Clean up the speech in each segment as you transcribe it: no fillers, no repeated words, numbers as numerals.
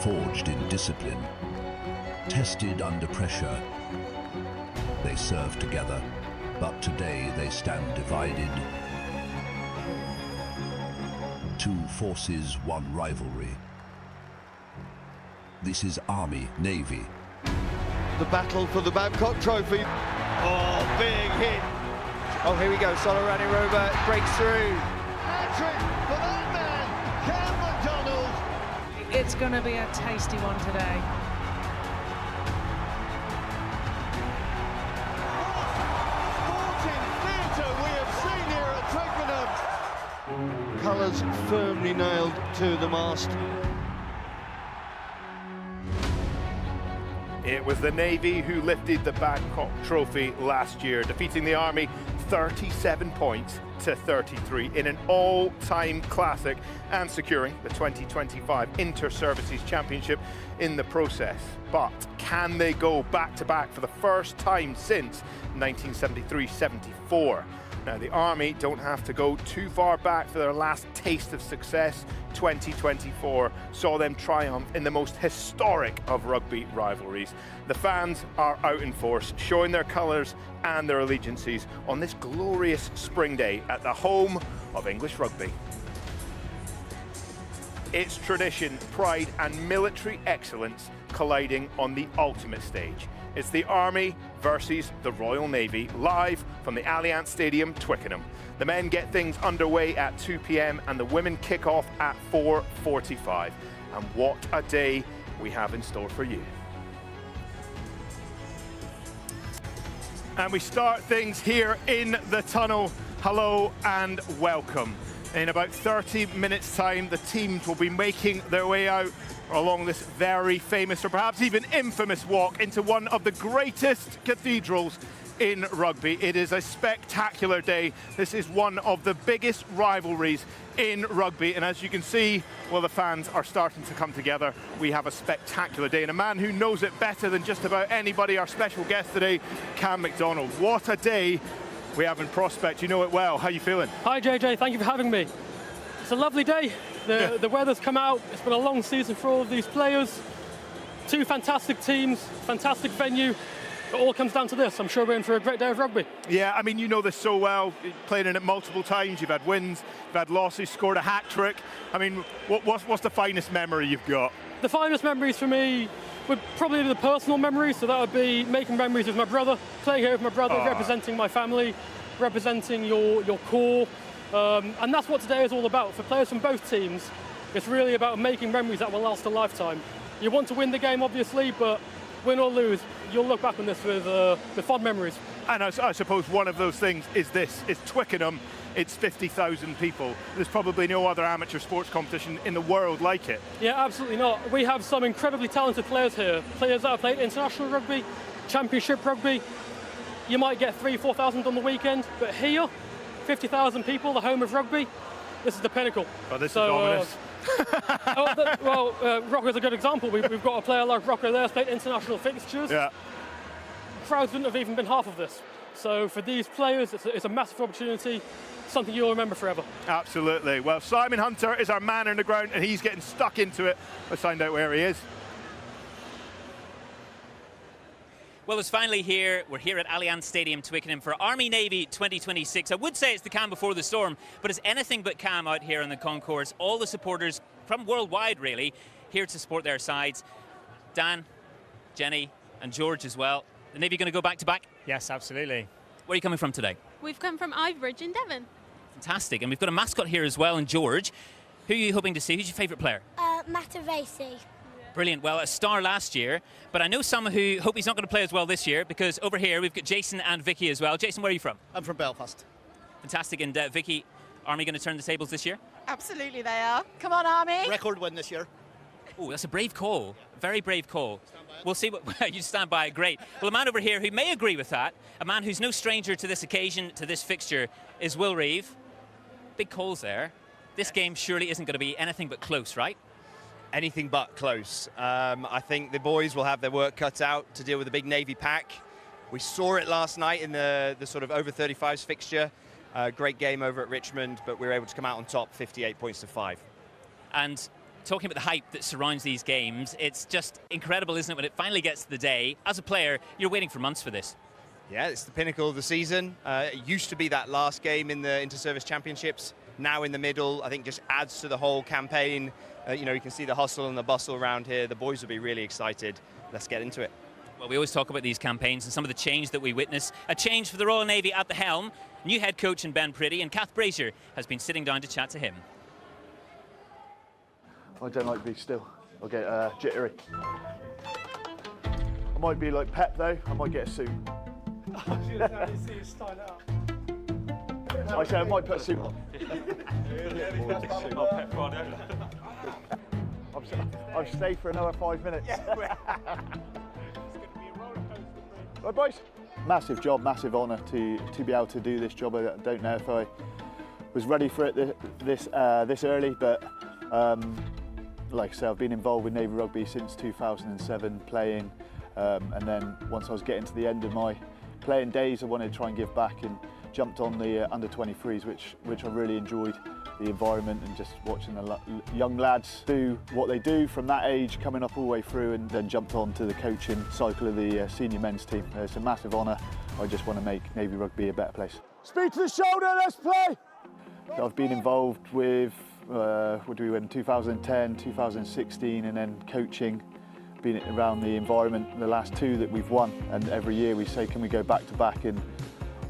forged in discipline, tested under pressure. They serve together, but today they stand divided. Two forces, one rivalry. This is Army-Navy. The battle for the Babcock Trophy. Oh, big hit. Oh, here we go. Solorani Robert breaks through. Hat-trick for that man, Cam McDonald. It's going to be a tasty one today. Colours firmly nailed to the mast. It was the Navy who lifted the Babcock Trophy last year, defeating the Army 37 points to 33 in an all-time classic and securing the 2025 Inter-Services Championship in the process. But can they go back-to-back for the first time since 1973-74? Now, the Army don't have to go too far back for their last taste of success. 2024 saw them triumph in the most historic of rugby rivalries. The fans are out in force, showing their colours and their allegiances on this glorious spring day at the home of English rugby. It's tradition, pride and military excellence colliding on the ultimate stage. It's the Army versus the Royal Navy, live from the Allianz Stadium, Twickenham. The men get things underway at 2 p.m. and the women kick off at 4:45. And what a day we have in store for you. And we start things here in the tunnel. Hello and welcome. In about 30 minutes time, the teams will be making their way out along this very famous, or perhaps even infamous, walk into one of the greatest cathedrals in rugby. It is a spectacular day. This is one of the biggest rivalries in rugby, and as you can see, well, the fans are starting to come together. We have a spectacular day, and a man who knows it better than just about anybody, our special guest today, Cam McDonald. What a day we have in prospect. You know it well. How are you feeling? Hi JJ, thank you for having me. It's a lovely day. The weather's come out. It's been a long season for all of these players. Two fantastic teams, fantastic venue. It all comes down to this. I'm sure we're in for a great day of rugby. Yeah, I mean, you know this so well. You've played in it multiple times. You've had wins, you've had losses, scored a hat-trick. I mean, what's the finest memory you've got? The finest memories for me would probably be the personal memories. So that would be making memories with my brother, playing here with my brother, representing my family, representing your core. And that's what today is all about. For players from both teams, it's really about making memories that will last a lifetime. You want to win the game, obviously, but win or lose, you'll look back on this with fond memories. And I suppose one of those things is this. It's Twickenham, it's 50,000 people. There's probably no other amateur sports competition in the world like it. Yeah, absolutely not. We have some incredibly talented players here. Players that have played international rugby, championship rugby. You might get 3,000-4,000 on the weekend, but here, 50,000 people, the home of rugby, this is the pinnacle. Oh, this is ominous. Rocco's a good example. We've got a player like Rocco there, played international fixtures. Yeah. Crowds wouldn't have even been half of this. So for these players, it's a massive opportunity, something you'll remember forever. Absolutely. Well, Simon Hunter is our man on the ground, and he's getting stuck into it. Let's find out where he is. Well, it's finally here. We're here at Allianz Stadium, Twickenham for Army-Navy 2026. I would say it's the calm before the storm, but it's anything but calm out here in the concourse. All the supporters from worldwide, really, here to support their sides. Dan, Jenny, and George as well. The Navy going to go back-to-back? Yes, absolutely. Where are you coming from today? We've come from Ivebridge in Devon. Fantastic. And we've got a mascot here as well, and George. Who are you hoping to see? Who's your favourite player? Matavesi. Brilliant. Well, a star last year, but I know some who hope he's not going to play as well this year, because over here we've got Jason and Vicky as well. Jason, where are you from? I'm from Belfast. Fantastic. And Vicky, Army going to turn the tables this year? Absolutely they are. Come on, Army. Record win this year. Oh, that's a brave call. Very brave call. We'll see what you stand by. Great. Well, a man over here who may agree with that, a man who's no stranger to this occasion, to this fixture, is Will Reeve. Big calls there. This game surely isn't going to be anything but close, right? Anything but close. I think the boys will have their work cut out to deal with the big Navy pack. We saw it last night in the sort of over 35s fixture. Great game over at Richmond, but we were able to come out on top, 58 points to 5. And talking about the hype that surrounds these games, it's just incredible, isn't it, when it finally gets to the day. As a player, you're waiting for months for this. Yeah, it's the pinnacle of the season. It used to be that last game in the Inter-Service Championships. Now in the middle, I think just adds to the whole campaign. You know, you can see the hustle and the bustle around here. The boys will be really excited. Let's get into it. Well, we always talk about these campaigns and some of the change that we witness. A change for the Royal Navy at the helm. New head coach in Ben Priddy, and Kath Brazier has been sitting down to chat to him. I don't like to be still. I'll get jittery. I might be like Pep though. I might get a suit. I said I might put a suit on. I'll stay for another 5 minutes. Right, boys. Massive job, massive honour to be able to do this job. I don't know if I was ready for it this early, but like I say, I've been involved with Navy Rugby since 2007, playing, and then once I was getting to the end of my playing days, I wanted to try and give back and jumped on the under-23s, which I really enjoyed. The environment and just watching the young lads do what they do from that age, coming up all the way through, and then jumped on to the coaching cycle of the senior men's team. It's a massive honour. I just want to make Navy Rugby a better place. Speed to the shoulder, let's play! So I've been involved with, what do we win, 2010, 2016, and then coaching, been around the environment, the last two that we've won, and every year we say, can we go back to back, and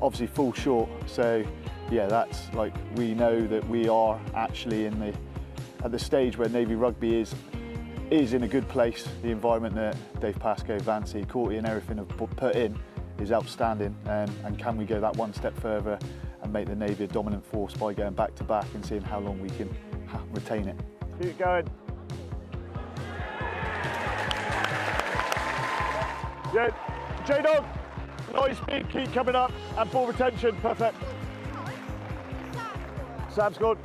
obviously fall short. So yeah, that's like, we know that we are actually at the stage where Navy Rugby is in a good place. The environment that Dave Pascoe, Vancy, Courtney and everything have put in is outstanding, and can we go that one step further and make the Navy a dominant force by going back to back and seeing how long we can retain it. Keep it going. Yeah, J-Dog, nice speed, keep coming up, and ball retention, perfect. Sam's good.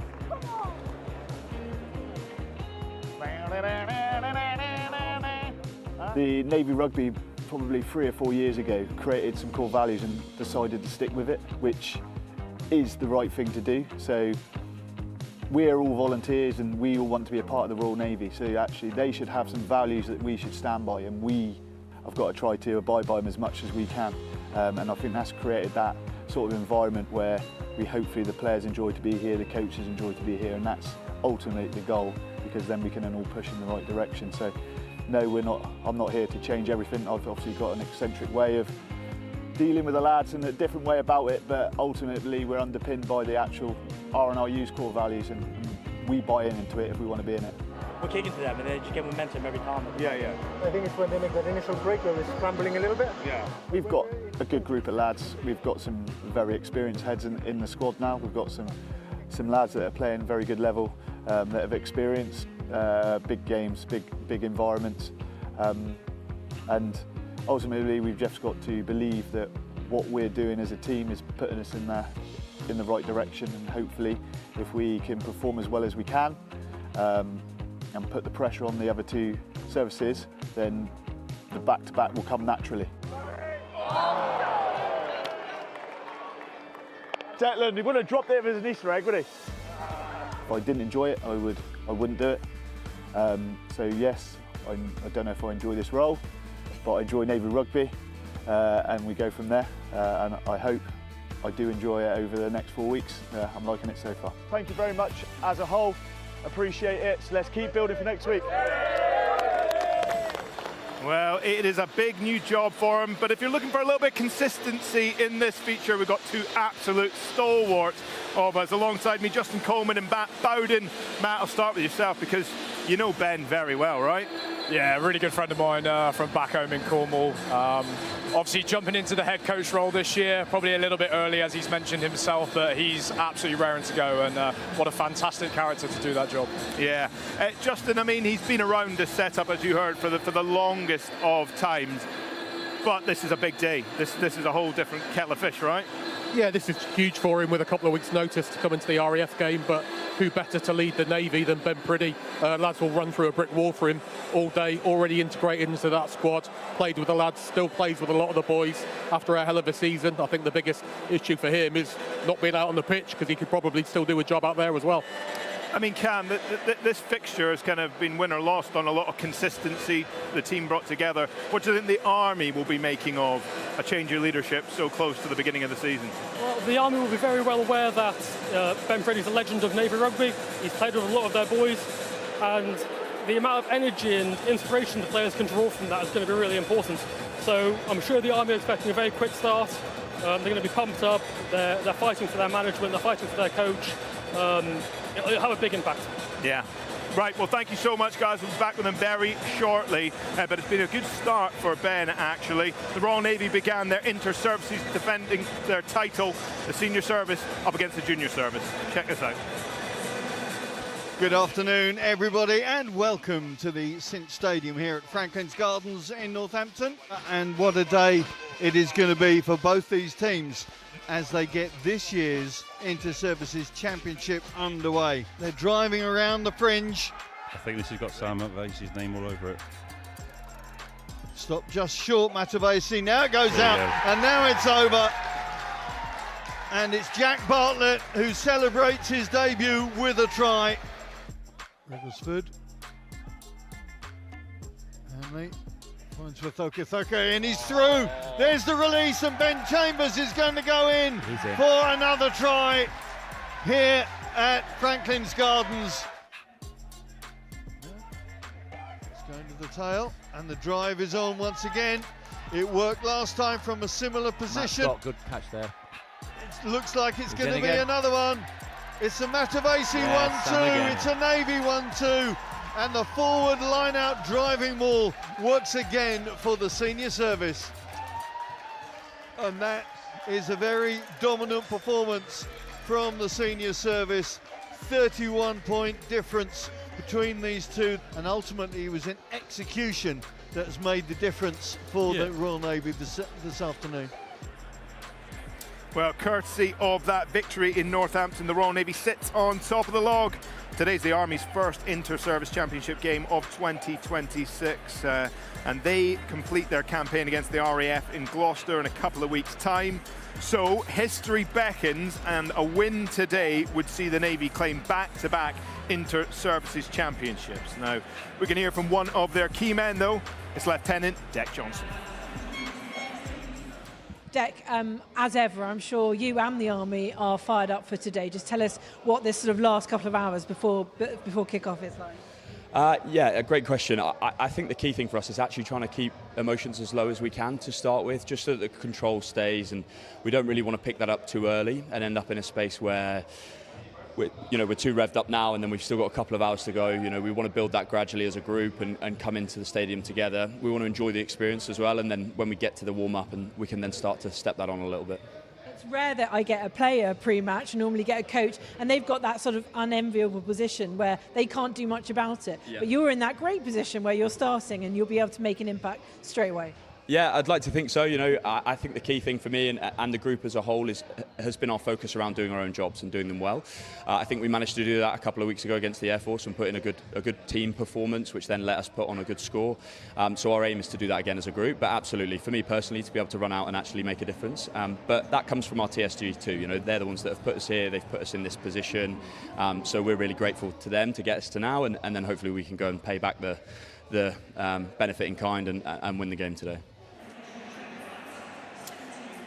The Navy Rugby, probably 3 or 4 years ago, created some core values and decided to stick with it, which is the right thing to do. So we're all volunteers and we all want to be a part of the Royal Navy. So actually they should have some values that we should stand by, and we have got to try to abide by them as much as we can. And I think that's created that sort of environment where hopefully the players enjoy to be here, the coaches enjoy to be here, and that's ultimately the goal, because then we can all push in the right direction. So no, I'm not here to change everything. I've obviously got an eccentric way of dealing with the lads and a different way about it, but ultimately we're underpinned by the actual R&RU's core values, and we buy into it if we want to be in it. We're kicking to them and they just get momentum every time. Yeah. I think it's when they make that initial break where we're scrambling a little bit. Yeah. We've got a good group of lads. We've got some very experienced heads in the squad now. We've got some lads that are playing very good level, that have experienced big games, big environments, and ultimately we've just got to believe that what we're doing as a team is putting us in the right direction, and hopefully if we can perform as well as we can, and put the pressure on the other two services, then the back-to-back will come naturally. Declan, he wouldn't have dropped it if it was an Easter egg, would he? If I didn't enjoy it, I wouldn't do it. So yes, I don't know if I enjoy this role, but I enjoy Navy Rugby, and we go from there. And I hope I do enjoy it over the next 4 weeks. I'm liking it so far. Thank you very much as a whole. Appreciate it. So let's keep building for next week. Well, it is a big new job for him, but if you're looking for a little bit of consistency in this feature, we've got two absolute stalwarts of us alongside me, Justin Coleman and Matt Bowden. Matt, I'll start with yourself because you know Ben very well, right? Yeah, a really good friend of mine from back home in Cornwall. Obviously jumping into the head coach role this year, probably a little bit early as he's mentioned himself, but he's absolutely raring to go, and what a fantastic character to do that job. Yeah, Justin, I mean, he's been around this setup, as you heard, for the longest of times, but this is a big day. This is a whole different kettle of fish, right? Yeah, this is huge for him with a couple of weeks' notice to come into the RAF game, but who better to lead the Navy than Ben Priddy? Lads will run through a brick wall for him all day, already integrated into that squad, played with the lads, still plays with a lot of the boys after a hell of a season. I think the biggest issue for him is not being out on the pitch, because he could probably still do a job out there as well. I mean, Cam, this fixture has kind of been win or lost on a lot of consistency the team brought together. What do you think the Army will be making of a change of leadership so close to the beginning of the season? Well, the Army will be very well aware that Ben Brady's a legend of Navy rugby. He's played with a lot of their boys, and the amount of energy and inspiration the players can draw from that is going to be really important. So I'm sure the Army are expecting a very quick start. They're going to be pumped up. They're fighting for their management. They're fighting for their coach. It'll have a big impact. Yeah. Right, well, thank you so much, guys. We'll be back with them very shortly. But it's been a good start for Ben, actually. The Royal Navy began their inter-services defending their title, the senior service up against the junior service. Check this out. Good afternoon, everybody, and welcome to the Cinch Stadium here at Franklin's Gardens in Northampton. And what a day it is going to be for both these teams as they get this year's Inter-Services Championship underway. They're driving around the fringe. I think this has got Sam Matavesi's name all over it. Stop just short, Matavesi. Now it goes out, and now it's over. And it's Jack Bartlett who celebrates his debut with a try. Rivelsford. Hanley finds Wathoka, and he's through. There's the release, and Ben Chambers is going to go in for another try here at Franklin's Gardens. It's going to the tail, and the drive is on once again. It worked last time from a similar position. Good catch there. It looks like it's going to be another one. It's a Matavesi 1-2, it's a Navy 1-2, and the forward line-out driving ball works again for the senior service. And that is a very dominant performance from the senior service. 31-point difference between these two, and ultimately it was an execution that has made the difference for the Royal Navy this afternoon. Well, courtesy of that victory in Northampton, the Royal Navy sits on top of the log. Today's the Army's first inter-service championship game of 2026, and they complete their campaign against the RAF in Gloucester in a couple of weeks' time. So history beckons, and a win today would see the Navy claim back-to-back inter-services championships. Now, we can hear from one of their key men, though. It's Lieutenant Dec Johnson. Dec, as ever, I'm sure you and the Army are fired up for today. Just tell us what this sort of last couple of hours before kick-off is like. Yeah, a great question. I think the key thing for us is actually trying to keep emotions as low as we can to start with, just so that the control stays, and we don't really want to pick that up too early and end up in a space where we're too revved up now, and then we've still got a couple of hours to go. We want to build that gradually as a group and come into the stadium together. We want to enjoy the experience as well, and then when we get to the warm-up, and we can then start to step that on a little bit. It's rare that I get a player pre-match, normally get a coach, and they've got that sort of unenviable position where they can't do much about it. Yeah. But you're in that great position where you're starting and you'll be able to make an impact straight away. Yeah, I'd like to think so. I think the key thing for me and the group as a whole has been our focus around doing our own jobs and doing them well. I think we managed to do that a couple of weeks ago against the Air Force and put in a good team performance, which then let us put on a good score. So our aim is to do that again as a group. But absolutely, for me personally, to be able to run out and actually make a difference. But that comes from our TSG too. They're the ones that have put us here. They've put us in this position. So we're really grateful to them to get us to now, and then hopefully we can go and pay back the benefit in kind and win the game today.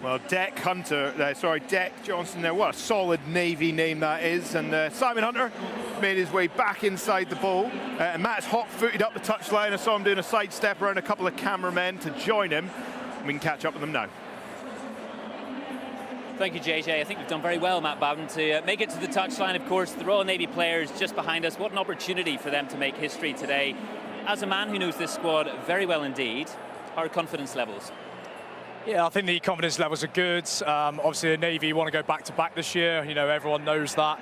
Well, Dec Johnson there. What a solid Navy name that is. And Simon Hunter made his way back inside the ball. And Matt's hot-footed up the touchline. I saw him doing a sidestep around a couple of cameramen to join him. We can catch up with them now. Thank you, JJ. I think we've done very well, Matt Bowden, to make it to the touchline. Of course, the Royal Navy players just behind us. What an opportunity for them to make history today. As a man who knows this squad very well indeed, our confidence levels? Yeah, I think the confidence levels are good. Obviously, the Navy want to go back-to-back this year. Everyone knows that.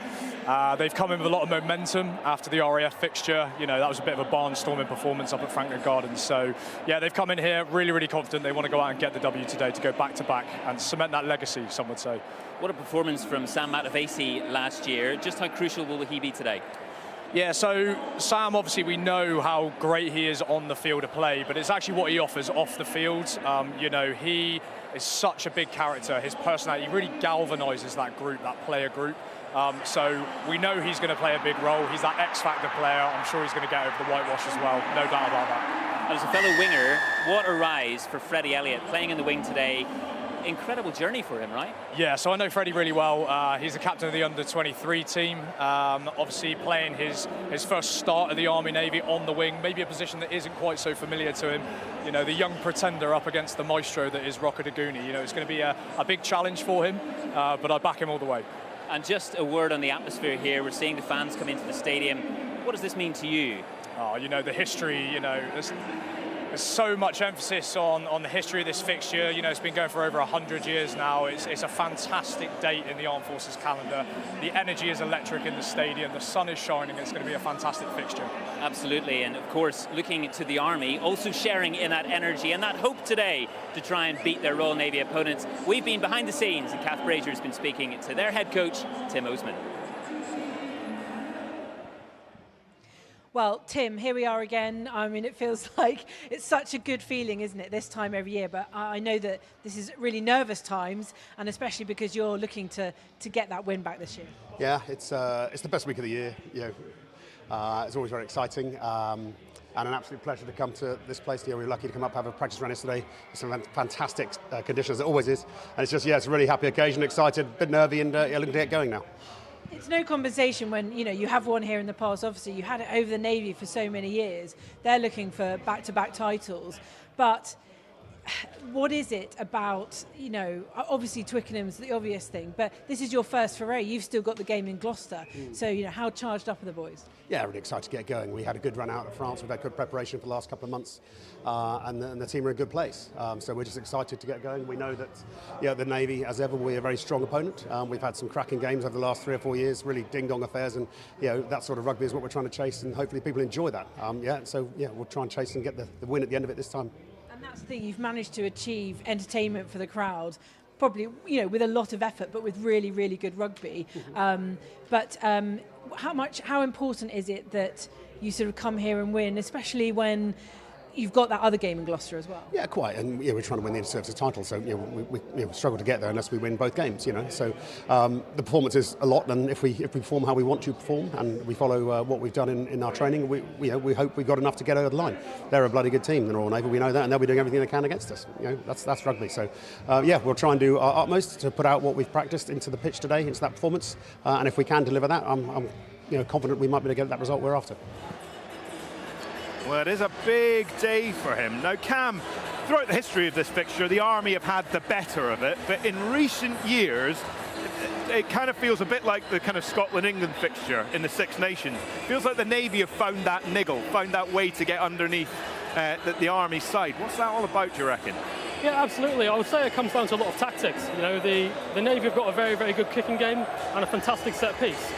They've come in with a lot of momentum after the RAF fixture. That was a bit of a barnstorming performance up at Franklin Gardens. So, yeah, they've come in here really, really confident. They want to go out and get the W today to go back-to-back and cement that legacy, some would say. What a performance from Sam Matavesi last year. Just how crucial will he be today? Yeah, so Sam, obviously we know how great he is on the field of play, but it's actually what he offers off the field. He is such a big character. His personality really galvanises that group, that player group. So we know he's going to play a big role. He's that X-factor player. I'm sure he's going to get over the whitewash as well. No doubt about that. And as a fellow winger, what a rise for Freddie Elliott playing in the wing today. Incredible journey for him, right? Yeah, so I know Freddie really well. He's the captain of the under-23 team. Obviously playing his first start of the Army Navy on the wing, maybe a position that isn't quite so familiar to him. You know, the young pretender up against the maestro that is Rocco Daguni. You know, it's going to be a big challenge for him, but I back him all the way. And just a word on the atmosphere here. We're seeing the fans come into the stadium. What does this mean to you? Oh, you know, the history, you know, there's so much emphasis on the history of this fixture. You know, it's been going for over 100 years now. It's a fantastic date in the Armed Forces calendar. The energy is electric in the stadium. The sun is shining. It's going to be a fantastic fixture. Absolutely, and of course, looking to the Army, also sharing in that energy and that hope today to try and beat their Royal Navy opponents. We've been behind the scenes, and Kath Brazier's been speaking to their head coach, Tim Osman. Well, Tim, here we are again. I mean, it feels like it's such a good feeling, isn't it, this time every year? But I know that this is really nervous times, and especially because you're looking to get that win back this year. Yeah, it's the best week of the year. You know, it's always very exciting. And an absolute pleasure to come to this place. You know, we were lucky to come up, have a practice run yesterday. Some fantastic conditions, it always is. And it's just, yeah, it's a really happy occasion, excited, a bit nervy, and yeah, looking to get going now. It's no compensation when, you know, you have won here in the past. Obviously, you had it over the Navy for so many years. They're looking for back-to-back titles. But what is it about, you know, obviously Twickenham's the obvious thing, but this is your first foray. You've still got the game in Gloucester. So, you know, how charged up are the boys? Yeah, really excited to get going. We had a good run out of France. We've had good preparation for the last couple of months, and the team are in a good place. So we're just excited to get going. We know that, yeah, the Navy, as ever, we're a very strong opponent. We've had some cracking games over the last 3 or 4 years, really ding-dong affairs, and, you know, that sort of rugby is what we're trying to chase, and hopefully people enjoy that. So we'll try and chase and get the win at the end of it this time. That's the thing, you've managed to achieve entertainment for the crowd, probably, you know, with a lot of effort, but with really, really good rugby. How important is it that you sort of come here and win, especially when you've got that other game in Gloucester as well? Yeah, quite. And we're trying to win the Inter-Services title, so we struggle to get there unless we win both games. You know, so the performance is a lot, and if we perform how we want to perform, and we follow what we've done in our training, we hope we've got enough to get over the line. They're a bloody good team, the Royal Navy. We know that, and they'll be doing everything they can against us. You know, that's rugby. So we'll try and do our utmost to put out what we've practiced into the pitch today, into that performance, and if we can deliver that, I'm confident we might be able to get that result we're after. Well, it is a big day for him. Now, Cam, throughout the history of this fixture, the Army have had the better of it, but in recent years, it kind of feels a bit like the kind of Scotland-England fixture in the Six Nations. It feels like the Navy have found that niggle, found that way to get underneath the Army's side. What's that all about, do you reckon? Yeah, absolutely. I would say it comes down to a lot of tactics. You know, the Navy have got a very, very good kicking game and a fantastic set piece.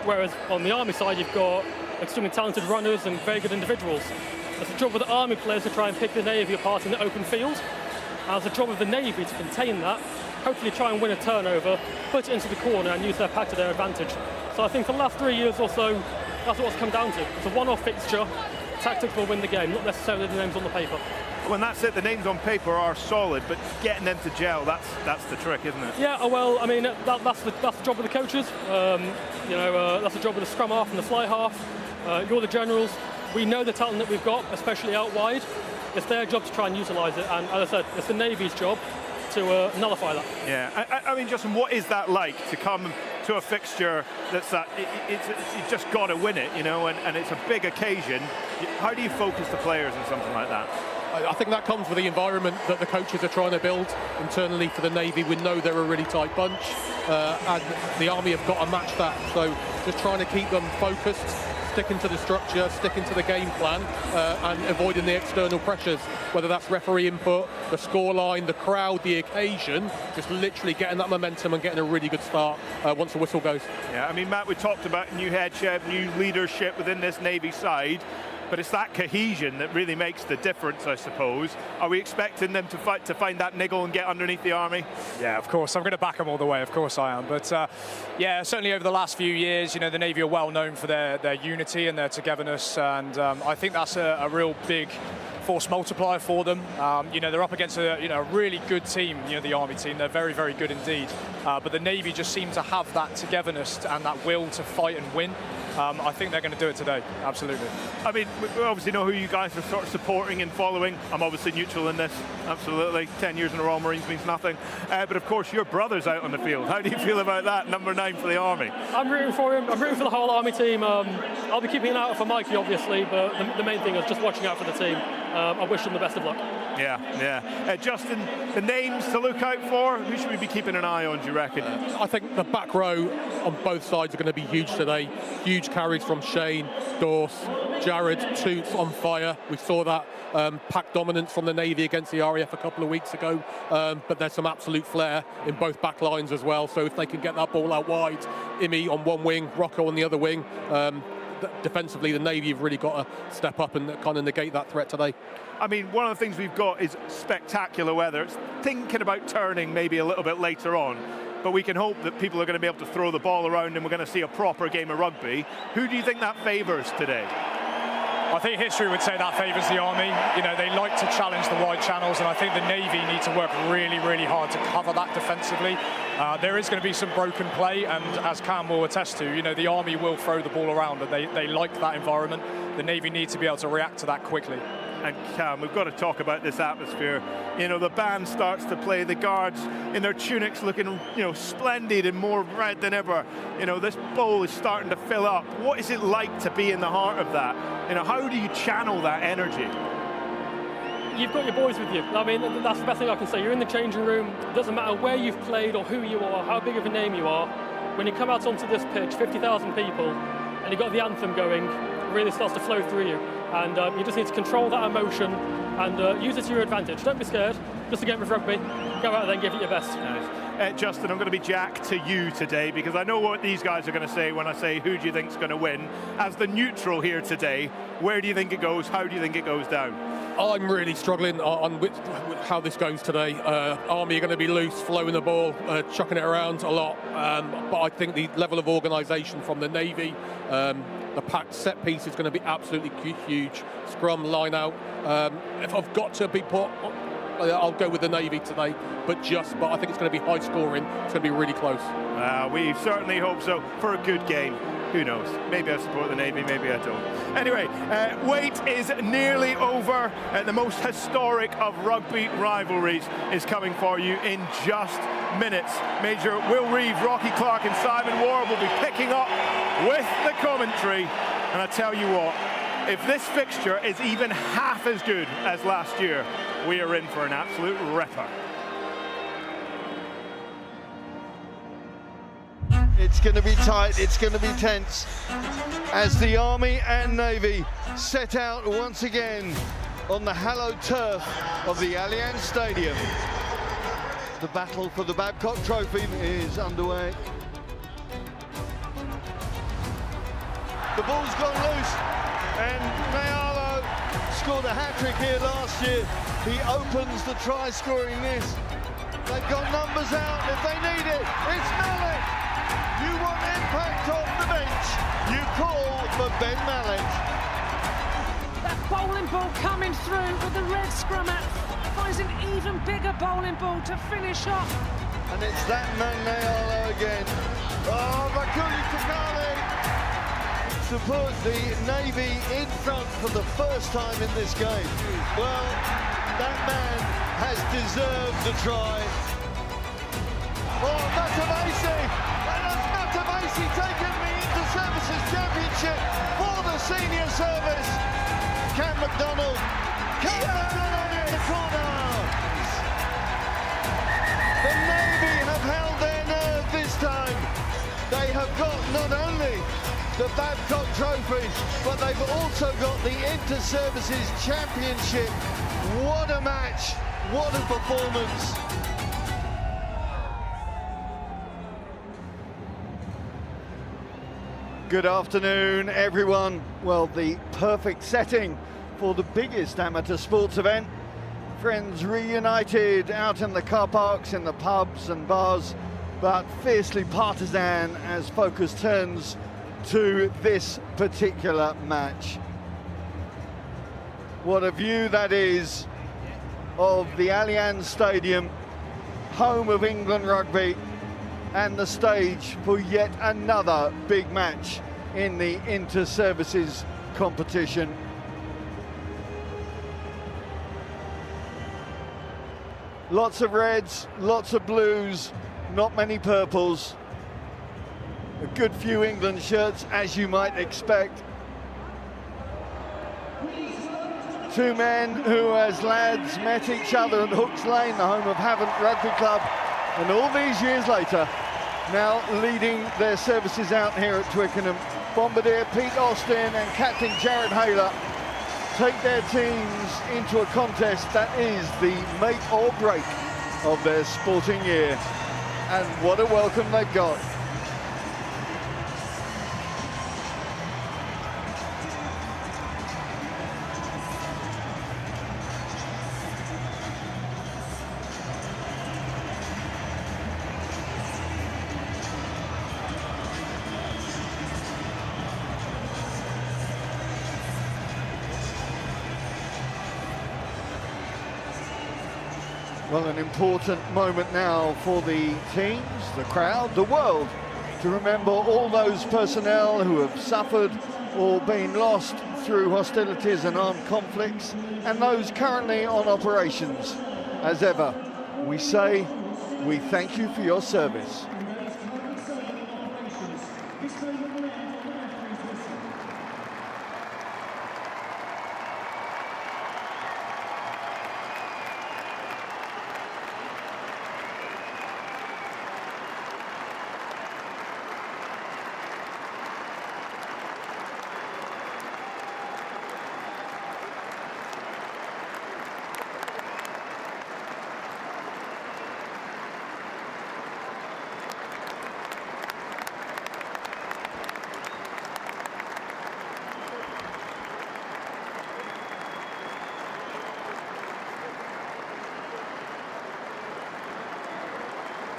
Whereas on the Army side, you've got extremely talented runners and very good individuals. It's the job of the Army players to try and pick the Navy apart in the open field. And it's the job of the Navy to contain that, hopefully try and win a turnover, put it into the corner and use their pack to their advantage. So I think for the last 3 years or so, that's what it's come down to. It's a one-off fixture. Tactics will win the game, not necessarily the names on the paper. Well, that's it. The names on paper are solid, but getting them to gel, that's the trick, isn't it? Yeah, well, I mean, that's the job of the coaches. That's the job of the scrum half and the fly half. You're the generals. We know the talent that we've got, especially out wide. It's their job to try and utilise it, and as I said, it's the Navy's job to nullify that. Yeah, I mean, Justin, what is that like to come to a fixture that's that you just got to win it, you know, and it's a big occasion? How do you focus the players in something like that? I think that comes with the environment that the coaches are trying to build internally for the Navy. We know they're a really tight bunch, and the Army have got to match that. So just trying to keep them focused, sticking to the structure, sticking to the game plan, and avoiding the external pressures, whether that's referee input, the scoreline, the crowd, the occasion, just literally getting that momentum and getting a really good start once the whistle goes. Yeah, I mean, Matt, we talked about new headship, new leadership within this Navy side, but it's that cohesion that really makes the difference, I suppose. Are we expecting them to find that niggle and get underneath the Army? Yeah, of course. I'm going to back them all the way. Of course I am. But yeah, certainly over the last few years, you know, the Navy are well known for their unity and their togetherness, and I think that's a real big force multiplier for them. You know, they're up against a really good team, you know, the Army team. They're very, very good indeed. But the Navy just seem to have that togetherness and that will to fight and win. I think they're going to do it today, absolutely. I mean, we obviously know who you guys are sort of supporting and following. I'm obviously neutral in this, absolutely. 10 years in the Royal Marines means nothing. But of course, your brother's out on the field. How do you feel about that, number 9 for the Army? I'm rooting for him. I'm rooting for the whole Army team. I'll be keeping an eye out for Mikey, obviously, but the main thing is just watching out for the team. I wish them the best of luck. Yeah. Justin, the names to look out for, who should we be keeping an eye on, do you reckon? I think the back row on both sides are going to be huge today. Huge carries from Shane, Dorse, Jared, Toots on fire. We saw that pack dominance from the Navy against the RAF a couple of weeks ago. But there's some absolute flair in both back lines as well. So if they can get that ball out wide, Imi on one wing, Rocco on the other wing, defensively, the Navy have really got to step up and kind of negate that threat today. I mean, one of the things we've got is spectacular weather. It's thinking about turning maybe a little bit later on, but we can hope that people are going to be able to throw the ball around and we're going to see a proper game of rugby. Who do you think that favours today? I think history would say that favours the Army. You know, they like to challenge the wide channels, and I think the Navy need to work really, really hard to cover that defensively. There is going to be some broken play, and as Cam will attest to, you know, the Army will throw the ball around, and they like that environment. The Navy need to be able to react to that quickly. And Cam, we've got to talk about this atmosphere. You know, the band starts to play, the guards in their tunics looking, you know, splendid and more red than ever. You know, this bowl is starting to fill up. What is it like to be in the heart of that? You know, how do you channel that energy? You've got your boys with you. I mean, that's the best thing I can say. You're in the changing room. It doesn't matter where you've played or who you are, how big of a name you are. When you come out onto this pitch, 50,000 people, and you've got the anthem going, it really starts to flow through you. And you just need to control that emotion and use it to your advantage. Don't be scared. Just a game of rugby. Go out there and give it your best. Justin, I'm going to be Jack to you today because I know what these guys are going to say when I say who do you think's going to win. As the neutral here today, where do you think it goes? How do you think it goes down? I'm really struggling on how this goes today. Army are going to be loose, flowing the ball, chucking it around a lot. But I think the level of organisation from the Navy, the packed set piece is going to be absolutely huge. Scrum, line out. If I've got to be put, I'll go with the Navy today. But I think it's going to be high scoring. It's going to be really close. We certainly hope so for a good game. Who knows? Maybe I support the Navy, maybe I don't. Anyway, wait is nearly over. The most historic of rugby rivalries is coming for you in just minutes. Major Will Reeve, Rocky Clark and Simon Ward will be picking up with the commentary. And I tell you what, if this fixture is even half as good as last year, we are in for an absolute ripper. It's going to be tight, it's going to be tense as the Army and Navy set out once again on the hallowed turf of the Allianz Stadium. The battle for the Babcock Trophy is underway. The ball's gone loose and Mayalo scored a hat-trick here last year. He opens the try-scoring list. They've got numbers out if they need it. It's Mallet. You want impact off the bench, you call for Ben Mallet. That bowling ball coming through with the red scrummer finds an even bigger bowling ball to finish off. And it's that man Mayalo again. Oh, Vakuli Takali to put the Navy in front for the first time in this game. Well, that man has deserved the try. Oh, Matavasi! Matavasi taking the Inter-Services Championship for the senior service. Cam McDonald in the corner. The Navy have held their nerve this time. They have got not only the Babcock Trophy, but they've also got the Inter-Services Championship. What a match, what a performance. Good afternoon, everyone. Well, the perfect setting for the biggest amateur sports event. Friends reunited out in the car parks, in the pubs and bars, but fiercely partisan as focus turns to this particular match. What a view that is of the Allianz Stadium, home of England rugby, and the stage for yet another big match in the inter-services competition. Lots of reds, lots of blues, not many purples. A good few England shirts, as you might expect. Two men who, as lads, met each other at Hooks Lane, the home of Havant Rugby Club, and all these years later, now leading their services out here at Twickenham. Bombardier Pete Austin and captain Jared Hayler take their teams into a contest that is the make or break of their sporting year. And what a welcome they've got. Well, an important moment now for the teams, the crowd, the world, to remember all those personnel who have suffered or been lost through hostilities and armed conflicts, and those currently on operations. As ever, we say, we thank you for your service.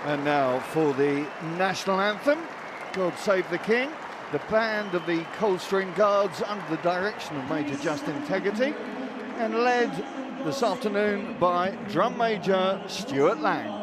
And now for the national anthem, God Save the King, the band of the Coldstream Guards under the direction of Major Justin Tegerty, and led this afternoon by Drum Major Stuart Lang.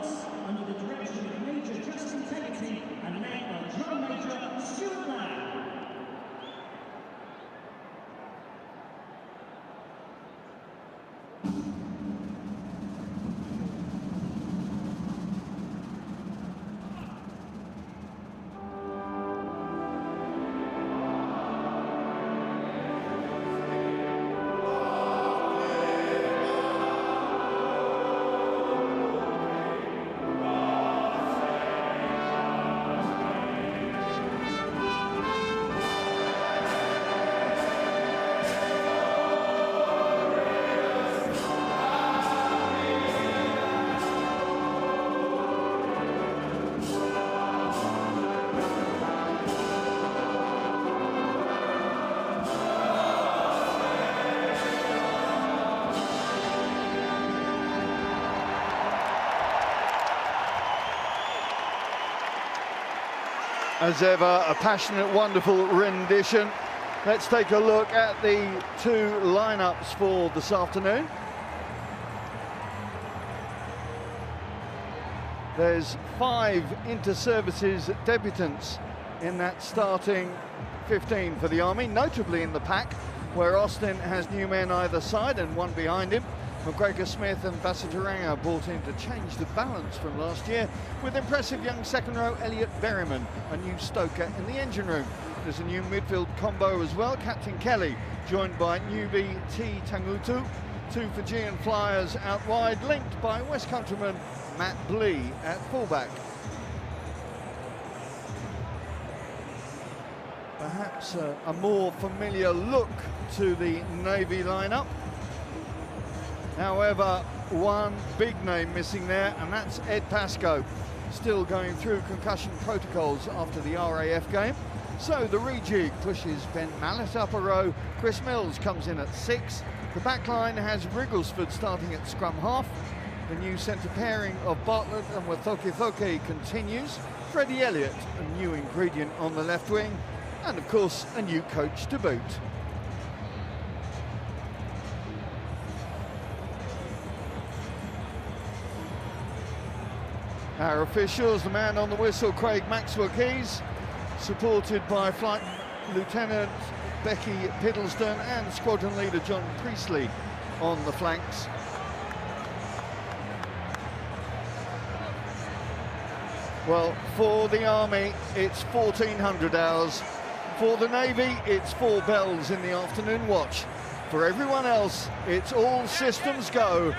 As ever, a passionate, wonderful rendition. Let's take a look at the two lineups for this afternoon. There's 5 inter-services debutants in that starting 15 for the Army, notably in the pack, where Austin has new men either side and one behind him. McGregor Smith and Basataranga brought in to change the balance from last year, with impressive young second row Elliot Berryman, a new stoker in the engine room. There's a new midfield combo as well, Captain Kelly, joined by newbie T Tangutu, 2 Fijian Flyers out wide, linked by West Countryman Matt Blee at fullback. Perhaps a more familiar look to the Navy lineup. However, one big name missing there, and that's Ed Pascoe, still going through concussion protocols after the RAF game. So the rejig pushes Ben Mallet up a row, Chris Mills comes in at 6. The back line has Wrigglesford starting at scrum half. The new centre pairing of Bartlett and Wathoke continues. Freddie Elliott, a new ingredient on the left wing, and of course a new coach to boot. Our officials, the man on the whistle, Craig Maxwell-Keys, supported by Flight Lieutenant Becky Piddleston and Squadron Leader John Priestley on the flanks. Well, for the Army, it's 1400 hours. For the Navy, it's 4 bells in the afternoon watch. For everyone else, it's all systems go.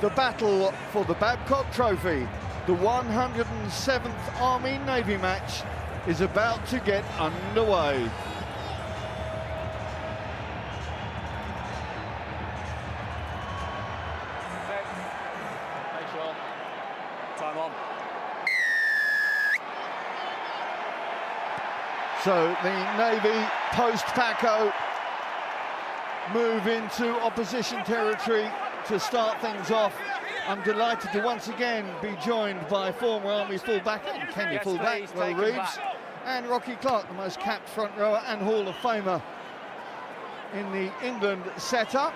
The battle for the Babcock Trophy, the 107th Army-Navy match, is about to get underway. Time on. So the Navy post-Paco move into opposition territory to start things off. I'm delighted to once again be joined by former Army fullback and Kenya fullback Will Reeves and Rocky Clark, the most capped front rower and Hall of Famer in the England setup.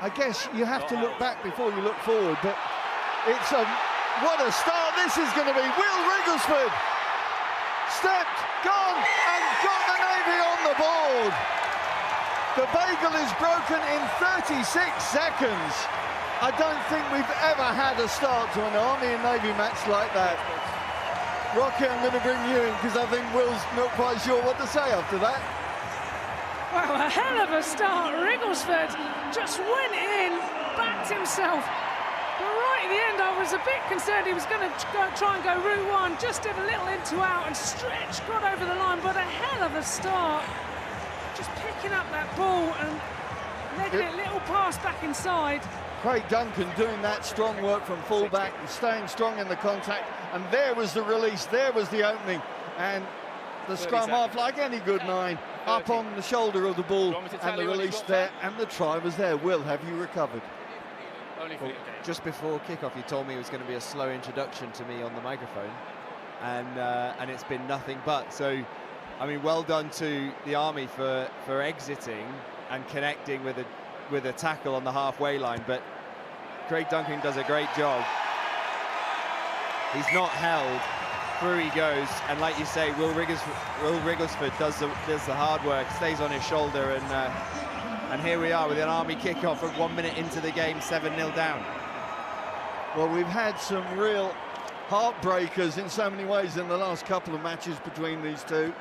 I guess you have to look back before you look forward, but it's what a start this is going to be. Will Wrigglesford stepped, gone, and got the Navy on the board. The bagel is broken in 36 seconds. I don't think we've ever had a start to an Army and Navy match like that. Rocky, I'm going to bring you in because I think Will's not quite sure what to say after that. Well, a hell of a start. Wrigglesford just went in, backed himself. But right at the end, I was a bit concerned he was going to try and go route one. Just did a little into out and stretched, got over the line. But a hell of a start. Just picking up that ball and letting it little pass back inside. Craig Duncan doing that strong work from fullback and staying strong in the contact. And there was the release, there was the opening. And the scrum half, like any good nine, up on the shoulder of the ball and the release there. And the try was there. Will, have you recovered? Well, just before kickoff, you told me it was going to be a slow introduction to me on the microphone, and it's been nothing but. So, I mean, well done to the Army for exiting and connecting with a tackle on the halfway line. But Craig Duncan does a great job. He's not held. Through he goes, and like you say, Will Wrigglesford does the hard work, stays on his shoulder, and here we are with an Army kickoff at 1 minute into the game, 7-0 down. Well, we've had some real heartbreakers in so many ways in the last couple of matches between these two.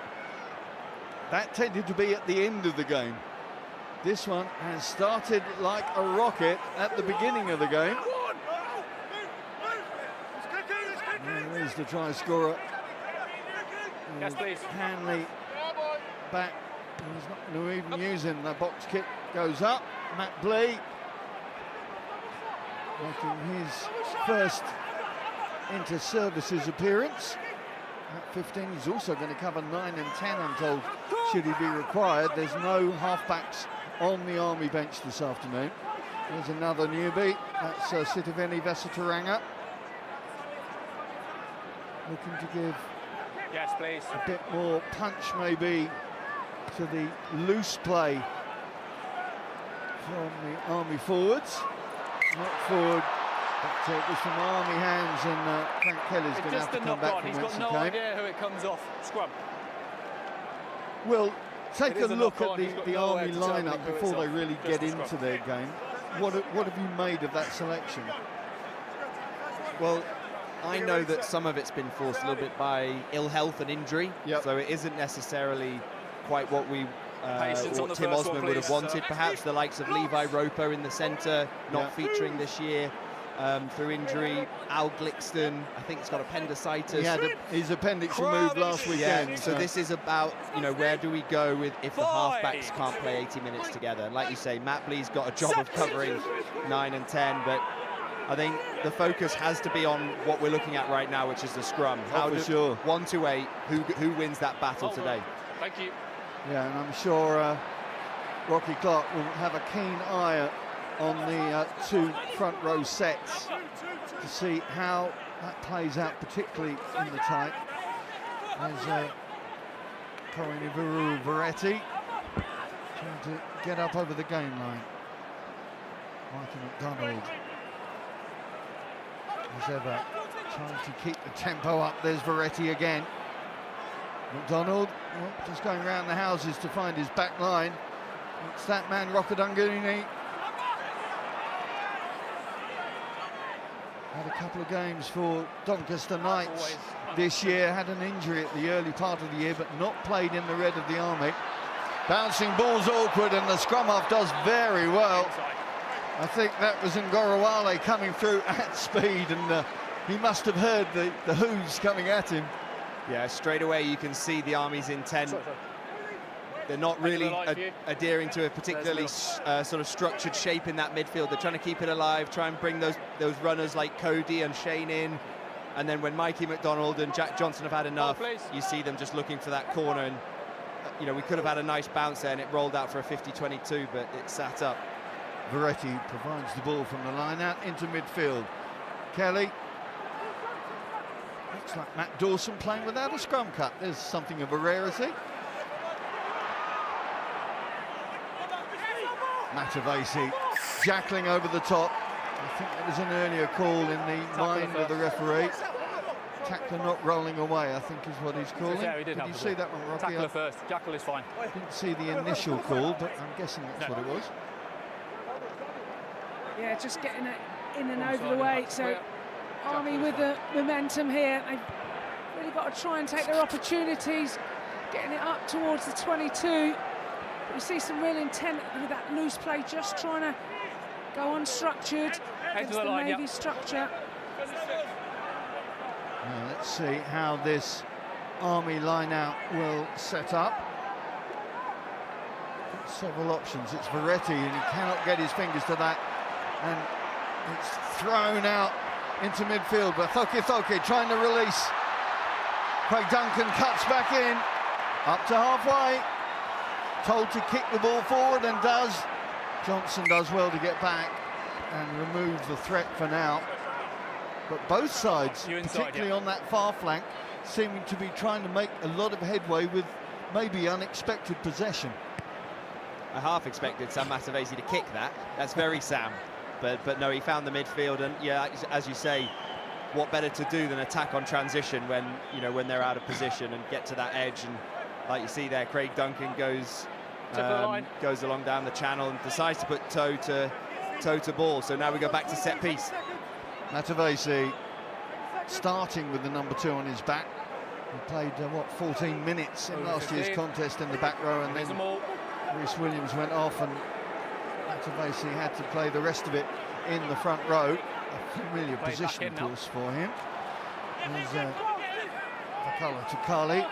That tended to be at the end of the game. This one has started like a rocket at the beginning of the game. There's the try scorer. Yes, please. Hanley back. He's not going to even use him. The box kick goes up. Matt Blee making his first inter-services appearance. At 15, he's also going to cover 9 and 10, I'm told, should he be required. There's no halfbacks on the Army bench this afternoon. There's another newbie. That's Sitiveni Vesataranga. Looking to give a bit more punch maybe to the loose play from the Army forwards. Not forward, but it was from Army hands, and Frank Kelly's going to have to come back from whence he came. He's got no idea who it comes off. Scrum. Well, take a look at the Army lineup before they really get into their game. What have you made of that selection? Well, I know that some of it's been forced a little bit by ill health and injury, so it isn't necessarily quite what what Tim Osman would have wanted. Perhaps the likes of Levi Roper in the centre, not featuring this year through injury. Al Glixton, I think he's got appendicitis. He had his appendix removed last weekend. Yeah, so this is about, where do we go with if the halfbacks can't play 80 minutes together? And like you say, Matt Blee's got a job of covering 9 and 10, but I think the focus has to be on what we're looking at right now, which is the scrum. How for sure. 1 to 8, who wins that battle today? Thank you. Yeah, and I'm sure Rocky Clark will have a keen eye on the 2 front row sets to see how that plays out, particularly in the tight. There's Corinne Veretti trying to get up over the game line. Michael McDonald, as ever, Trying to keep the tempo up. There's Veretti again. McDonald, just going around the houses to find his back line. It's that man, Roccadungini. Had a couple of games for Doncaster Knights this year. Had an injury at the early part of the year, but not played in the red of the army. Bouncing ball's awkward, and the scrum half does very well. I think that was Ngorawale coming through at speed, and he must have heard the hooves coming at him. Yeah, straight away you can see the Army's intent. They're not really adhering to a particularly sort of structured shape in that midfield. They're trying to keep it alive, try and bring those runners like Cody and Shane in. And then when Mikey McDonald and Jack Johnson have had enough, you see them just looking for that corner. And, you know, we could have had a nice bounce there and it rolled out for a 50-22, but it sat up. Veretti provides the ball from the line out into midfield. Kelly. Looks like Matt Dawson playing without a scrum cut. There's something of a rarity. Matavesi jackling over the top. I think there was an earlier call in the mind of the referee. Tackler not rolling away, I think is what he's calling. Yeah, he did you see that one, Rocky? Tackler first. Jackal is fine. Didn't see the initial call, but I'm guessing that's what it was. Yeah, just getting it in and over the way. So Army with the momentum here. They've really got to try and take their opportunities, getting it up towards the 22. But you see some real intent with that loose play, just trying to go unstructured against the Navy structure. Now let's see how this Army line-out will set up. Several options. It's Veretti, and he cannot get his fingers to that. And it's thrown out into midfield, but Thoke trying to release. Craig Duncan cuts back in, up to halfway. Told to kick the ball forward and does. Johnson does well to get back and remove the threat for now. But both sides, particularly on that far flank, seeming to be trying to make a lot of headway with maybe unexpected possession. I half expected Sam Matavesi to kick that. That's very Sam. But no, he found the midfield, and yeah, as you say, what better to do than attack on transition when they're out of position and get to that edge. And like you see there, Craig Duncan goes along down the channel and decides to put toe to ball. So now we go back to set piece. Matavesi starting with the number 2 on his back. He played 14 minutes in last year's contest in the back row, and then Rhys Williams went off, and Matavesi had to play the rest of it in the front row. A familiar position, of course, for him. There's Vakala Tukali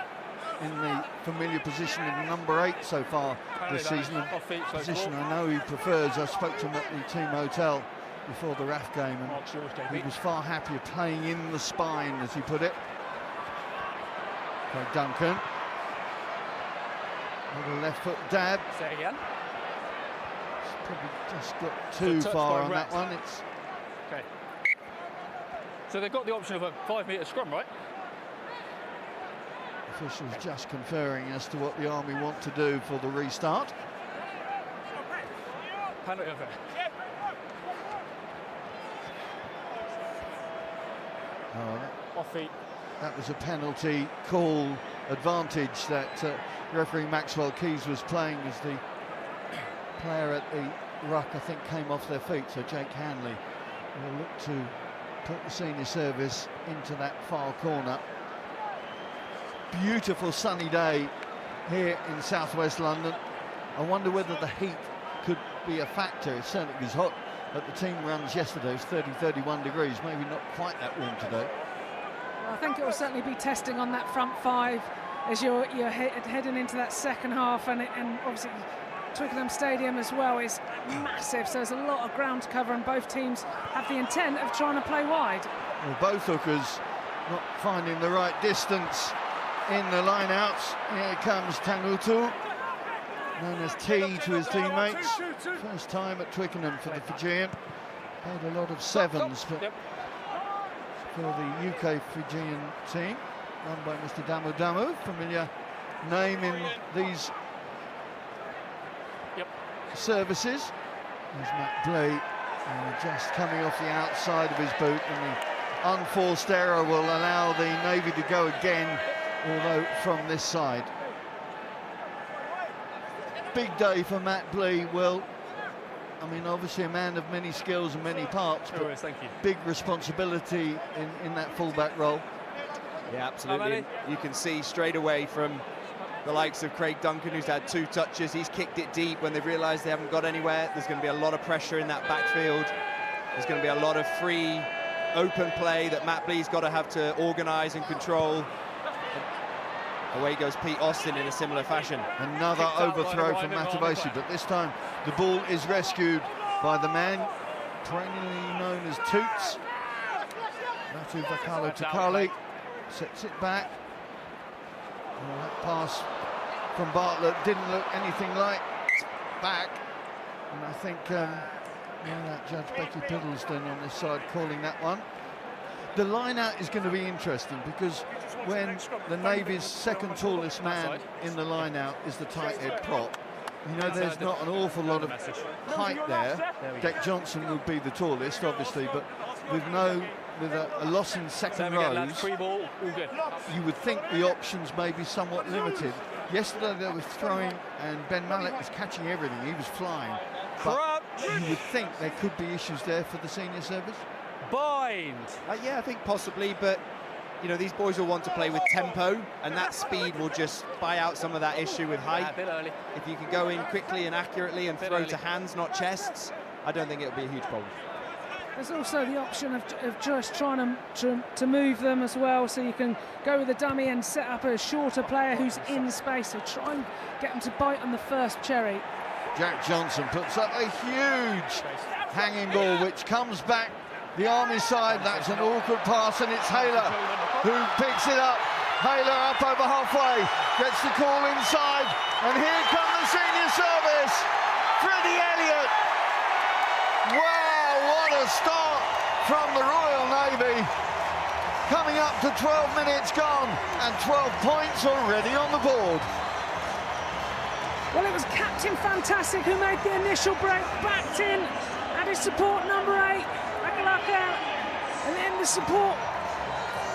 in the familiar position in number 8 so far this season. A position I know he prefers. I spoke to him at the team hotel before the RAF game, and he was far happier playing in the spine, as he put it. Craig Duncan. Little left foot dab. Say again. Probably just got too far on that one. It's okay. So they've got the option of a 5-metre scrum, right? Officials just conferring as to what the Army want to do for the restart. Penalty over. Off feet. That was a penalty call advantage that referee Maxwell Keys was playing as the player at the ruck, I think, came off their feet. So Jake Hanley will look to put the senior service into that far corner. Beautiful sunny day here in southwest London. I wonder whether the heat could be a factor. It certainly was hot at the team runs yesterday. It was 30-31 degrees, maybe not quite that warm today. Well, I think it will certainly be testing on that front 5 as you're heading into that second half, and obviously Twickenham Stadium as well is massive, so there's a lot of ground to cover, and both teams have the intent of trying to play wide. Well, both hookers not finding the right distance in the line-outs. Here comes Tangutu, known as T to his teammates. First time at Twickenham for the Fijian. Played a lot of 7s for the UK Fijian team, run by Mr. Damu Damu, familiar name in these services. There's Matt Bley just coming off the outside of his boot, and the unforced error will allow the Navy to go again, although from this side. Big day for Matt Blee. Will, I mean, obviously a man of many skills and many parts, but thank you. big responsibility in that fullback role. Yeah, absolutely. You can see straight away from the likes of Craig Duncan, who's had 2 touches. He's kicked it deep when they've realised they haven't got anywhere. There's going to be a lot of pressure in that backfield. There's going to be a lot of free, open play that Matt Blee's got to have to organise and control. Away goes Pete Austin in a similar fashion. Another overthrow from Matavesi, but this time the ball is rescued by the man perennially known as Toots. Matu Vakalo Takali sets it back. That pass from Bartlett didn't look anything like back. And I think that Judge Becky Piddleston on this side calling that one. The line-out is going to be interesting because when the Navy's second tallest man in the line-out is the tight head prop, you know there's not an awful lot of height there. Deck Johnson will be the tallest, obviously, but with a loss in second rows, you would think the options may be somewhat limited. Yesterday they were throwing and Ben Mallet was catching everything. He was flying. But you would think there could be issues there for the senior service. Bind! Yeah, I think possibly, but you know, these boys will want to play with tempo, and that speed will just buy out some of that issue with height. A bit early. If you can go in quickly and accurately and throw to hands, not chests, I don't think it'll be a huge problem. There's also the option of just trying to move them as well, so you can go with a dummy and set up a shorter player who's in space, so try and get them to bite on the first cherry. Jack Johnson puts up a huge hanging ball, which comes back the Army side. That's an awkward pass, and it's Haler who picks it up. Haler up over halfway, gets the call inside, and here come the senior service. Freddie Elliott. Wow, what a start from the Royal Navy. Coming up to 12 minutes gone, and 12 points already on the board. Well, it was Captain Fantastic who made the initial break, backed in, had his support number 8, Akalaka, and then the support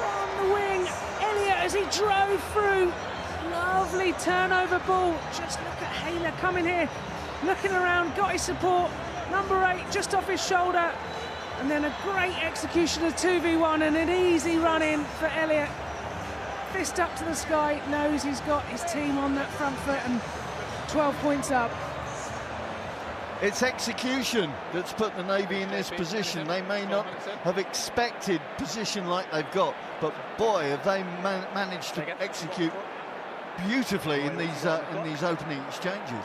from the wing, Elliott as he drove through. Lovely turnover ball. Just look at Haler coming here, looking around, got his support, number 8 just off his shoulder, and then a great execution of 2v1 and an easy run in for Elliott. Fist up to the sky, knows he's got his team on that front foot, and 12 points up. It's execution that's put the Navy in this position. They may not have expected position like they've got, but boy, have they managed to execute beautifully in these opening exchanges.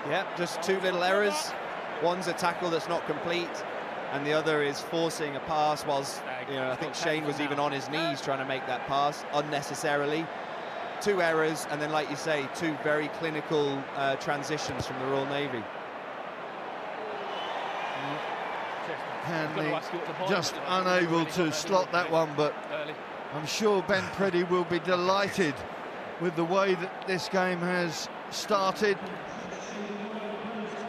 Yeah, just 2 little errors. One's a tackle that's not complete, and the other is forcing a pass whilst, you know, I think Shane was even on his knees trying to make that pass unnecessarily. 2 errors, and then, like you say, 2 very clinical transitions from the Royal Navy. Hanley just unable to slot that one, but I'm sure Ben Preddy will be delighted with the way that this game has started.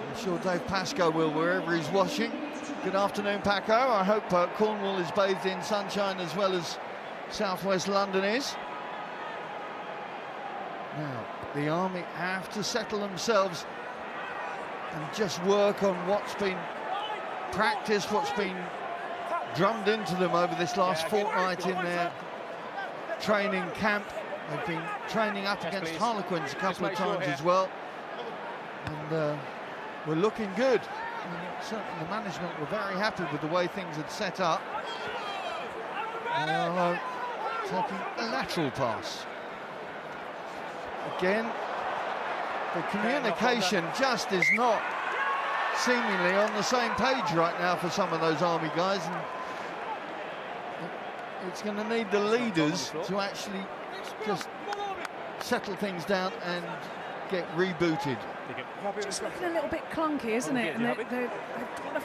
I'm sure Dave Pascoe will, wherever he's watching. Good afternoon, Paco. I hope Cornwall is bathed in sunshine as well as southwest London is. Now, the Army have to settle themselves and just work on what's been practiced, what's been drummed into them over this last fortnight in their training camp. They've been training up against Harlequins a couple of times as well, and we're looking good. And certainly the management were very happy with the way things had set up. Taking a lateral pass. Again, the communication just is not seemingly on the same page right now for some of those Army guys, and it's going to need the leaders to actually just settle things down and get rebooted. Just looking a little bit clunky, isn't it? And they've got to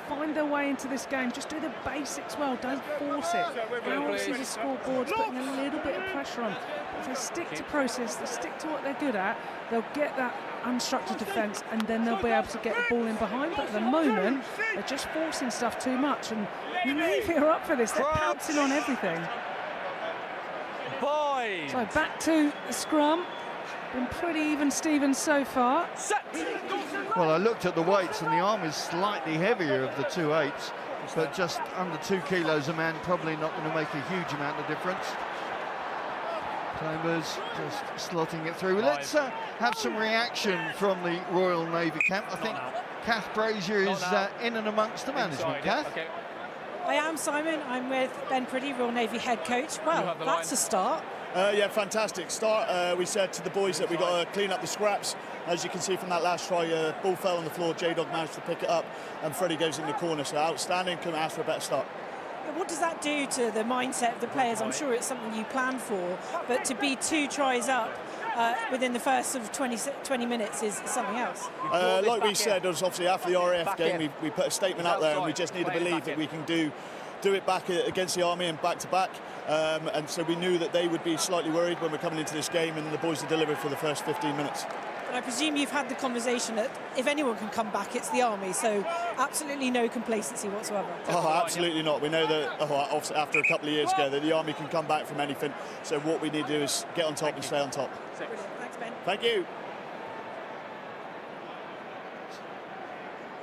find their way into this game. Just do the basics well. Don't force it. Now obviously the scoreboard's putting a little bit of pressure on. But if they stick to process, they stick to what they're good at, they'll get that unstructured defence, and then they'll be able to get the ball in behind. But at the moment, they're just forcing stuff too much. And Navy are up for this. They're pouncing on everything. So back to the scrum. Been pretty even Stevens so far. Well, I looked at the weights, and the arm is slightly heavier of the 2/8s, but just under 2 kilos a man, probably not going to make a huge amount of difference. Chambers just slotting it through. Let's have some reaction from the Royal Navy camp. I think Kath Brazier is in and amongst the management. Kath? Okay. I am, Simon. I'm with Ben Priddy, Royal Navy head coach. Well, that's a start. Yeah, fantastic start. We said to the boys that we got to clean up the scraps. As you can see from that last try, ball fell on the floor. J-Dog managed to pick it up, and Freddie goes in the corner. So outstanding. Couldn't ask for a better start. What does that do to the mindset of the players? I'm sure it's something you planned for, but to be 2 tries up within the first sort of 20 minutes is something else. Like we said, it was obviously after the RAF game, we put a statement out there, and we just need to believe that we can do it back against the Army and back to back. And so we knew that they would be slightly worried when we're coming into this game, and the boys have delivered for the first 15 minutes. But I presume you've had the conversation that if anyone can come back, it's the Army, so absolutely no complacency whatsoever. Oh, absolutely not. We know that after a couple of years ago that the Army can come back from anything, so what we need to do is get on top and stay on top. Brilliant. Thanks, Ben. Thank you.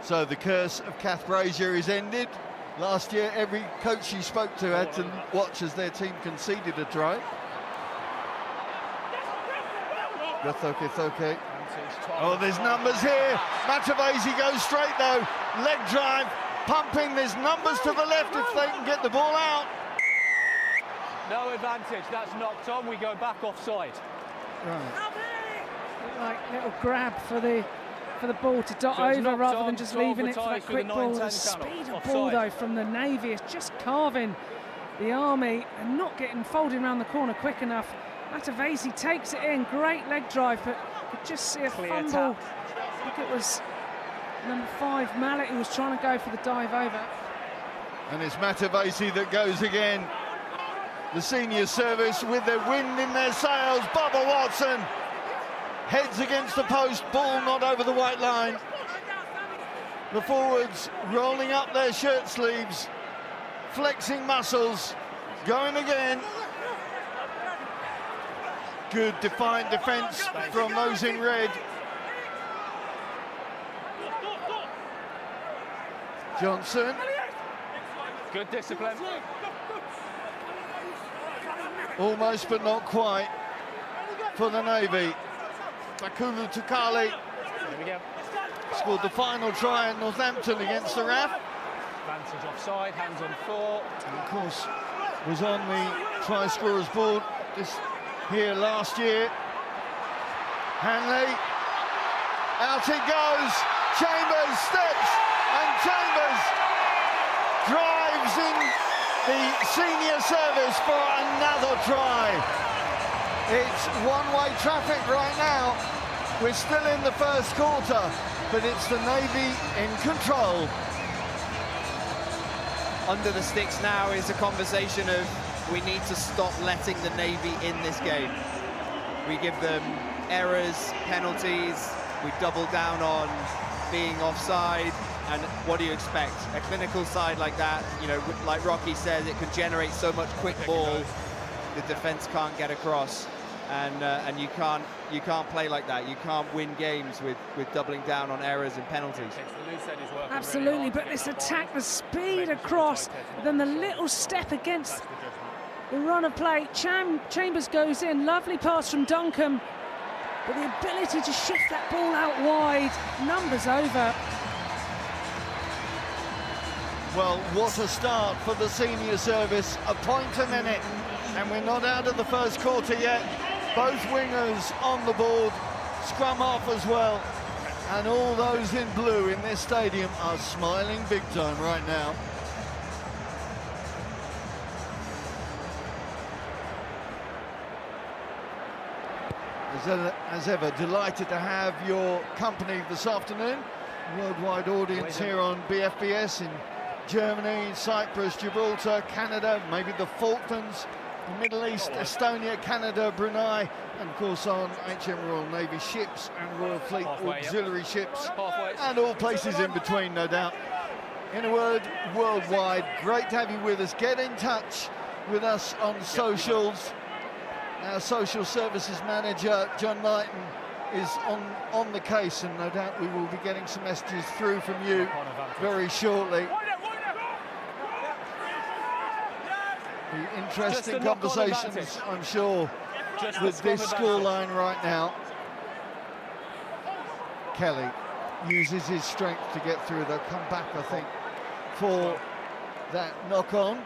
So the curse of Kath Brazier is ended. Last year, every coach she spoke to had to watch as their team conceded a try. Gathoke. Oh, there's numbers here. Matavesi goes straight though. Leg drive, pumping. There's numbers to the left if they can get the ball out. No advantage. That's knocked on. We go back offside. Right. Like little grab for the ball to dot over rather than just leaving it for that quick ball. The speed of ball though from the Navy is just carving the Army and not getting folded around the corner quick enough. Matavesi takes it in, great leg drive, but could just see a fumble. I think it was number 5, Mallet, who was trying to go for the dive over. And it's Matavesi that goes again. The senior service with their wind in their sails. Bubba Watson heads against the post, ball not over the white line. The forwards rolling up their shirt sleeves, flexing muscles, going again. Good defiant defence from those in red. Johnson. Good discipline. Almost but not quite for the Navy. Takulu Tukali scored the final try at Northampton against the RAF. Advantage offside, hands on 4. And of course, was on the try scorers board this here last year. Hanley, out it goes. Chambers steps, and Chambers drives in the senior service for another try. It's one-way traffic right now. We're still in the first quarter, but it's the Navy in control. Under the sticks now is a conversation of we need to stop letting the Navy in this game. We give them errors, penalties, we double down on being offside, and what do you expect? A clinical side like that, you know, like Rocky said, it could generate so much quick ball, the defence can't get across, and you can't play like that. You can't win games with doubling down on errors and penalties. Absolutely, but this attack, the speed across, then the little step against the run of play. Chambers goes in, lovely pass from Duncombe, but the ability to shift that ball out wide, numbers over. Well, what a start for the senior service, a point a minute, and we're not out of the first quarter yet. Both wingers on the board, scrum half as well, and all those in blue in this stadium are smiling big time right now. As ever, delighted to have your company this afternoon. Worldwide audience here on BFBS in Germany, Cyprus, Gibraltar, Canada, maybe the Falklands, the Middle East, Estonia, Canada, Brunei, and of course on HM Royal Navy ships and Royal Fleet auxiliary ships, and all places in between, no doubt. In a word, worldwide. Great to have you with us. Get in touch with us on socials. Our social services manager, John Knighton, is on the case, and no doubt we will be getting some messages through from you very shortly. The interesting conversations, I'm sure, with this scoreline right now. Kelly uses his strength to get through. They'll come back, I think, for that knock-on.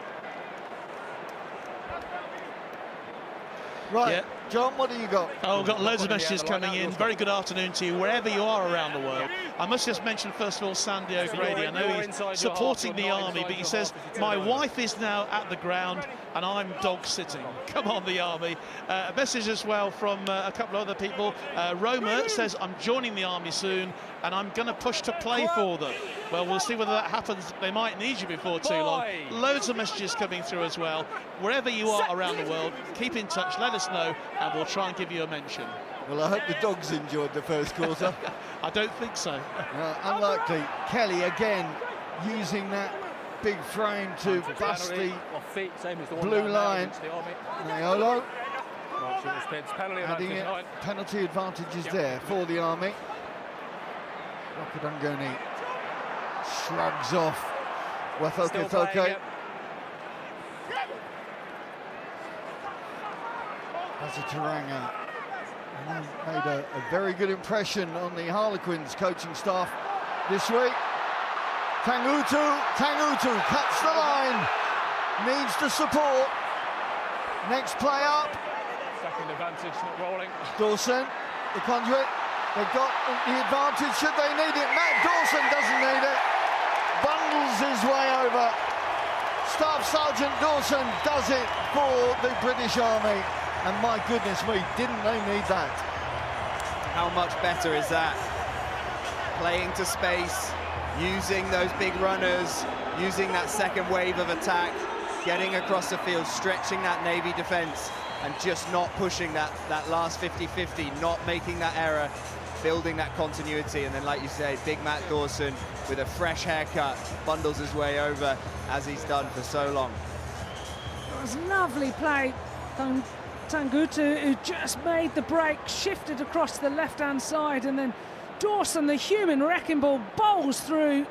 Right, yeah. John, what do you got? Oh, we've got loads of messages coming in. Very good afternoon to you, wherever you are around the world. I must just mention, first of all, Sandy O'Grady. I know he's supporting the Army, but he says, my wife is now at the ground and I'm dog-sitting. Come on, the Army. A message as well from a couple of other people. Roma says, I'm joining the Army soon and I'm going to push to play for them. Well, we'll see whether that happens. They might need you before too long. Loads of messages coming through as well. Wherever you are around the world, keep in touch, let us know, and we'll try and give you a mention. Well, I hope the dogs enjoyed the first quarter. I don't think so. Unlikely. Kelly again using that big frame to bust the blue line. Naiolo adding it. Penalty advantages there for the Army. Rokadungoni shrugs off Wethoke. Taranga made a very good impression on the Harlequins coaching staff this week. Tangutu cuts the line, needs the support. Next play up. Second advantage, not rolling. Dawson, the conduit. They've got the advantage should they need it. Matt Dawson doesn't need it. Bundles his way over. Staff Sergeant Dawson does it for the British Army. And my goodness me, didn't they need that? How much better is that? Playing to space, using those big runners, using that second wave of attack, getting across the field, stretching that Navy defence, and just not pushing that last 50-50, not making that error, building that continuity. And then, like you say, big Matt Dawson with a fresh haircut bundles his way over, as he's done for so long. It was lovely play. Tangutu, who just made the break, shifted across the left-hand side, and then Dawson, the human wrecking ball, bowls through,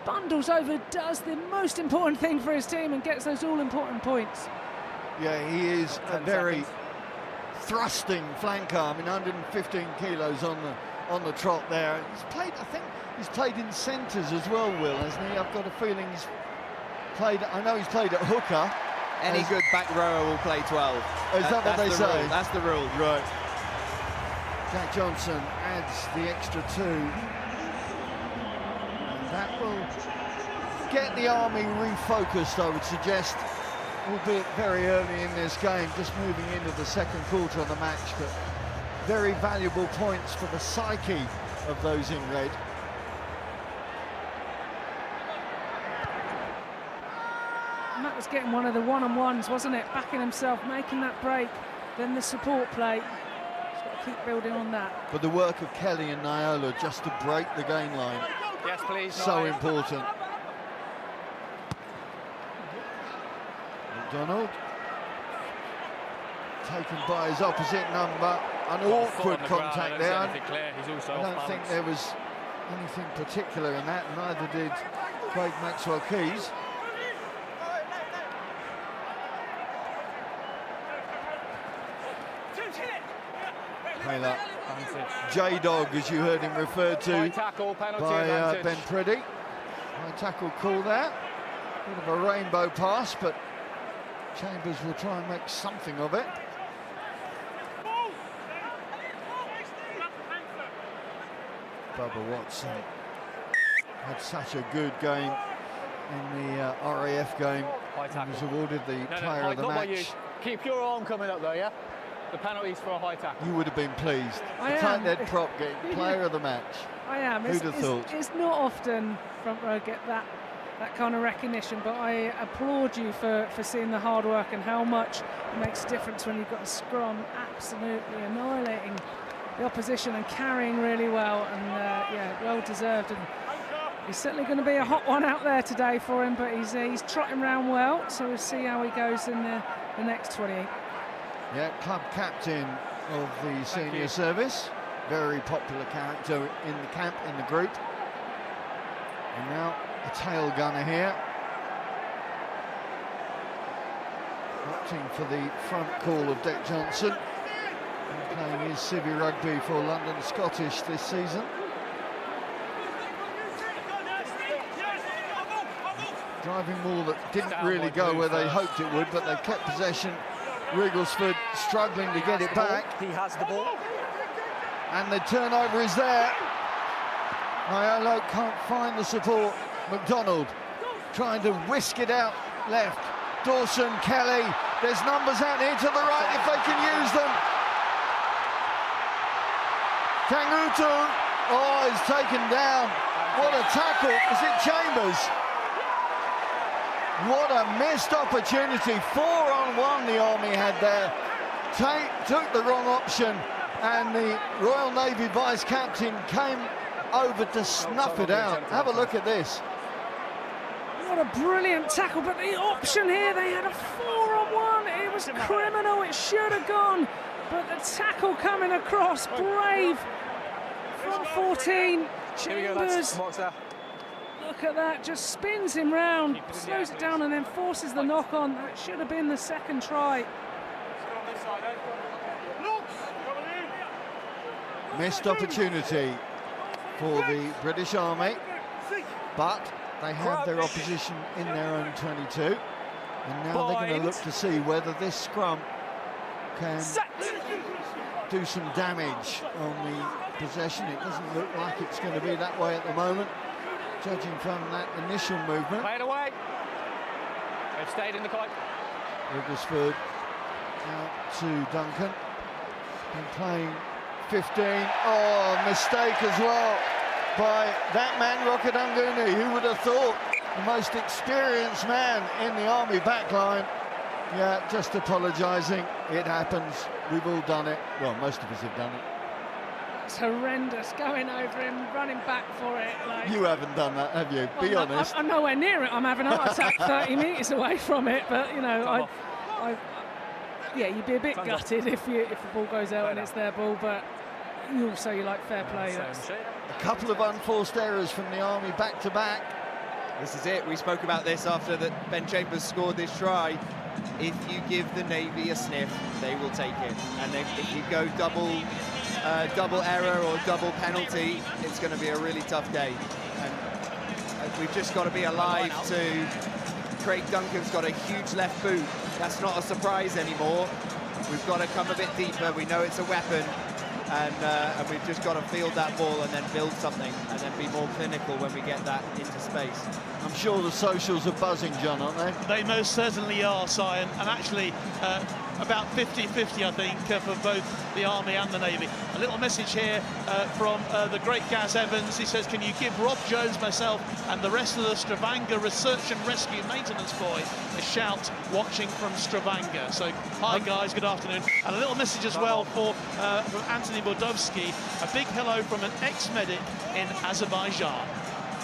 bundles over, does the most important thing for his team and gets those all-important points. Yeah, he is a very thrusting flanker. I mean, 115 kilos on the trot there. He's played, I think, he's played in centres as well, Will, hasn't he? I've got a feeling he's played. I know he's played at hooker. Any good back rower will play 12. Is that what they say? That's the rule. Right. Jack Johnson adds the extra 2. And that will get the Army refocused, I would suggest, albeit very early in this game, just moving into the second quarter of the match, but very valuable points for the psyche of those in red. Matt was getting one of the one-on-ones, wasn't it? Backing himself, making that break, then the support play. Just got to keep building on that. But the work of Kelly and Niola just to break the game line. Yes, please. So important. McDonald. Taken by his opposite number. An awkward contact there. I don't think there was anything particular in that. Neither did Craig Maxwell-Keys. J-Dog, as you heard him referred to by Ben Preddy. High tackle call there. Bit of a rainbow pass, but Chambers will try and make something of it. Bubba Watson had such a good game in the RAF game. He was awarded the player of the match. Keep your arm coming up though, yeah? the penalties for a high tackle. You would have been pleased. I The am. tight head prop getting player of the match. I am. Who'd have thought? It's not often front row get that kind of recognition, but I applaud you for seeing the hard work and how much it makes a difference when you've got a scrum absolutely annihilating the opposition and carrying really well, and yeah, well deserved. And he's certainly going to be a hot one out there today for him, but he's trotting round well, so we'll see how he goes in the next 28. Yeah, club captain of the senior service, very popular character in the camp, in the group. And now a tail gunner here, opting for the front call of Dick Johnson, and playing his civvy rugby for London Scottish this season. Driving ball that didn't really go where they hoped it would, but they kept possession. Wrigglesford struggling to get it back. He has the ball. And the turnover is there. Iolo can't find the support. McDonald trying to whisk it out left. Dawson, Kelly, there's numbers out here to the right if they can use them. Kangutu, oh, is taken down. What a tackle. Is it Chambers? What a missed opportunity. 4-on-1 the Army had there. Took the wrong option, and the Royal Navy vice captain came over to snuff it out. Have a look at this. What a brilliant tackle, but the option here, they had a 4-on-1. It was criminal, it should have gone, but the tackle coming across, brave from 14. Chambers, look at that, just spins him round, slows it down and then forces the knock on. That should have been the second try. Missed opportunity for the British Army, but they have their opposition in their own 22, and now they're going to look to see whether this scrum can do some damage on the possession. It doesn't look like it's going to be that way at the moment, judging from that initial movement. Play it away. They've stayed in the kite. Wigglesford out to Duncan. Been playing 15. Oh, mistake as well by that man, Rockadunguni. Who would have thought? The most experienced man in the Army backline. Yeah, just apologising. It happens. We've all done it. Well, most of us have done it. It's horrendous, going over him, running back for it. Like, you haven't done that, have you? Be honest. I'm nowhere near it. I'm having a heart attack 30 metres away from it, but you know, yeah, you'd be a bit gutted if the ball goes out and it's their ball, but you like fair play. A couple of unforced errors from the Army back to back. This is it. We spoke about this after that Ben Chambers scored this try. If you give the Navy a sniff, they will take it. And if you go double error or double penalty, it's going to be a really tough day. And we've just got to be alive to Craig Duncan's got a huge left boot. That's not a surprise anymore. We've got to come a bit deeper. We know it's a weapon. And we've just got to field that ball and then build something and then be more clinical when we get that into space. I'm sure the socials are buzzing, John, aren't they? They most certainly are, Sion, and actually about 50-50, I think, for both the Army and the Navy. A little message here from the great Gaz Evans. He says, can you give Rob Jones, myself, and the rest of the Stavanger Research and Rescue Maintenance Boy a shout watching from Stavanger? So, hi, guys, good afternoon. And a little message as well from Anthony Bordowski. A big hello from an ex-medic in Azerbaijan.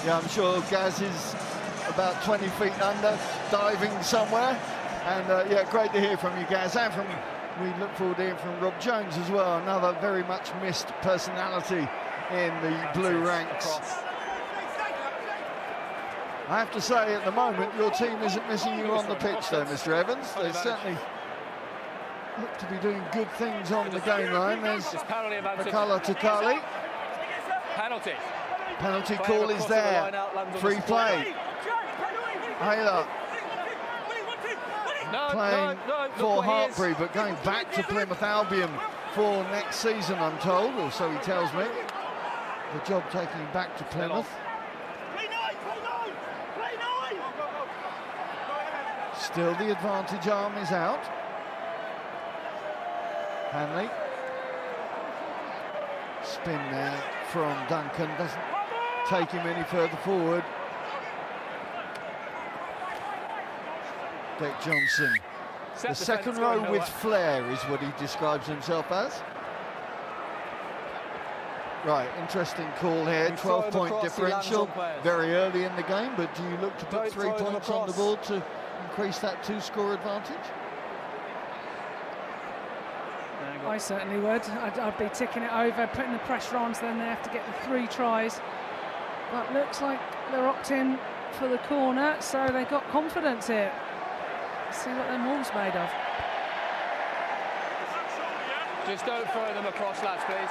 Yeah, I'm sure Gaz is about 20 feet under, diving somewhere. And yeah, great to hear from you, Gaz. And we look forward to hearing from Rob Jones as well, another very much missed personality in the blue ranks. I have to say, at the moment, your team isn't missing you on the pitch, though, Mr. Evans. They certainly look to be doing good things on the game line. There's McCullough to Kali. Penalty call is there. Free play. Ayla playing for Hartbury, but going back to Plymouth Albion for next season, I'm told, or so he tells me. The job taking him back to Plymouth. Still the advantage arm is out. Hanley. Spin there from Duncan, doesn't take him any further forward. Dick Johnson. The second row with flair is what he describes himself as. Right, interesting call here, 12-point differential, very early in the game, but do you look to put 3 points on the board to increase that 2-score advantage? I certainly would. I'd be ticking it over, putting the pressure on, so then they have to get the 3 tries. But looks like they're opting for the corner, so they've got confidence here. Let's see what their mall's made of. Just don't throw them across, lads, please.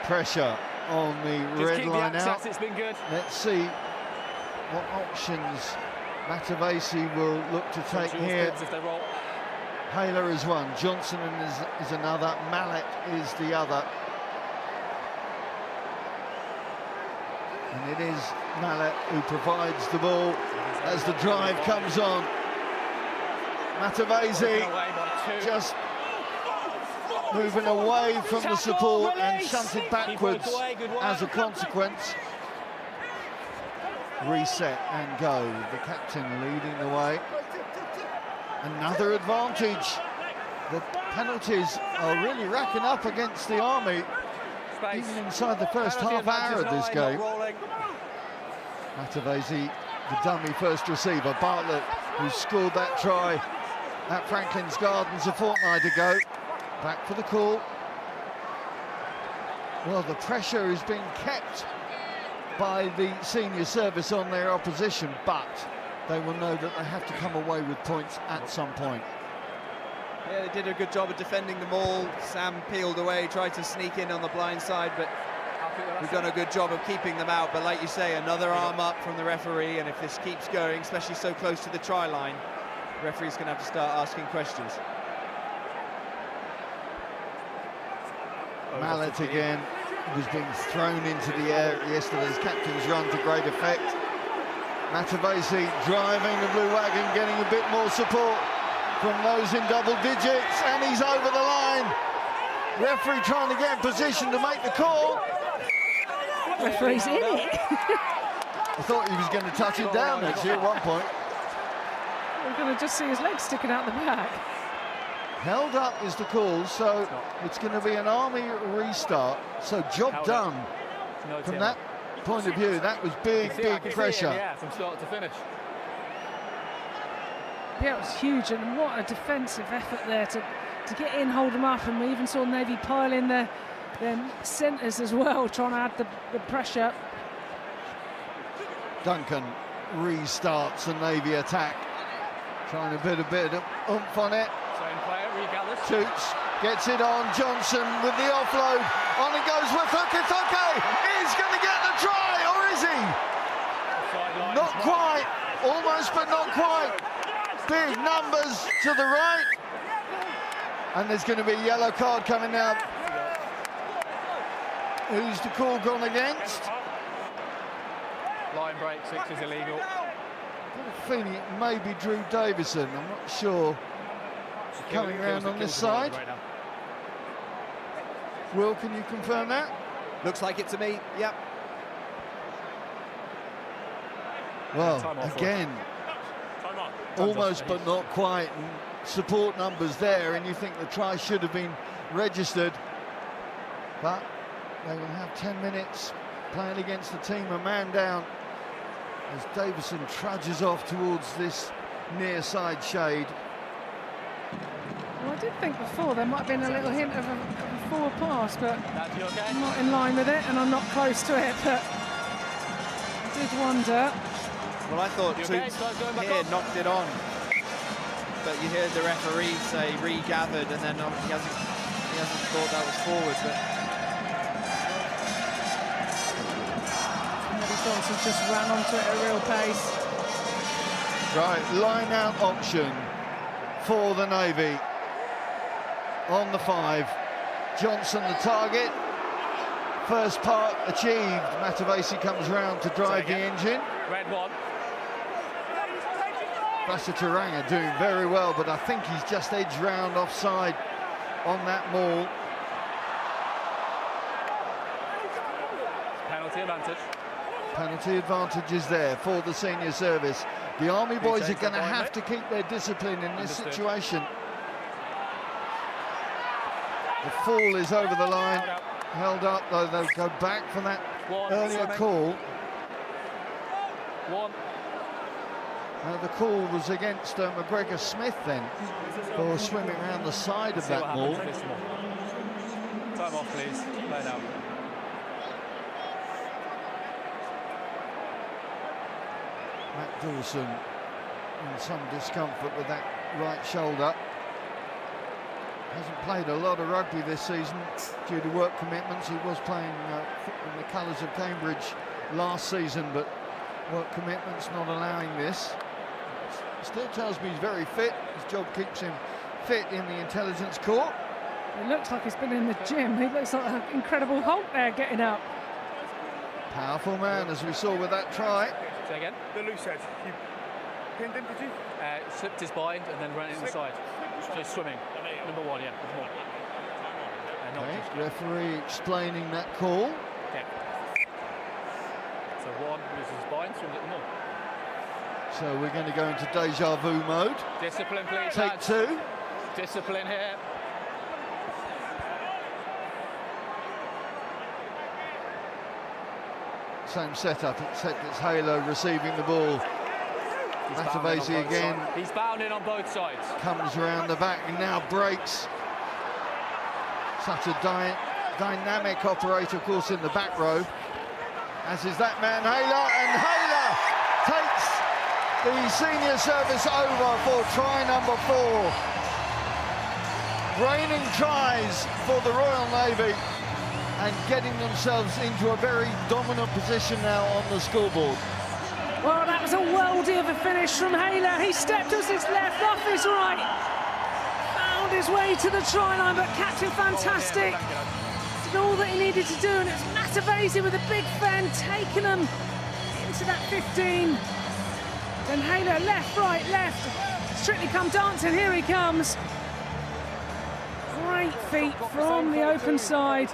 Pressure on the red line out. It's been good. Let's see what options Matavesi will look to take here. Haler is one, Johnson is another, Mallet is the other. And it is Mallet who provides the ball as the drive comes on. Matavesi just moving away from the support and shunted backwards as a consequence. Reset and go, the captain leading the way. Another advantage. The penalties are really racking up against the Army, even inside the first half hour of this game. Matavesi, the dummy first receiver. Bartlett, who scored that try at Franklin's Gardens a fortnight ago. Back for the call. Well, the pressure is being kept by the senior service on their opposition, but they will know that they have to come away with points at some point. Yeah, they did a good job of defending the ball. Sam peeled away, tried to sneak in on the blind side, but we've done a good job of keeping them out. But like you say, another arm up from the referee, and if this keeps going, especially so close to the try line, the referee's going to have to start asking questions. Mallet again was being thrown into the air at yesterday's captain's run to great effect. Matavesi driving the Blue Wagon, getting a bit more support from those in double digits, and he's over the line. Referee trying to get in position to make the call. Referee's in it. I thought he was going to touch it down actually at one point. We're going to just see his legs sticking out the back. Held up is the call, so it's going to be an Army restart. So job done from that point of view. That was big pressure. Yeah, from start to finish. Yeah, it was huge, and what a defensive effort there to get in, hold them up, and we even saw Navy pile in their centres as well, trying to add the pressure. Duncan restarts the Navy attack, trying to put a bit of oomph on it. Shoots, gets it on, Johnson with the offload, on it goes with Fuke. He's going to get the try, or is he? Not quite, almost but not quite. Big numbers to the right. And there's going to be a yellow card coming out. Who's the call gone against? Line break, 6 is illegal. I've got a feeling it may be Drew Davison, I'm not sure. Coming around on this side. Will, can you confirm that? Looks like it to me, yep. Well, again, almost but not quite. And support numbers there, and you think the try should have been registered. But they will have 10 minutes playing against the team a man down as Davison trudges off towards this near side shade. Well, I did think before there might have been a little hint of a forward pass, but I'm not in line with it, and I'm not close to it, but I did wonder. Well, I thought Toots here knocked it on, but you heard the referee say regathered, and then he hasn't thought that was forward, but Johnson just ran onto it at a real pace. Right, line out option for the Navy. On the 5, Johnson the target. First part achieved. Matavesi comes round to drive the engine. Red 1. Basa Taranga doing very well, but I think he's just edged round offside on that maul. Penalty advantage. Penalty advantage is there for the senior service. The Army boys are going to have to keep their discipline in this situation. The fall is over the line, held up, though they'll go back for that earlier call. The call was against McGregor Smith then, for swimming around the side of that maul. Time off, please. Play now. Matt Dawson in some discomfort with that right shoulder. Hasn't played a lot of rugby this season due to work commitments. He was playing in the colours of Cambridge last season, but work commitments not allowing this. Still tells me he's very fit. His job keeps him fit in the intelligence corps. It looks like he's been in the gym. He looks like an incredible Hulk there getting up. Powerful man, as we saw with that try. Say again? The loose edge. You pinned him, did you? Slipped his bind and then ran it inside. So swimming. Number one, yeah. Okay, referee explaining that call. Okay. So one loses his bind, swims it more. So we're going to go into deja vu mode. Discipline, please. Take lads. two. Discipline here. Same setup, except it's Halo receiving the ball. Matavesi again. He's bounding on both sides. Comes around the back and now breaks. Such a dynamic operator, of course, in the back row. As is that man, Halo, and Halo takes the senior service over for try number 4. Raining tries for the Royal Navy and getting themselves into a very dominant position now on the scoreboard. Well, that was a worldie of a finish from Hayler. He stepped us his left, off his right. Found his way to the try line, but Captain Fantastic did all that he needed to do, and it's Matavesi with a big fend taking them into that 15. Then Hayler left, right, left. Strictly come dancing, here he comes. Great feet from the open side.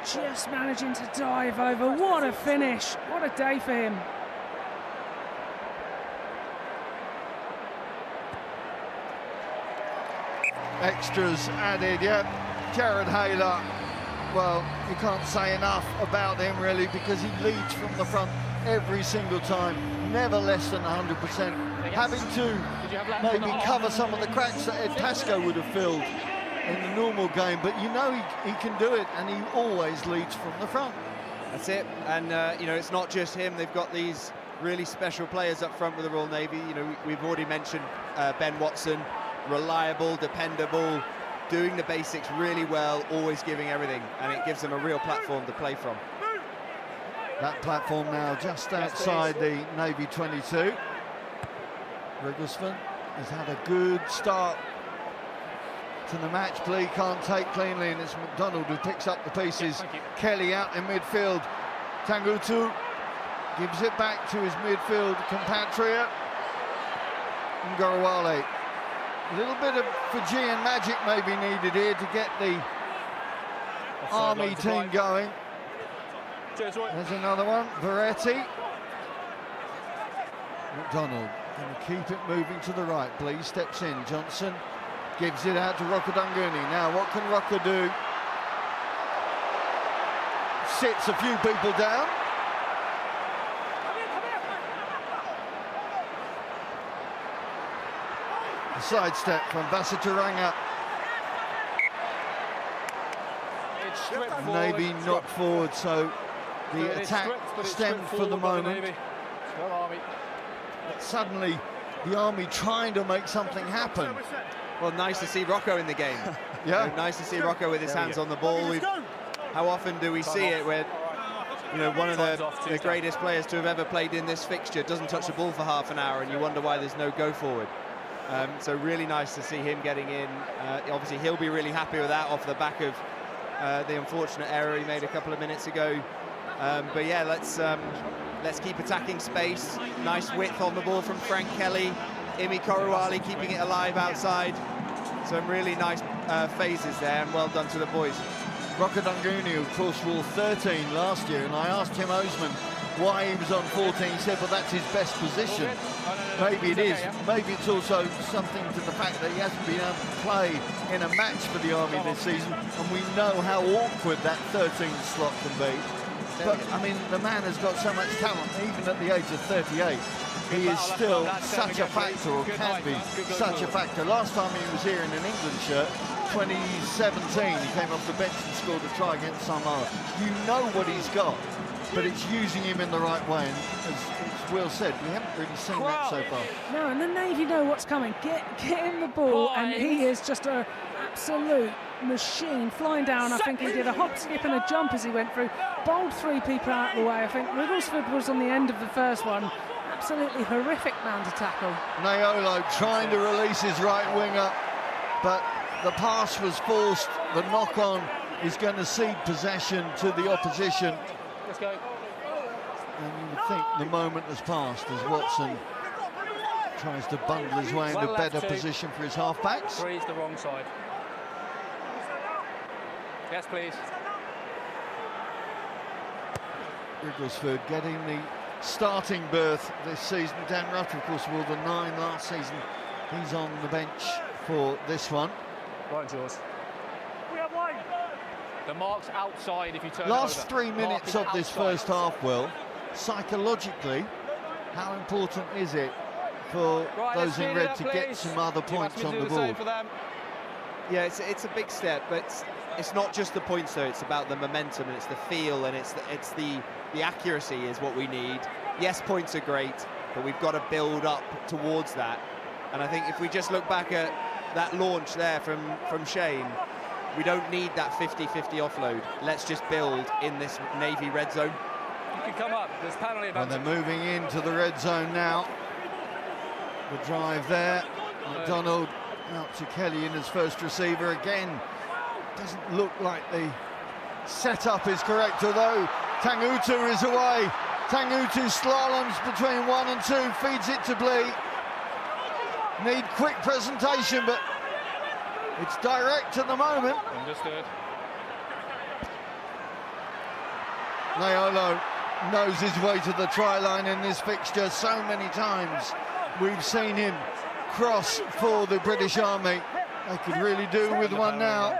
Just managing to dive over. What a finish. What a day for him. Extras added, yeah. Jared Hayler, well, you can't say enough about him really, because he leads from the front every single time, never less than 100%. Having to maybe cover some of the cracks that Ed Pascoe would have filled in the normal game, but you know he can do it, and he always leads from the front. That's it, and you know, it's not just him. They've got these really special players up front with the Royal Navy. You know, we've already mentioned Ben Watson, reliable, dependable, doing the basics really well, always giving everything, and it gives them a real platform to play from. That platform now just outside the Navy 22. Rigglesford has had a good start to the match, but he can't take cleanly, and it's McDonald who picks up the pieces. Kelly out in midfield. Tangutu gives it back to his midfield compatriot Ngorawale. A little bit of Fijian magic maybe needed here to get the Army team going. There's another one, Veretti. McDonald going to keep it moving to the right, please. Steps in, Johnson gives it out to Rocco Dunguni. Now what can Rocco do? Sits a few people down. A sidestep from Basaturanga. Navy knocked forward, so the attack stemmed for the moment. But suddenly the Army trying to make something happen. Well, nice to see Rocco in the game. Yeah, you know, nice to see Rocco with his hands on the ball. How often do we see it where, you know, one of the greatest players to have ever played in this fixture doesn't touch the ball for half an hour, and you wonder why there's no go forward. So really nice to see him getting in. Obviously he'll be really happy with that off the back of the unfortunate error he made a couple of minutes ago. But yeah, let's keep attacking space. Nice width on the ball from Frank Kelly. Imi Korowali keeping it alive outside. some really nice phases there, and well done to the boys. Rokodunguni, of course, wore 13 last year, and I asked Tim Osman why he was on 14. He said, well, that's his best position. Maybe it is. Maybe it's also something to the fact that he hasn't been able to play in a match for the Army this season, and we know how awkward that 13th slot can be. But, I mean, the man has got so much talent, even at the age of 38. He is still such a factor, or can be such a factor. Last time he was here in an England shirt, 2017, he came off the bench and scored a try against Samoa. You know what he's got, but it's using him in the right way. And as Will said, we haven't really seen that so far. No, and the Navy know what's coming. Get him the ball, and he is just an absolute machine. Flying down, I think he did a hop, skip and a jump as he went through. Bowled 3 people out of the way. I think Wigglesford was on the end of the first one. Absolutely horrific man to tackle. Naiolo trying to release his right winger, but the pass was forced. The knock-on is going to cede possession to the opposition. Let's go. And you would think the moment has passed as Watson tries to bundle his way into better position for his half-backs. 3's the wrong side. Yes, please. Wigglesford getting the starting berth this season. Dan Rutter, of course, wore the 9 last season. He's on the bench for this one. Right, Jaws. The mark's outside if you turn Last it over. 3 minutes of this first half, Will, psychologically, how important is it for those in red to get some other points on the board? Yeah, it's a big step, but it's not just the points though. It's about the momentum, and it's the feel, and it's the accuracy is what we need. Yes, points are great, but we've got to build up towards that. And I think if we just look back at that launch there from Shane, we don't need that 50-50 offload. Let's just build in this Navy red zone. You can come up. There's penalty advantage. And they're moving into the red zone now. The drive there. McDonald out to Kelly in his first receiver again. Doesn't look like the setup is correct, although Tangutu is away. Tangutu slaloms between 1 and 2, feeds it to Blee. Need quick presentation, but it's direct at the moment. Understood. Naiolo knows his way to the try line in this fixture so many times. We've seen him cross for the British Army. They could really do with one now.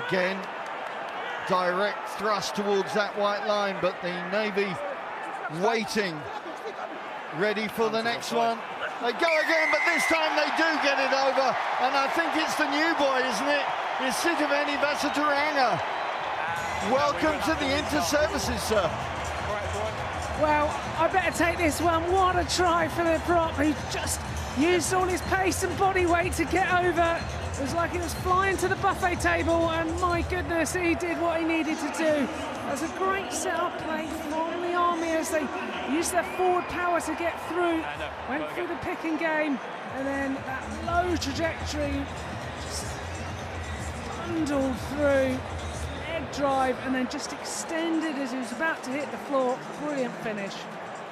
Again, direct thrust towards that white line, but the Navy waiting, ready for the next one. They go again, but this time they do get it over, and I think it's the new boy, isn't it? It's Sitiveni Vasaturanga. Welcome to the Inter-Services, sir. Well, I better take this one. What a try for the prop. He just used all his pace and body weight to get over. It was like he was flying to the buffet table, and my goodness, he did what he needed to do. That's a great set-up play from the Army as they used their forward power to get through. Went through the picking game, and then that low trajectory just bundled through. Egg drive, and then just extended as he was about to hit the floor. Brilliant finish.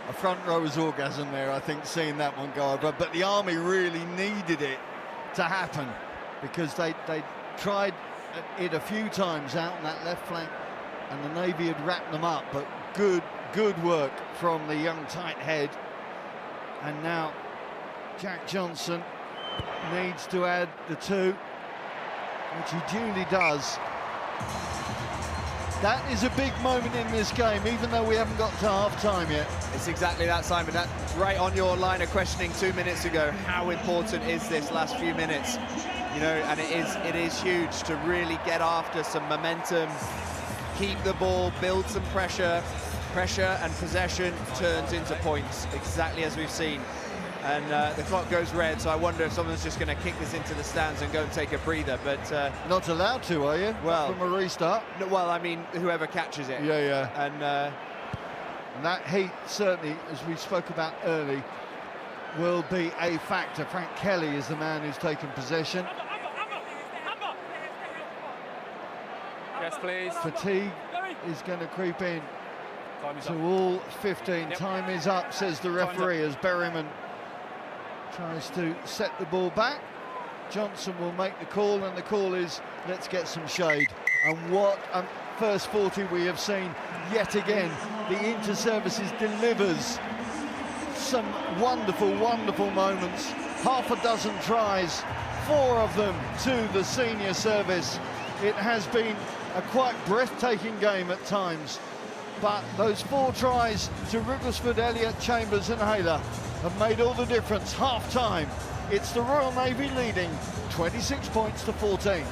A front rower's orgasm there, I think, seeing that one go over. But the Army really needed it to happen, because they tried it a few times out on that left flank, and the Navy had wrapped them up. But good work from the young tight head. And now Jack Johnson needs to add the 2, which he duly does. That is a big moment in this game, even though we haven't got to half-time yet. It's exactly that, Simon. That's right on your line of questioning 2 minutes ago. How important is this last few minutes? You know, and it is huge to really get after some momentum, keep the ball, build some pressure. Pressure and possession turns into points, exactly as we've seen. And the clock goes red, so I wonder if someone's just going to kick this into the stands and go and take a breather. But not allowed to, are you? Well, from a restart. No, well, I mean, whoever catches it. Yeah. And that heat, certainly, as we spoke about early, will be a factor. Frank Kelly is the man who's taken possession. Yes, please. Fatigue is going to creep in. to all 15. Time is up, says the referee, as Berryman tries to set the ball back. Johnson will make the call, and the call is, let's get some shade. And what a first 40 we have seen yet again. The Inter-Services delivers some wonderful, wonderful moments. Half a dozen tries, 4 of them to the senior service. It has been a quite breathtaking game at times, but those 4 tries to Rugglesford, Elliott, Chambers and Hayler have made all the difference. Half-time, it's the Royal Navy leading 26 points to 14.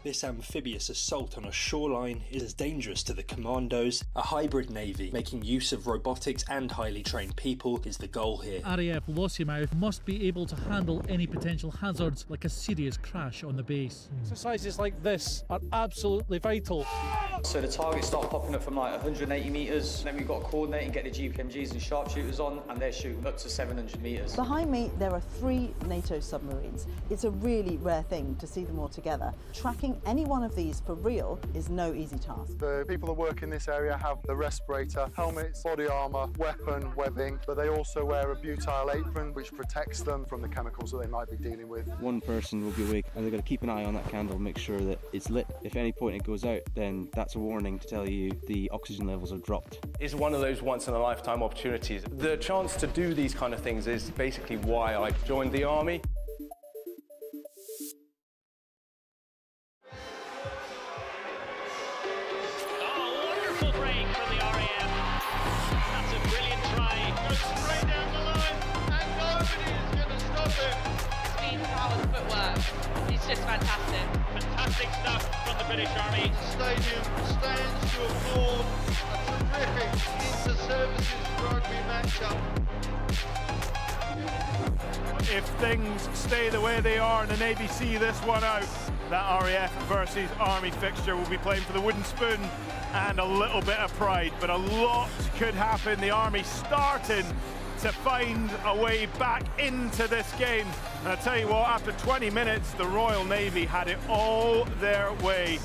This amphibious assault on a shoreline is as dangerous to the commandos. A hybrid navy, making use of robotics and highly trained people, is the goal here. RAF Lossiemouth must be able to handle any potential hazards, like a serious crash on the base. Exercises like this are absolutely vital. So the targets start popping up from like 180 metres, then we've got to coordinate and get the GPMGs and sharpshooters on, and they're shooting up to 700 metres. Behind me there are 3 NATO submarines. It's a really rare thing to see them all together. Tracking any one of these for real is no easy task. The people that work in this area have the respirator, helmets, body armour, weapon, webbing, but they also wear a butyl apron which protects them from the chemicals that they might be dealing with. One person will be awake and they've got to keep an eye on that candle, make sure that it's lit. If at any point it goes out, then that's a warning to tell you the oxygen levels have dropped. It's one of those once-in-a-lifetime opportunities. The chance to do these kind of things is basically why I joined the Army. Just fantastic. Fantastic stuff from the British Army. Stadium stands to applaud a terrific inter-services rugby matchup. If things stay the way they are and the Navy see this one out, that RAF versus Army fixture will be playing for the wooden spoon and a little bit of pride, but a lot could happen. The Army starting to find a way back into this game. And I tell you what, after 20 minutes, the Royal Navy had it all their way.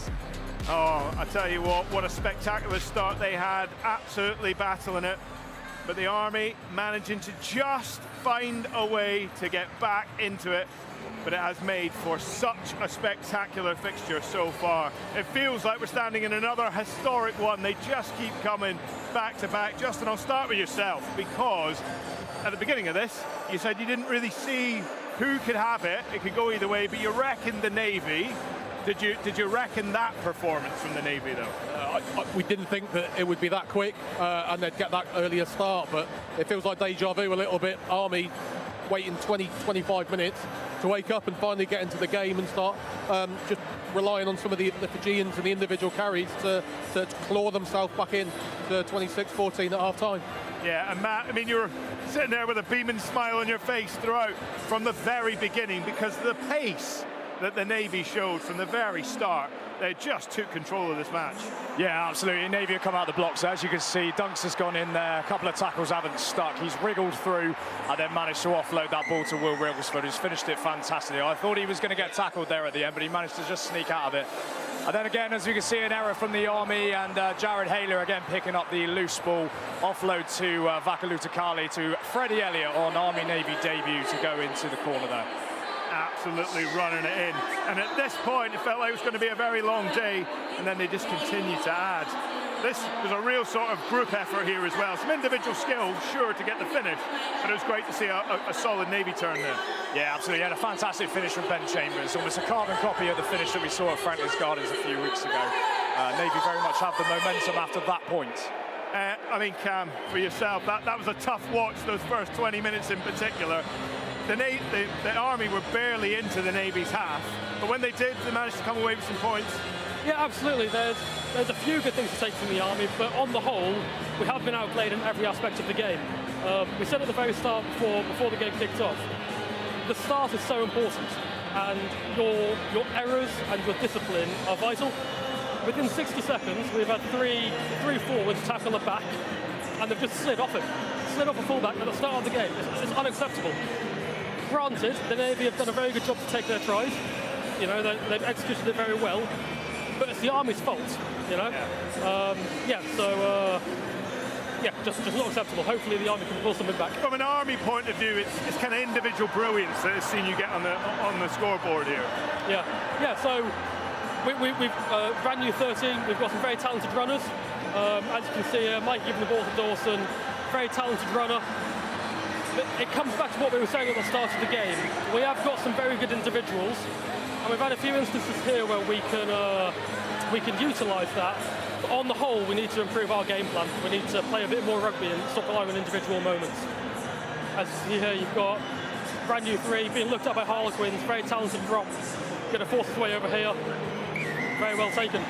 Oh, I tell you what a spectacular start they had, absolutely battling it. But the Army managing to just find a way to get back into it. But it has made for such a spectacular fixture so far. It feels like we're standing in another historic one. They just keep coming back to back. Justin, I'll start with yourself, because at the beginning of this, you said you didn't really see who could have it. It could go either way, but you reckon the Navy. Did you reckon that performance from the Navy, though? We didn't think that it would be that quick and they'd get that earlier start, but it feels like deja vu a little bit. Army waiting 20-25 minutes to wake up and finally get into the game and start just relying on some of the Fijians and the individual carries to claw themselves back in to 26-14 at half-time. Yeah, and Matt, I mean, you were sitting there with a beaming smile on your face throughout from the very beginning, because the pace that the Navy showed from the very start, they just took control of this match. Yeah, absolutely. Navy have come out of the blocks. As you can see, Dunks has gone in there. A couple of tackles haven't stuck. He's wriggled through and then managed to offload that ball to Will Wrigglesford, who's finished it fantastically. I thought he was going to get tackled there at the end, but he managed to just sneak out of it. And then again, as you can see, an error from the Army, and Jared Hayler again picking up the loose ball. Offload to Vakalutakali to Freddie Elliott on Army-Navy debut to go into the corner there. Absolutely running it in. And at this point, it felt like it was going to be a very long day, and then they just continue to add. This was a real sort of group effort here as well. Some individual skill, sure, to get the finish, but it was great to see a solid Navy turn there. Yeah, absolutely. And a fantastic finish from Ben Chambers. Almost a carbon copy of the finish that we saw at Franklin's Gardens a few weeks ago. Navy very much have the momentum after that point. I mean, Cam, for yourself, that was a tough watch, those first 20 minutes in particular. The Army were barely into the Navy's half, but when they did, they managed to come away with some points. Yeah, absolutely. There's a few good things to take from the Army, but on the whole, we have been outplayed in every aspect of the game. We said at the very start, before the game kicked off, the start is so important, and your errors and your discipline are vital. Within 60 seconds, we've had three forwards tackle a back, and they've just slid off a fullback at the start of the game. It's unacceptable. Granted, the Navy have done a very good job to take their tries. You know, they've executed it very well, but it's the Army's fault. You know, just not acceptable. Hopefully, the Army can pull something back. From an Army point of view, it's kind of individual brilliance that I've seen you get on the scoreboard here. Yeah. So we've brand new 13. We've got some very talented runners. As you can see, Mike giving the ball to Dawson, very talented runner. It comes back to what we were saying at the start of the game. We have got some very good individuals, and we've had a few instances here where we can utilise that. But on the whole, we need to improve our game plan. We need to play a bit more rugby and stop relying on individual moments. As you see here, you've got brand new 3 being looked at by Harlequins, very talented drop. Going to force his way over here. Very well taken.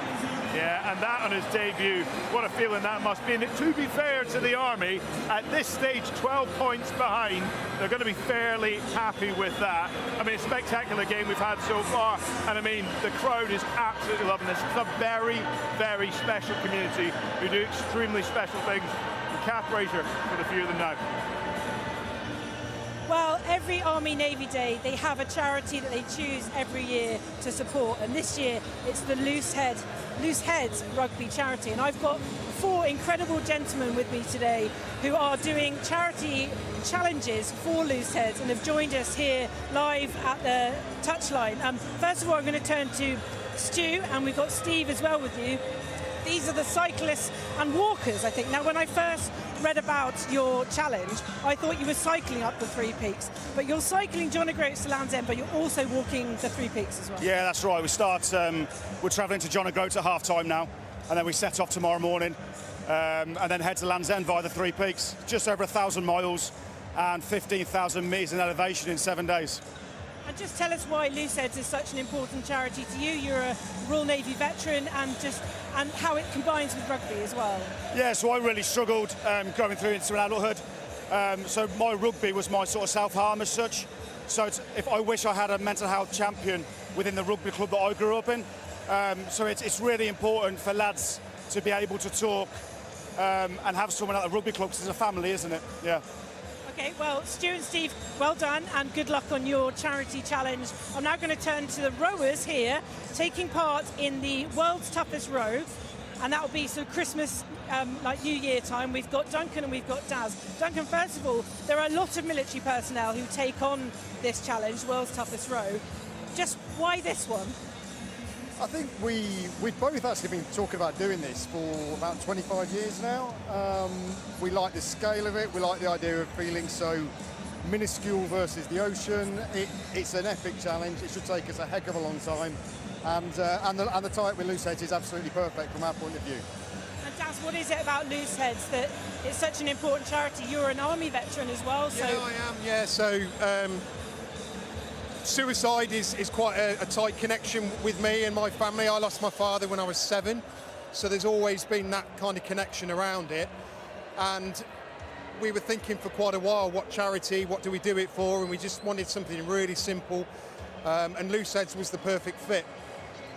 Yeah, and that on his debut, what a feeling that must be. And to be fair to the Army, at this stage, 12 points behind, they're going to be fairly happy with that. I mean, a spectacular game we've had so far, and I mean, the crowd is absolutely loving this. It's a very, very special community who do extremely special things. And Kath Fraser for the few of them now. Well, every Army-Navy Day, they have a charity that they choose every year to support. And this year, it's the Loose Heads Rugby Charity. And I've got 4 incredible gentlemen with me today who are doing charity challenges for Loose Heads and have joined us here live at the touchline. First of all, I'm going to turn to Stu, and we've got Steve as well with you. These are the cyclists and walkers, I think. Now, when I first read about your challenge, I thought you were cycling up the 3 peaks, but you're cycling John O'Groats to Land's End, but you're also walking the 3 peaks as well. Yeah, that's right. We're travelling to John O'Groats at half-time now, and then we set off tomorrow morning, and then head to Land's End via the 3 peaks. Just over 1,000 miles and 15,000 metres in elevation in 7 days. And just tell us why Loose Heads is such an important charity to you. You're a Royal Navy veteran, and how it combines with rugby as well. Yeah, so I really struggled going through into adulthood. So my rugby was my sort of self-harm as such. So if I wish I had a mental health champion within the rugby club that I grew up in. So it's really important for lads to be able to talk and have someone at the rugby club, because it's a family, isn't it? Yeah. Okay, well, Stu and Steve, well done and good luck on your charity challenge. I'm now going to turn to the rowers here, taking part in the world's toughest row, and that will be sort of Christmas, like New Year time. We've got Duncan and we've got Daz. Duncan, first of all, there are a lot of military personnel who take on this challenge, world's toughest row. Just why this one? I think we've both actually been talking about doing this for about 25 years now. We like the scale of it. We like the idea of feeling so minuscule versus the ocean. It's an epic challenge. It should take us a heck of a long time. And the tie-up with Loose Heads is absolutely perfect from our point of view. And Daz, what is it about Loose Heads that it's such an important charity? You're an Army veteran as well. So. Yeah, I am. Yeah, so suicide is quite a tight connection with me and my family. I lost my father when I was 7, so there's always been that kind of connection around it. And we were thinking for quite a while, what charity, what do we do it for? And we just wanted something really simple. And Loose Heads was the perfect fit.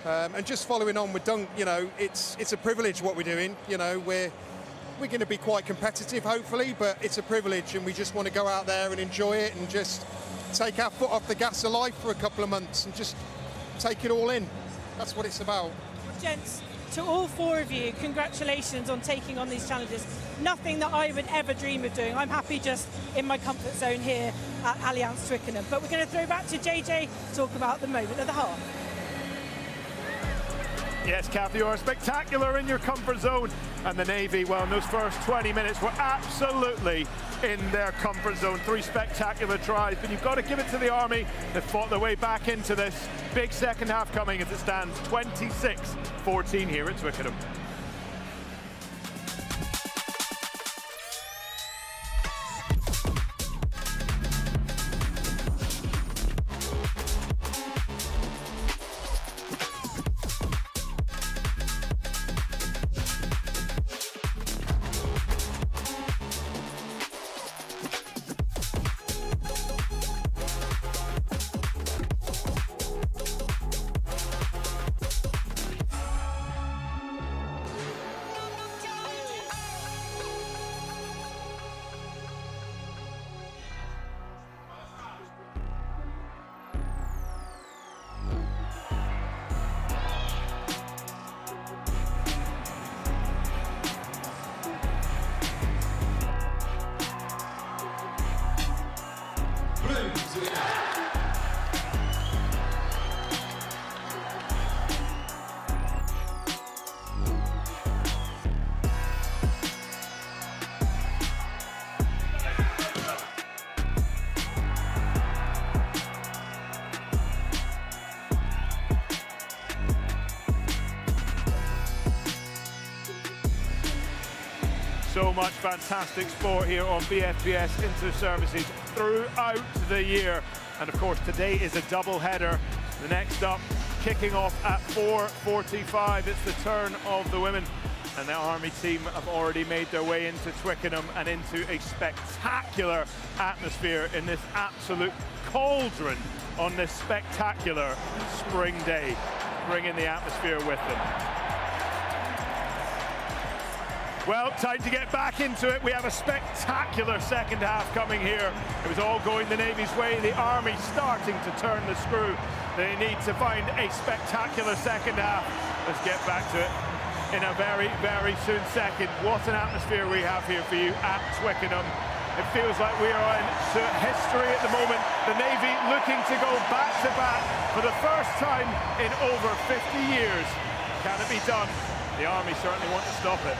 And just following on with Dunk, you know, it's a privilege what we're doing. You know, we're going to be quite competitive, hopefully, but it's a privilege, and we just want to go out there and enjoy it and just take our foot off the gas of life for a couple of months and just take it all in. That's what it's about. Well, gents, to all 4 of you, congratulations on taking on these challenges. Nothing that I would ever dream of doing. I'm happy just in my comfort zone here at Allianz Twickenham. But we're going to throw back to JJ to talk about the moment of the half. Yes, Kath, you are spectacular in your comfort zone. And the Navy, well, in those first 20 minutes were absolutely in their comfort zone. 3 spectacular tries, but you've got to give it to the Army. They've fought their way back into this. Big second half coming as it stands 26-14 here at Twickenham. so much fantastic sport here on BFBS Inter-Services throughout the year. And of course, today is a double header. The next up, kicking off at 4:45. It's the turn of the women. And the Army team have already made their way into Twickenham and into a spectacular atmosphere in this absolute cauldron on this spectacular spring day, bringing the atmosphere with them. Well, time to get back into it. We have a spectacular second half coming here. It was all going the Navy's way. The Army starting to turn the screw. They need to find a spectacular second half. Let's get back to it in a very, very soon second. What an atmosphere we have here for you at Twickenham. It feels like we are into history at the moment. The Navy looking to go back-to-back for the first time in over 50 years. Can it be done? The Army certainly want to stop it.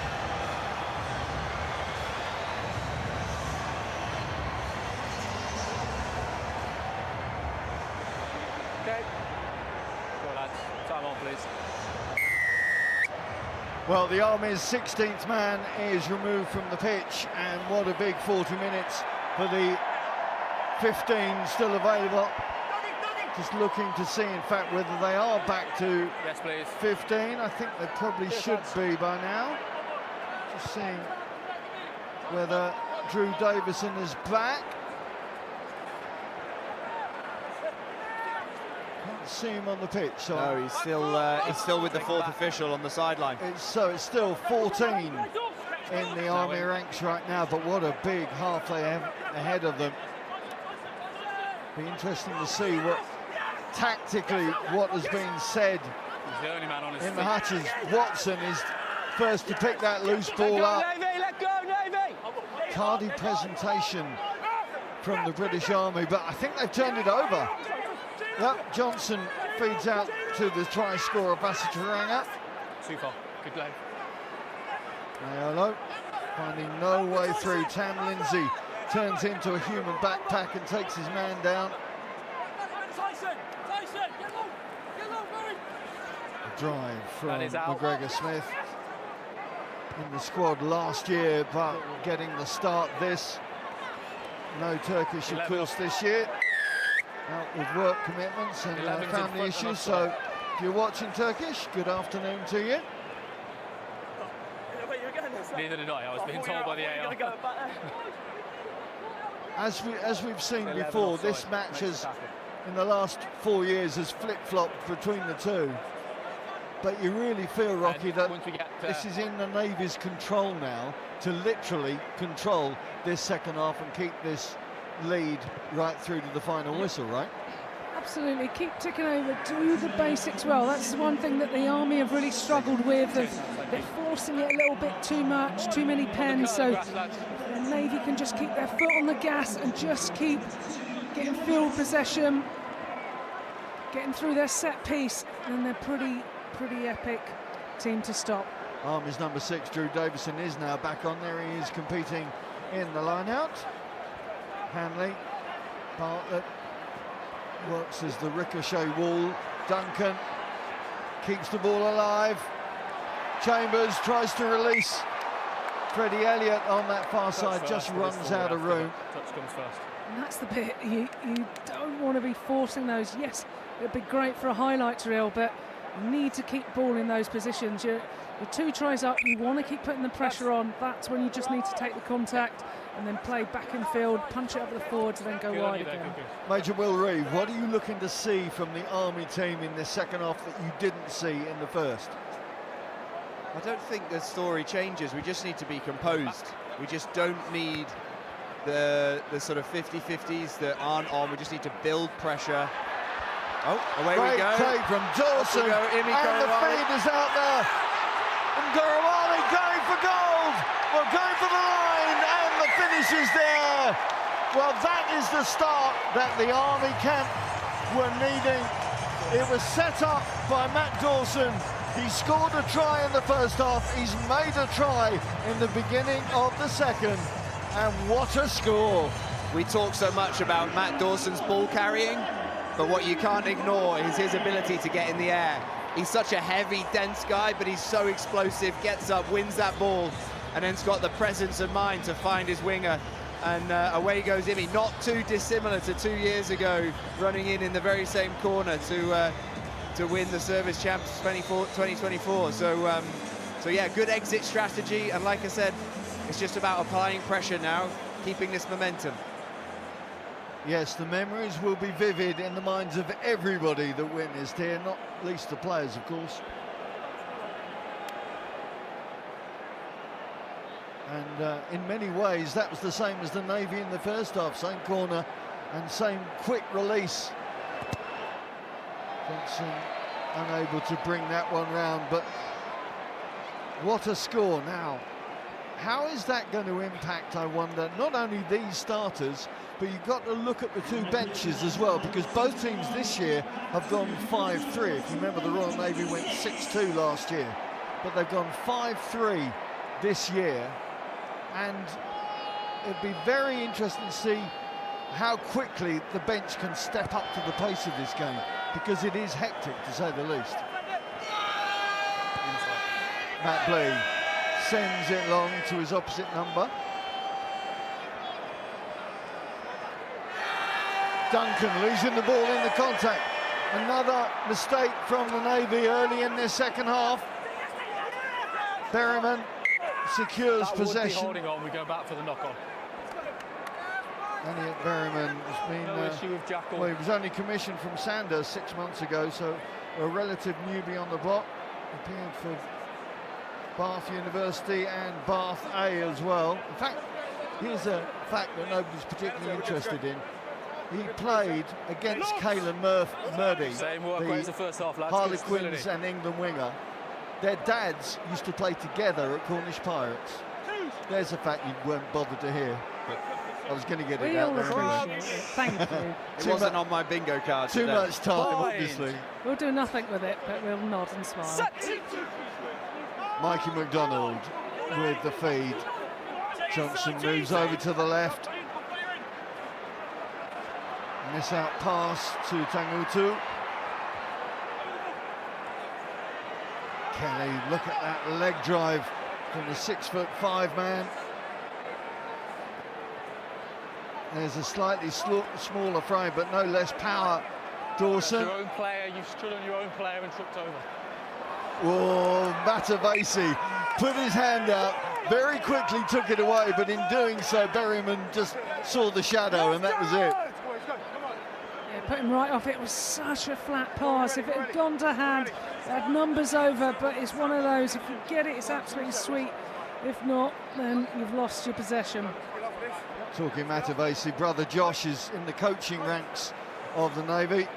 Okay. Go lads, time on please. Well, the Army's 16th man is removed from the pitch, and what a big 40 minutes for the 15 still available. Just looking to see, in fact, whether they are back to 15. I think they probably should be by now. Just seeing whether Drew Davison is back. See him on the pitch. So no, he's still with the fourth official on the sideline. It's still 14 in the Army ranks right now, but what a big half they have ahead of them. Be interesting to see tactically what has been said in the hutches. Watson is first to pick that loose ball up. Tardy presentation from the British Army, but I think they've turned it over. Yep, Johnson feeds out to the try scorer, Basataranga. Too far, good play. Mayolo finding no way through. Tam Lindsay turns into a human backpack and takes his man down. A drive from McGregor Smith. In the squad last year, but getting the start this. No Turkish, of course, this year. Out with work commitments and family issues, so if you're watching Turkish, good afternoon to you. Neither did I was being told by the AR. As we've seen before, this match has, in the last 4 years, has flip-flopped between the two. But you really feel, Rocky, that this is in the Navy's control now to literally control this second half and keep this lead right through to the final whistle, right? Absolutely, keep ticking over, do the basics well. That's one thing that the Army have really struggled with. They're forcing it a little bit too much, too many pens, so the Navy can just keep their foot on the gas and just keep getting field possession, getting through their set piece, and they're pretty epic team to stop. Army's number 6, Drew Davison, is now back on there. He is competing in the line-out. Hanley, Bartlett works as the ricochet wall. Duncan keeps the ball alive. Chambers tries to release. Freddie Elliott on that far side just runs out of room. Touch comes first. And that's the bit you don't want to be forcing those. Yes, it'd be great for a highlights reel, but you need to keep ball in those positions. You're 2 tries up, you want to keep putting the pressure on. That's when you just need to take the contact and then play back in field, punch it up the forwards, and then go wide again. Major Will Reeve, what are you looking to see from the Army team in this second half that you didn't see in the first? I don't think the story changes. We just need to be composed. We just don't need the sort of 50-50s that aren't on. We just need to build pressure. Oh, away we go. Great take from Dawson, and the feed is out there. And Gorawali going for gold. Well, going for the line, and the finish is there. Well, that is the start that the Army camp were needing. It was set up by Matt Dawson. He scored a try in the first half. He's made a try in the beginning of the second. And what a score. We talk so much about Matt Dawson's ball carrying, but what you can't ignore is his ability to get in the air. He's such a heavy, dense guy, but he's so explosive, gets up, wins that ball. and then's got the presence of mind to find his winger. And away goes Imi, not too dissimilar to 2 years ago, running in the very same corner to win the Service Champs 2024. So yeah, good exit strategy, and like I said, it's just about applying pressure now, keeping this momentum. Yes, the memories will be vivid in the minds of everybody that witnessed here, not least the players, of course. And in many ways, that was the same as the Navy in the first half. Same corner and same quick release. Johnson unable to bring that one round, but what a score now. How is that going to impact, I wonder, not only these starters, but you've got to look at the two benches as well, because both teams this year have gone 5-3. If you remember, the Royal Navy went 6-2 last year, but they've gone 5-3 this year. And it'd be very interesting to see how quickly the bench can step up to the pace of this game, because it is hectic, to say the least. Matt Blee sends it long to his opposite number. Duncan losing the ball in the contact. Another mistake from the Navy early in their second half. Berryman secures possession. Holding on, we go back for the knock-on. Elliot Berryman has been... No issue with Jackal. Well, he was only commissioned from Sandhurst 6 months ago, so a relative newbie on the block. Appeared for Bath University and Bath A as well. In fact, here's a fact that nobody's particularly interested in. He played against Caelan Murdy, Same work rate as the first half, lads. Harlequins and England winger. Their dads used to play together at Cornish Pirates. There's a fact you weren't bothered to hear, but I was going to get it out there anyway. Thank you. It wasn't on my bingo card Too today. much time, obviously. We'll do nothing with it, but we'll nod and smile. Mikey McDonald with the feed. Johnson moves over to the left. Miss out pass to Tangutu. Kelly, look at that leg drive from the 6'5" man. There's a slightly smaller frame, but no less power. Dawson. Your own player, you stood on your own player and tripped over. Oh, Matavesi put his hand out, very quickly took it away, but in doing so, Berryman just saw the shadow, and that was it. Yeah, put him right off. It was such a flat pass. If it had gone to hand, it had numbers over, but it's one of those, if you get it, it's absolutely sweet. If not, then you've lost your possession. Talking Matavesi, brother Josh is in the coaching ranks of the Navy,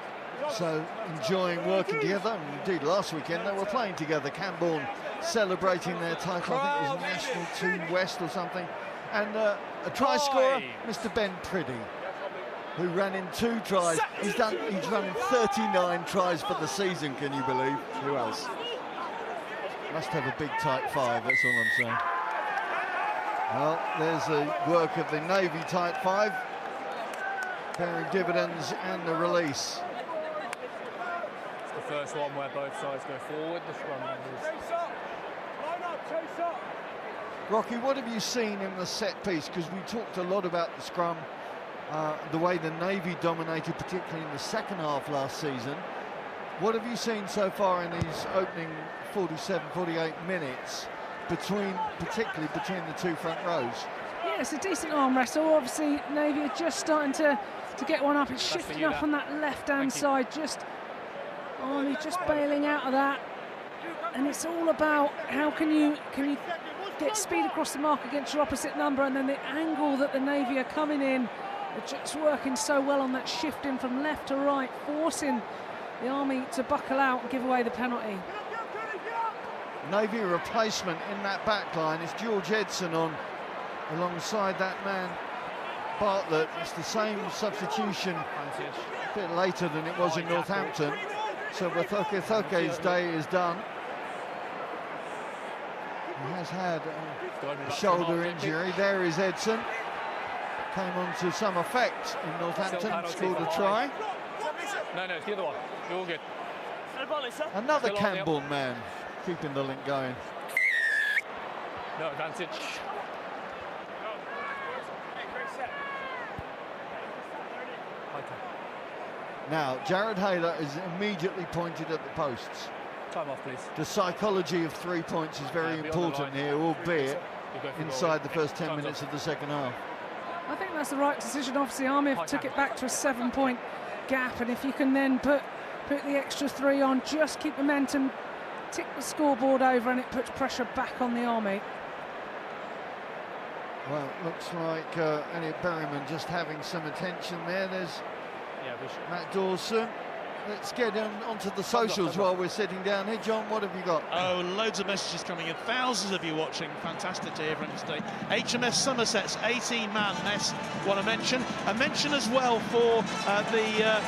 so enjoying working together. And indeed, last weekend they were playing together. Camborne celebrating their title, I think it was National Team West or something. And a try scorer, Mr. Ben Priddy, who ran in 2 tries. He's run 39 tries for the season, can you believe? Who else? Must have a big tight 5, that's all I'm saying. Well, there's the work of the Navy tight 5, bearing dividends, and the release. It's the first one where both sides go forward. The scrum members. Rocky, what have you seen in the set piece? Because we talked a lot about the scrum, the way the Navy dominated, particularly in the second half last season. What have you seen so far in these opening 47, 48 minutes, particularly between the 2 front rows? Yeah, it's a decent arm wrestle. Obviously, Navy are just starting to get one up. It's shifting up on that left-hand side. Just Army just bailing out of that. And it's all about how can you get speed across the mark against your opposite number, and then the angle that the Navy are coming in. They're just working so well on that shifting from left to right, forcing the Army to buckle out and give away the penalty. Navy replacement in that back line is George Edson on alongside that man Bartlett. It's the same substitution a bit later than it was in Northampton, so Wathoke's day is done. He has had a shoulder injury. There is Edson, came on to some effect in Northampton, scored a try. No, it's the other one. You're all good. Another Camborne man keeping the link going. No advantage. Now, Jared Hayler is immediately pointed at the posts. Time off, please. The psychology of 3 points is very important here, albeit inside the first 10 minutes of the second half. I think that's the right decision. Obviously, Army have took it back to a 7-point gap, and if you can then put the extra 3 on, just keep momentum, tick the scoreboard over, and it puts pressure back on the Army. Well, it looks like Elliot Berryman just having some attention there. There's Matt Dawson. Let's get onto the socials while we're sitting down here. John, what have you got? Oh, loads of messages coming in. Thousands of you watching. Fantastic to hear from you today. HMS Somerset's 18-man mess, want to mention. A mention as well for the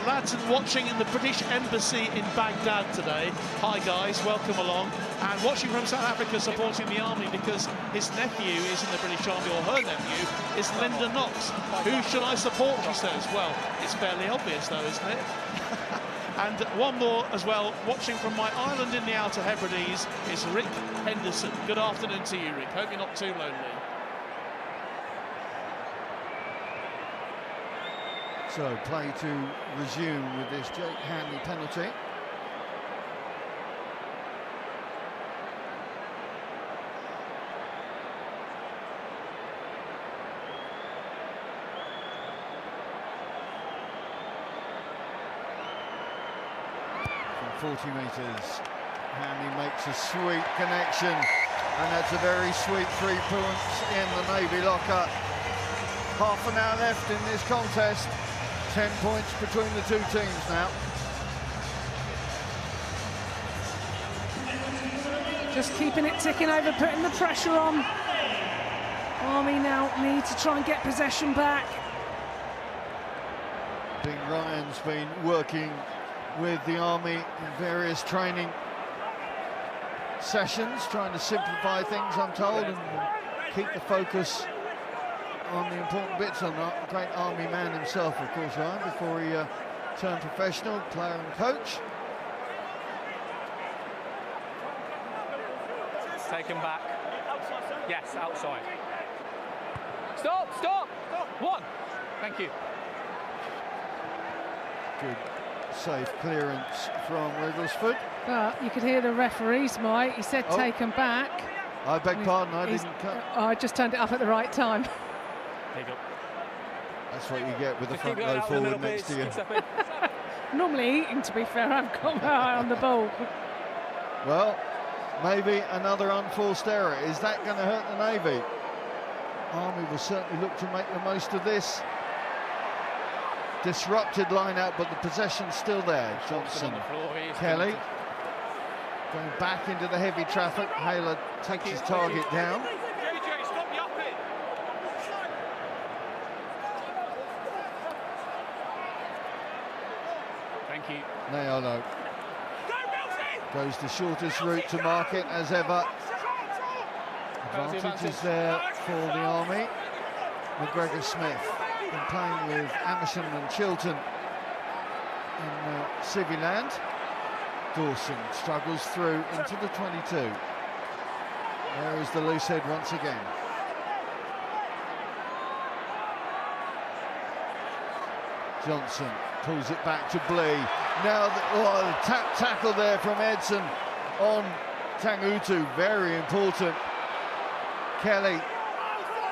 lads watching in the British Embassy in Baghdad today. Hi, guys. Welcome along. And watching from South Africa, supporting the Army because his nephew is in the British Army, or her nephew is Linda Knox. Who should I support, she says. Well, it's fairly obvious, though, isn't it? And one more as well, watching from my island in the Outer Hebrides, is Rick Henderson. Good afternoon to you, Rick. Hope you're not too lonely. So, play to resume with this Jake Hanley penalty. From 40 metres, Hanley makes a sweet connection, and that's a very sweet 3 points in the Navy locker. Half an hour left in this contest, 10 points between the two teams now. Just keeping it ticking over, putting the pressure on. Army now need to try and get possession back. Bing Ryan's been working with the Army in various training sessions, trying to simplify things, I'm told, and keep the focus on the important bits. I'm not a great Army man himself, of course, Ryan, before he turned professional player and coach. Taken back. Yes, outside. Stop, stop, stop. 1. Thank you. Good safe clearance from Wigglesford. But you could hear the referee smite. He said taken back. I beg pardon, I didn't cut. I just turned it up at the right time. There you go. That's what you get with the front row forward next to you. Normally eating, to be fair. I've got my eye on the ball. Well, maybe another unforced error. Is that going to hurt the Navy? Army will certainly look to make the most of this. Disrupted line out, but the possession's still there. Johnson, Kelly going back into the heavy traffic. Hayler takes his target down. Thank you. Nayolo goes the shortest route to market as ever. Advantage is there for the Army. McGregor Smith been playing with Amersham and Chiltern in Civiland. Dawson struggles through into the 22. There is the loose head once again. Johnson pulls it back to Blee. Now the tap tackle there from Edson on Tangutu, very important. Kelly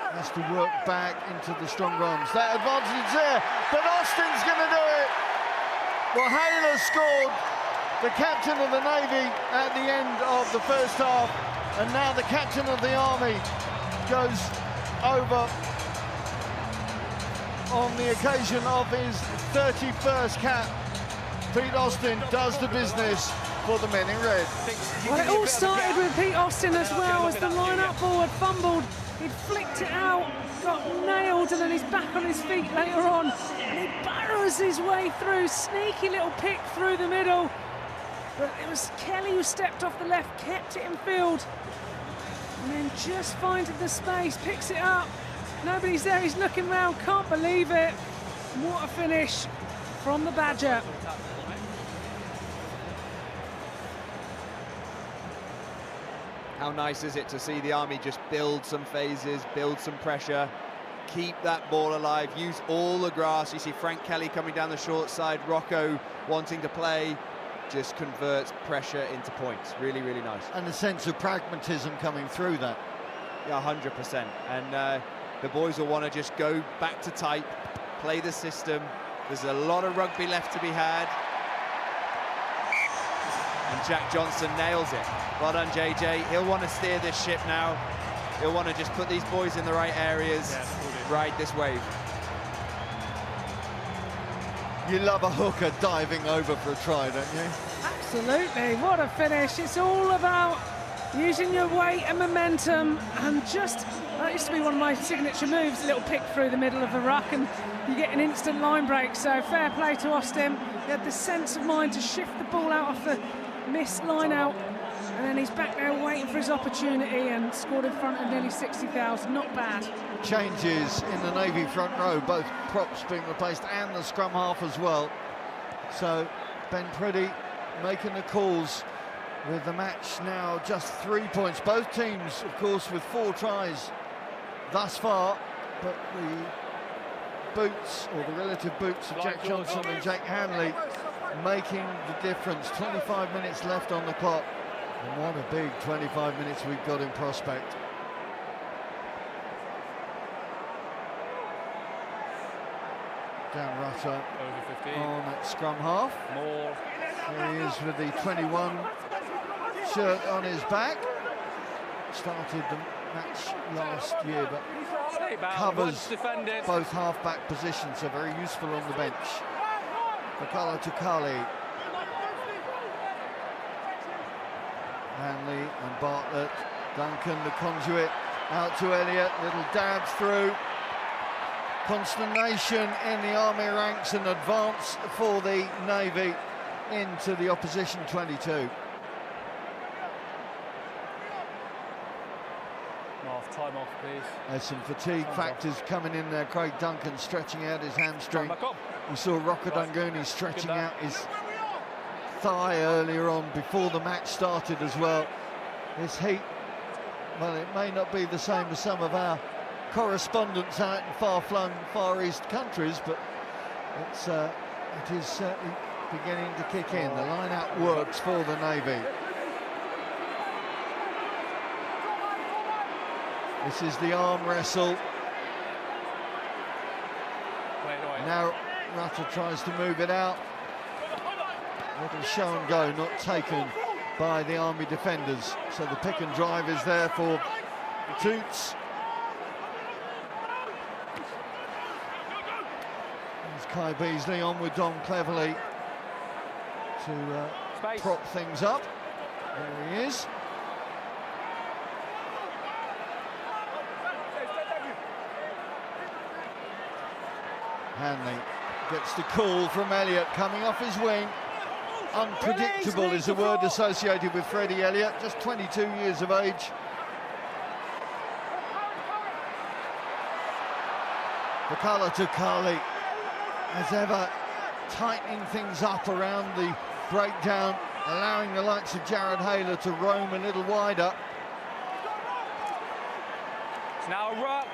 has to work back into the strong arms. That advantage there, but Austin's going to do it. Well, Hayler scored, the captain of the Navy, at the end of the first half, and now the captain of the Army goes over on the occasion of his 31st cap. Pete Austin does the business for the men in red. Well, it all started with Pete Austin as well, as the line-up ball had fumbled. He'd flicked it out, got nailed, and then he's back on his feet later on. And he barrows his way through, sneaky little pick through the middle. But it was Kelly who stepped off the left, kept it in field, and then just finding the space, picks it up. Nobody's there, he's looking round, can't believe it. What a finish from the Badger. How nice is it to see the Army just build some phases, build some pressure, keep that ball alive, use all the grass. You see Frank Kelly coming down the short side, Rocco wanting to play, just converts pressure into points. Really, really nice. And a sense of pragmatism coming through that. Yeah, 100%. And the boys will want to just go back to type, play the system. There's a lot of rugby left to be had. And Jack Johnson nails it. Well done, JJ. He'll want to steer this ship now. He'll want to just put these boys in the right areas, ride this wave. You love a hooker diving over for a try, don't you? Absolutely, what a finish. It's all about using your weight and momentum, and just, that used to be one of my signature moves, a little pick through the middle of the ruck, and you get an instant line break. So fair play to Austin. He had the sense of mind to shift the ball out of the missed line out, and then he's back there waiting for his opportunity and scored in front of nearly 60,000. Not bad. Changes in the Navy front row, both props being replaced and the scrum half as well. So Ben Priddy making the calls, with the match now just 3 points. Both teams, of course, with 4 tries thus far, but the boots, or the relative boots of Jack Johnson and Jake Hanley, making the difference. 25 minutes left on the clock, and what a big 25 minutes we've got in prospect. Dan Rutter over 15 on at scrum half. More. Here he is with the 21 shirt on his back. Started the match last year, but covers both half-back positions, so very useful on the bench. Fakala Tukali. Hanley and Bartlett. Duncan, the conduit, out to Elliott. Little dabs through. Consternation in the Army ranks, and advance for the Navy into the opposition 22. Time off, please. There's some fatigue factors coming in there. Craig Duncan stretching out his hamstring. We saw Rocco Dunguni stretching out his thigh earlier on before the match started as well. This heat, well, it may not be the same as some of our correspondents out in far-flung Far East countries, but it is certainly beginning to kick in. The line-out works for the Navy. This is the arm wrestle. Now Rutter tries to move it out. Little show and go, not taken by the Army defenders. So the pick and drive is there for the Toots. There's Kai Beasley on with Dom Cleverley to prop things up. There he is. Hanley gets the call from Elliott coming off his wing. Unpredictable is the word associated with Freddie Elliott, just 22 years of age. Fakala Tukali, as ever, tightening things up around the breakdown, allowing the likes of Jared Hayler to roam a little wider. It's now a ruck.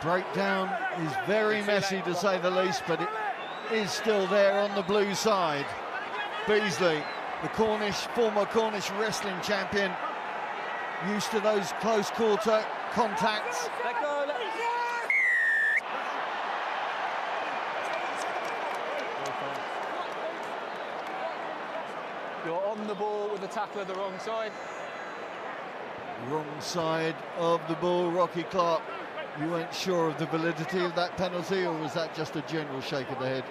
Breakdown is very messy, to say the least, but it is still there on the blue side. Beasley, the former Cornish wrestling champion, used to those close quarter contacts. Let go, You're on the ball with the tackler the wrong side. Wrong side of the ball, Rocky Clark. You weren't sure of the validity of that penalty, or was that just a general shake of the head?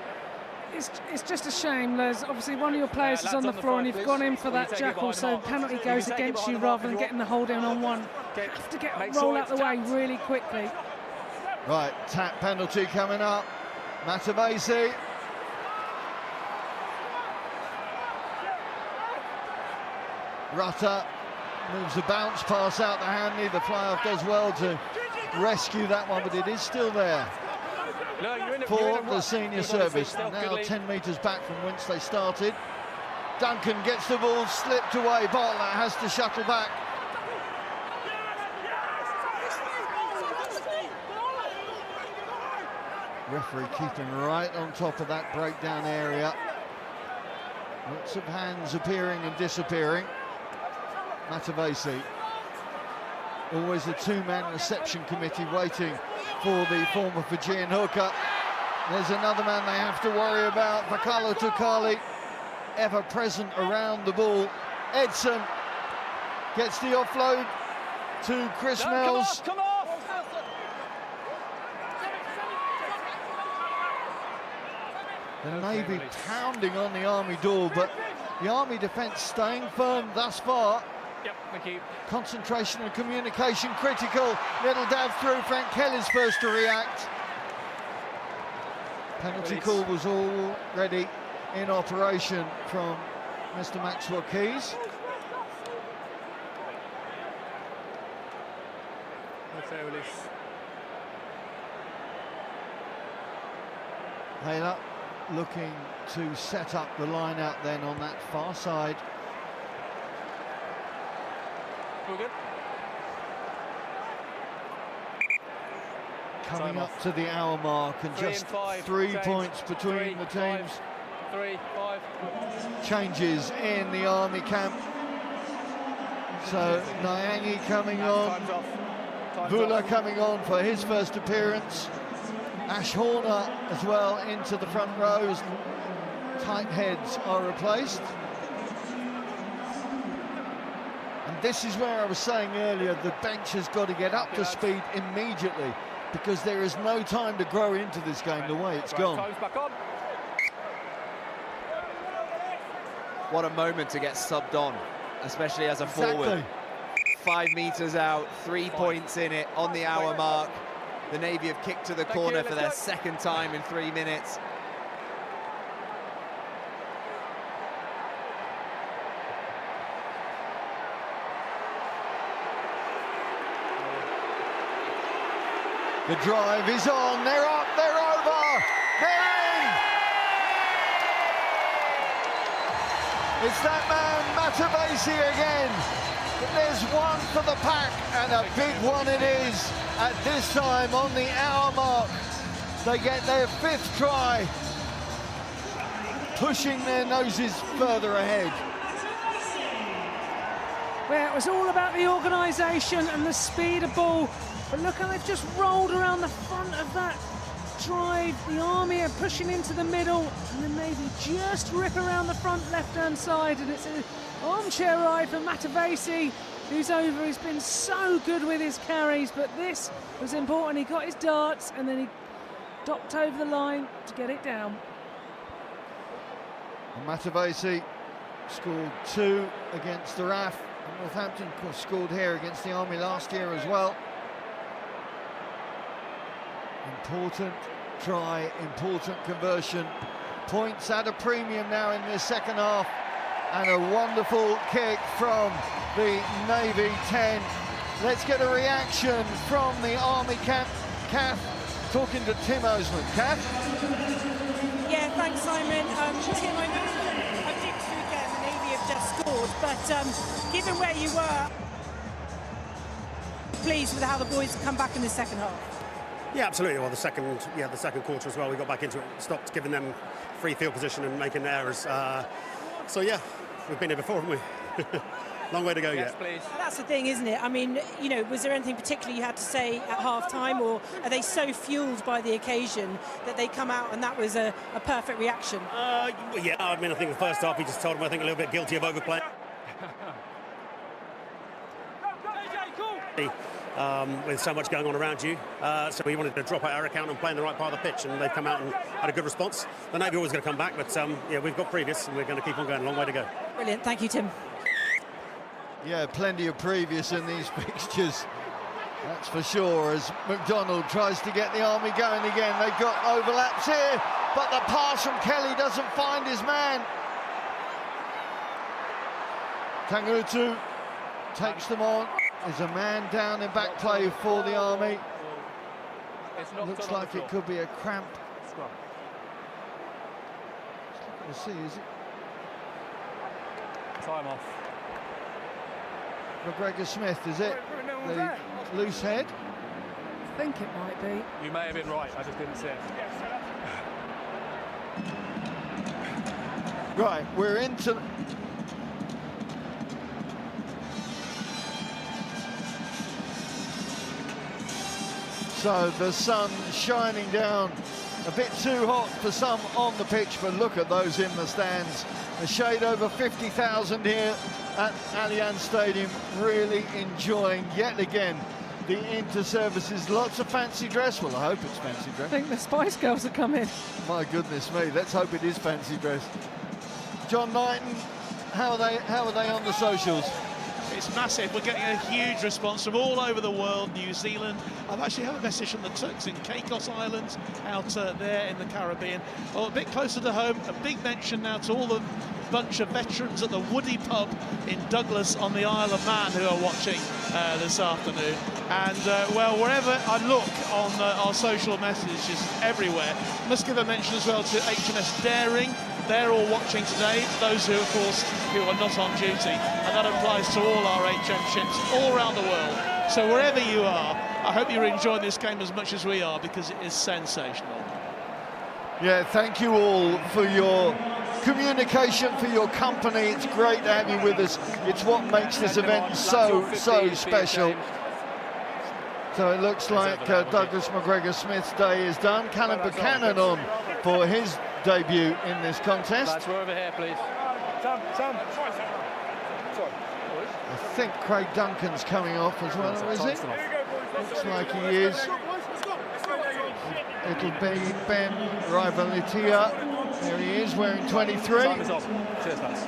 It's just a shame, Les. Obviously, one of your players is on the floor, and you've gone in for that jackal, so penalty goes against you rather than getting the hold in on one. You have to get a roll out the way really quickly. Right, tap penalty coming up. Matavesi. Rutter moves the bounce pass out to Hanley. The fly-off does well to rescue that one, but it is still there for the senior service. Now 10 metres back from whence they started. Duncan gets the ball slipped away. Bartlett has to shuttle back. Referee keeping right on top of that breakdown area. Lots of hands appearing and disappearing. Matavesi. Always a two-man reception committee waiting for the former Fijian hooker. There's another man they have to worry about. Vakalo Tukali, ever present around the ball. Edson gets the offload to Chris Mills. Come off! The Navy pounding on the Army door, but the Army defence staying firm thus far. Yep, thank you. Concentration and communication critical. Little dab through. Frank Kelly's first to react. Penalty call was already in operation from Mr. Maxwell Keys. Taylor looking to set up the line out then on that far side. All good. Coming up to the hour mark and just 3 points between the teams. 3, 5. Changes in the Army camp. So Nyangi coming on. Vula coming on for his first appearance. Ash Horner as well into the front rows. Tight heads are replaced. And this is where I was saying earlier, the bench has got to get up to speed immediately, because there is no time to grow into this game the way it's gone. What a moment to get subbed on, especially as a forward. 5 metres out, 3 points in it on the hour mark. The Navy have kicked to the corner for their second time in 3 minutes. The drive is on, they're up, they're over, they're in! It's that man, Matavesi again. But there's one for the pack, and a big one it is. At this time, on the hour mark, they get their 5th try, pushing their noses further ahead. Well, it was all about the organisation and the speed of ball. But look how they've just rolled around the front of that drive. The Army are pushing into the middle, and the Navy just rip around the front left-hand side, and it's an armchair ride for Matavesi, who's over. He's been so good with his carries, but this was important. He got his darts, and then he docked over the line to get it down. And Matavesi scored 2 against the RAF. And Northampton, of course, scored here against the Army last year as well. Important try, important conversion. Points at a premium now in this second half. And a wonderful kick from the Navy 10. Let's get a reaction from the Army camp. Kath, talking to Tim Osman. Kath? Yeah, thanks, Simon. Tim, I know I did again, the Navy have just scored, but given where you were, pleased with how the boys come back in the second half. Yeah, absolutely. Well, the second quarter as well, we got back into it, stopped giving them free field position and making errors. So yeah, we've been here before, haven't we? Long way to go yet. Please. That's the thing, isn't it? I mean, you know, was there anything particular you had to say at half-time, or are they so fueled by the occasion that they come out and that was a perfect reaction? Yeah, I mean, I think the first half we just told them, I think, a little bit guilty of overplay. With so much going on around you, so we wanted to drop out our account and play in the right part of the pitch, and they've come out and had a good response. The Navy always going to come back, but yeah, we've got previous, and we're going to keep on going. A long way to go. Brilliant, thank you, Tim. Yeah, plenty of previous in these fixtures, that's for sure, as McDonald tries to get the Army going again. They've got overlaps here, but the pass from Kelly doesn't find his man. Tangutu takes them on. There's a man down in back play for the Army. Looks like it could be a cramp. We'll see, is it? Time off. McGregor Smith, is it? The loose head? I think it might be. You may have been right, I just didn't see it. Right, we're into... So the sun shining down, a bit too hot for some on the pitch, but look at those in the stands. A shade over 50,000 here at Allianz Stadium, really enjoying yet again the inter-services. Lots of fancy dress. Well, I hope it's fancy dress. I think the Spice Girls are coming. My goodness me, let's hope it is fancy dress. John Knighton, how are they on the socials? It's massive. We're getting a huge response from all over the world. New Zealand. I've actually had a message from the Turks in Caicos Islands out there in the Caribbean. Oh, a bit closer to home, a big mention now to all the bunch of veterans at the Woody pub in Douglas on the Isle of Man who are watching this afternoon. And well, wherever I look on our social messages everywhere, must give a mention as well to HMS Daring. They're all watching today, those who, of course, who are not on duty, and that applies to all our HM ships all around the world. So wherever you are, I hope you're enjoying this game as much as we are, because it is sensational. Yeah, thank you all for your communication, for your company. It's great to have you with us. It's what makes this event so special. So it looks like Douglas McGregor Smith's day is done. Callum Buchanan on for his debut in this contest. Lads, we're over here, please. Sam. I think Craig Duncan's coming off as well, is it? Looks like he is. It'll be Ben Rivalitia. There he is, wearing 23. Time is up. Cheers, lads.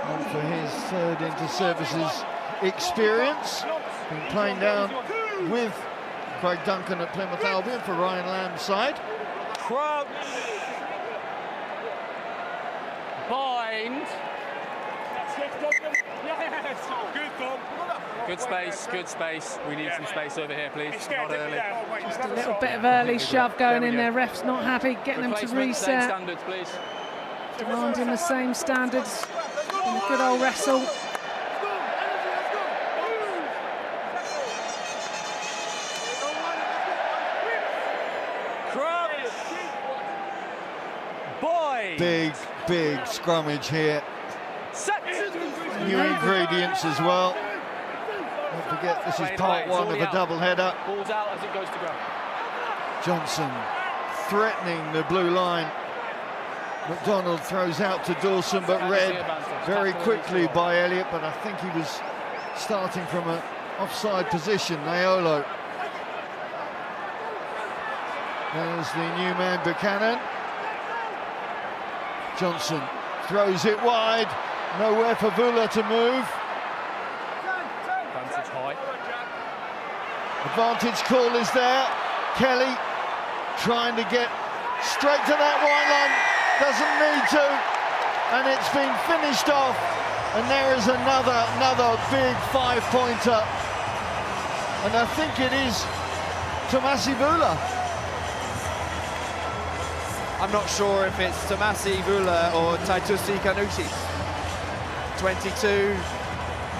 And for his third inter-services experience, been playing down with Craig Duncan at Plymouth Albion for Ryan Lamb's side. Crouch. Bind. Good space. We need some space over here, please. Not early. Just a little bit of early shove going in there. Ref's not happy, getting them to reset. Same standards, please. Demanding the same standards in a good old wrestle. Big scrummage here. Set. New ingredients as well. Don't forget, this is part one of a double header. Ball's out as it goes to ground. Johnson threatening the blue line. McDonald throws out to Dawson, but read very quickly by Elliott, but I think he was starting from an offside position. Naolo. There's the new man, Buchanan. Johnson throws it wide, nowhere for Vula to move. Advantage high. Advantage call is there. Kelly trying to get straight to that white line, doesn't need to, and it's been finished off. And there is another big 5-pointer, and I think it is Tomasi Vula. I'm not sure if it's Tomasi Vula or Taitusi Kanuti. 22,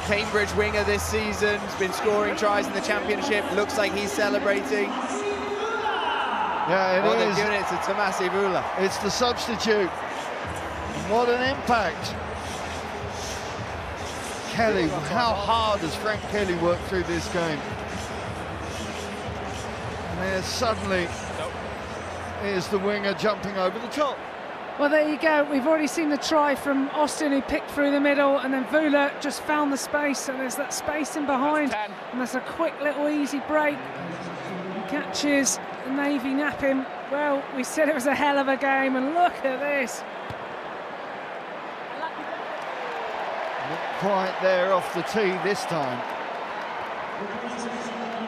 Cambridge winger this season, has been scoring tries in the championship, looks like he's celebrating. Yeah, they've given it to Tomasi Vula. It's the substitute. What an impact. Kelly, how hard has Frank Kelly worked through this game? And there's suddenly is the winger jumping over the top. Well, there you go. We've already seen the try from Austin, who picked through the middle, and then Vula just found the space, and there's that space in behind, and that's a quick little easy break. Catches the Navy napping. Well, we said it was a hell of a game, and look at this. Not quite there off the tee this time.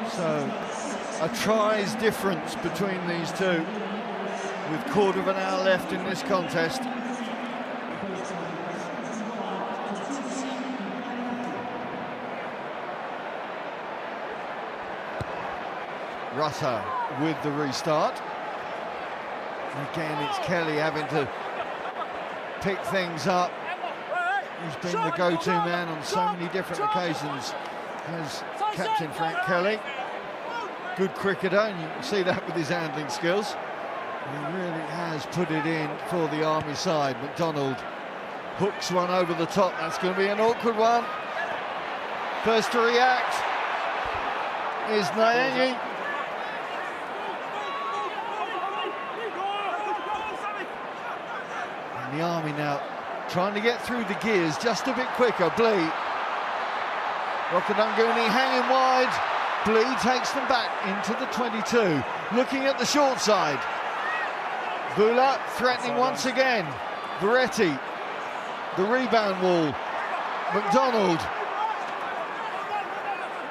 So a try's difference between these two, with quarter of an hour left in this contest. Rutter with the restart. Again, it's Kelly having to pick things up. who's been the go-to man on so many different occasions, as Captain Frank Kelly. Good cricketer, and you can see that with his handling skills. He really has put it in for the Army side. McDonald hooks one over the top. That's going to be an awkward one. First to react is Nyangi. And the Army now trying to get through the gears just a bit quicker. Blee. Rockadunguni hanging wide. Blee takes them back into the 22. Looking at the short side. Bula threatening once again. Veretti. The rebound wall. McDonald.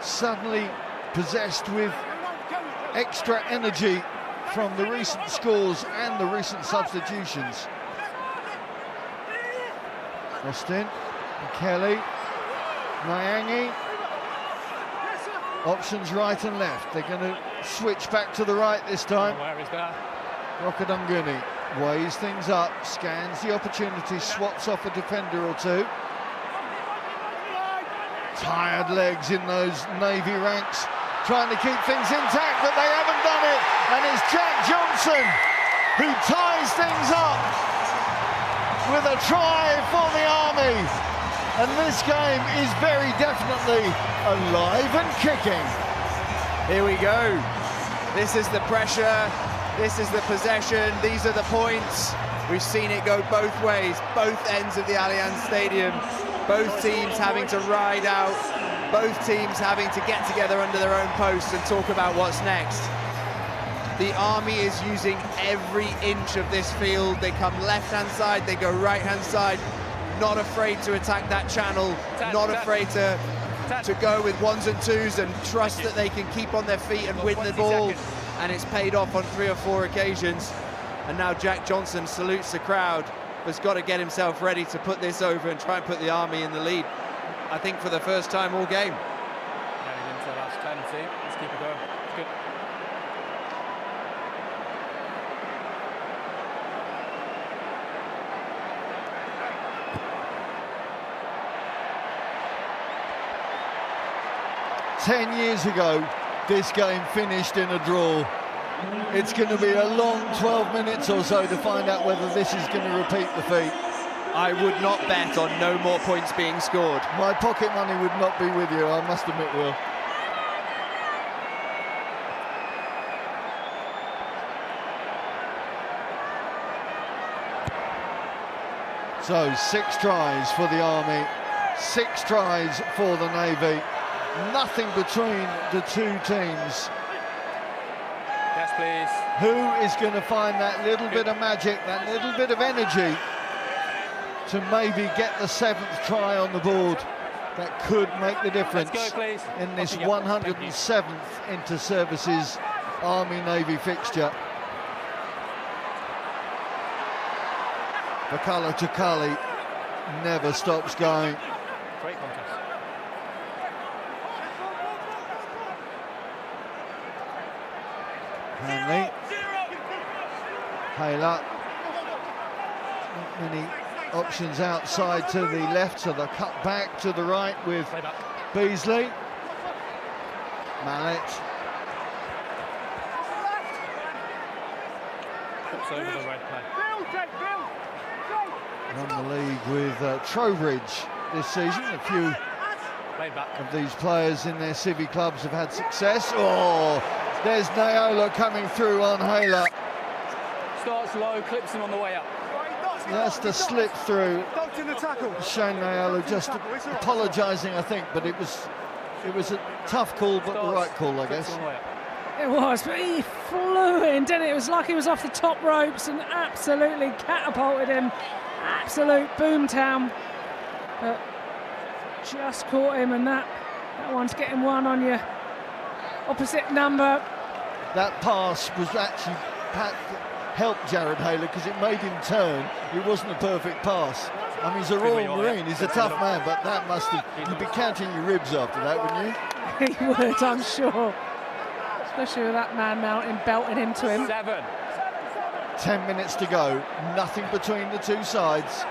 Suddenly possessed with extra energy from the recent scores and the recent substitutions. Austin, Kelly, Nyangi. Options right and left. They're going to switch back to the right this time. Where is that? Rockadunguni weighs things up, scans the opportunity, swaps off a defender or two. Tired legs in those Navy ranks, trying to keep things intact, but they haven't done it. And it's Jack Johnson who ties things up with a try for the Army. And this game is very definitely alive and kicking. Here we go. This is the pressure. This is the possession. These are the points. We've seen it go both ways, both ends of the Allianz Stadium. Both teams having to ride out, both teams having to get together under their own posts and talk about what's next. The Army is using every inch of this field. They come left-hand side, they go right-hand side, not afraid to attack that channel, not afraid to go with ones and twos and trust that they can keep on their feet and win the ball. And it's paid off on 3 or 4 occasions. And now Jack Johnson salutes the crowd. Has got to get himself ready to put this over and try and put the Army in the lead. I think for the first time all game. Getting into the last 10, see? Let's keep it going. It's good. Ten years ago, this game finished in a draw. It's going to be a long 12 minutes or so to find out whether this is going to repeat the feat. I would not bet on no more points being scored. My pocket money would not be with you, I must admit, Will. So 6 tries for the Army, 6 tries for the Navy. Nothing between the two teams. Yes, please. Who is going to find that little bit of magic, that little bit of energy to maybe get the 7th try on the board that could make the difference in this 107th inter-services Army-Navy fixture. Bakala Tukali never stops going. Great contest. Hanley, Hayler, not many options outside to the left, so they'll cut back to the right with Beasley. Mallet. Puts over the red play. Won the league with Trowbridge this season. A few of these players in their civvy clubs have had success. Oh, there's Nayola coming through on Hayler. Starts low, clips him on the way up. That's the slip through. Shane Nayola just apologising, I think, but it was a tough call, but the right call, I guess. It was, but he flew in, didn't it? It was like he was off the top ropes and absolutely catapulted him. Absolute boomtown. But just caught him, and that one's getting one on your opposite number. That pass was actually helped Jared Hayler because it made him turn. It wasn't a perfect pass. I mean, he's a Royal Marine, he's a tough man, but that must have, you'd be counting your ribs after that, wouldn't you? He would, I'm sure. Especially with that man mountain belting into him. 7. 10 minutes to go, nothing between the two sides.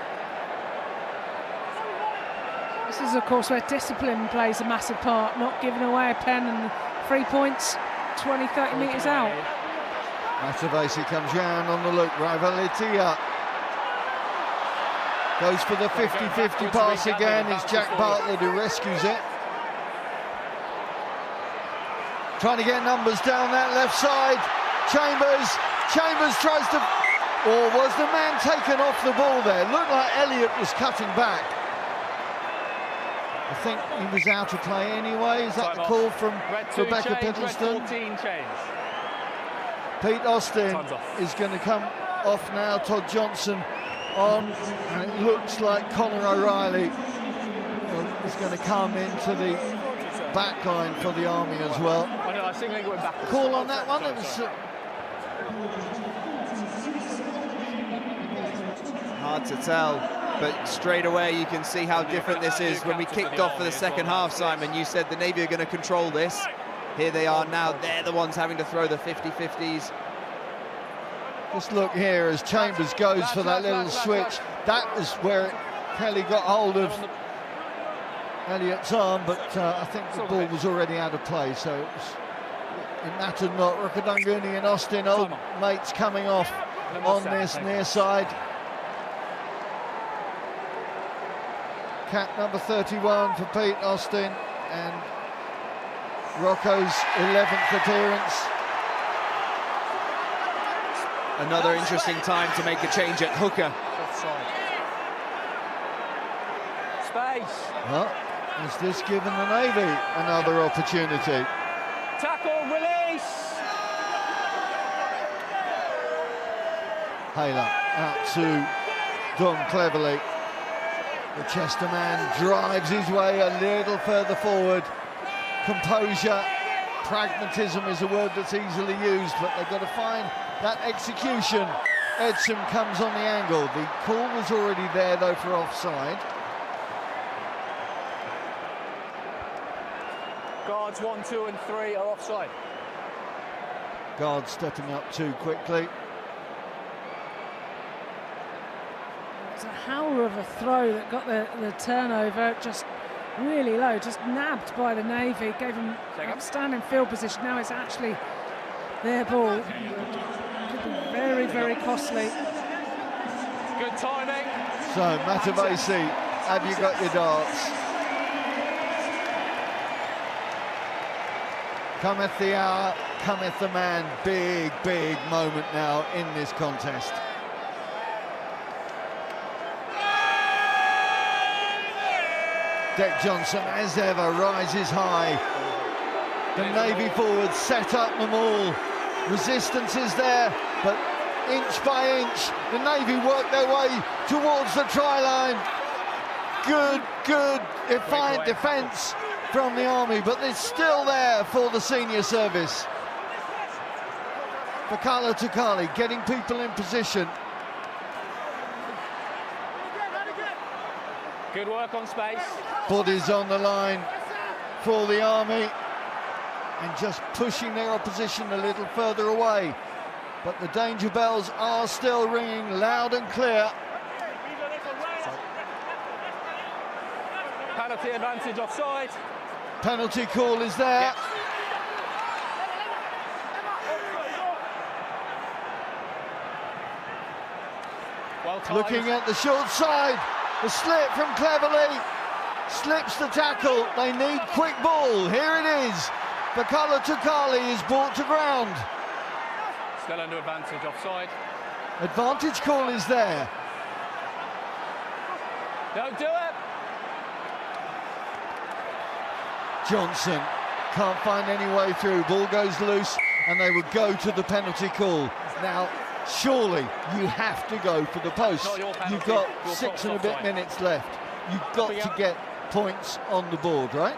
This is, of course, where discipline plays a massive part, not giving away a pen and 3 points 20, 30 metres out. Matavesi comes round on the look. Rivalitia goes for the 50-50 pass again. It's Jack Bartlett who rescues it. Trying to get numbers down that left side. Chambers tries to... Or was the man taken off the ball there? Looked like Elliott was cutting back. I think he was out of play anyway. Is that the call from Rebecca Piddleston? Pete Austin is going to come off now. Todd Johnson on, and it looks like Conor O'Reilly is going to come into the back line for the Army as well. Call on that one. It was hard to tell, but straight away you can see how different this is. When we kicked off for the second half, Simon, you said the Navy are going to control this. Here they are now, they're the ones having to throw the 50-50s. Just look here as Chambers goes for that little switch. That was where Kelly got hold of Elliott's arm, but I think the ball was already out of play, so it mattered not. Rukadunguni and Austin, old mates, coming off on this near side. Cap number 31 for Pete Austin, and Rocco's 11th appearance. Another interesting time to make a change at hooker. Space. Well, has this given the Navy another opportunity? Tackle, release. Hayler out to Don Cleverly. The Chester man drives his way a little further forward. Composure, pragmatism is a word that's easily used, but they've got to find that execution. Edson comes on the angle. The call was already there though for offside. Guards 1, 2 and 3 are offside. Guard stepping up too quickly. It's a howler of a throw that got the turnover just really low, just nabbed by the Navy, gave them outstanding field position. Now it's actually their ball. Could be very, very costly. Good timing. So, Matavesi, have you got your darts? Cometh the hour, cometh the man. Big, big moment now in this contest. Deck Johnson, as ever, rises high. The Navy forwards set up them all. Resistance is there, but inch by inch, the Navy work their way towards the try line. Good, defiant defence from the Army, but it's still there for the senior service. Bakala Tukali getting people in position. Good work on space. Bodies on the line for the Army and just pushing their opposition a little further away. But the danger bells are still ringing loud and clear. Penalty advantage offside. Penalty call is there. Well timed. Looking at the short side, the slip from Cleverly, slips the tackle. They need quick ball. Here it is. Bakala Tukali is brought to ground. Still under advantage offside. Advantage call is there. Don't do it. Johnson can't find any way through. Ball goes loose and they would go to the penalty call. Now, surely you have to go for the post. You've got 6 and a bit minutes left. You've got to get points on the board, right?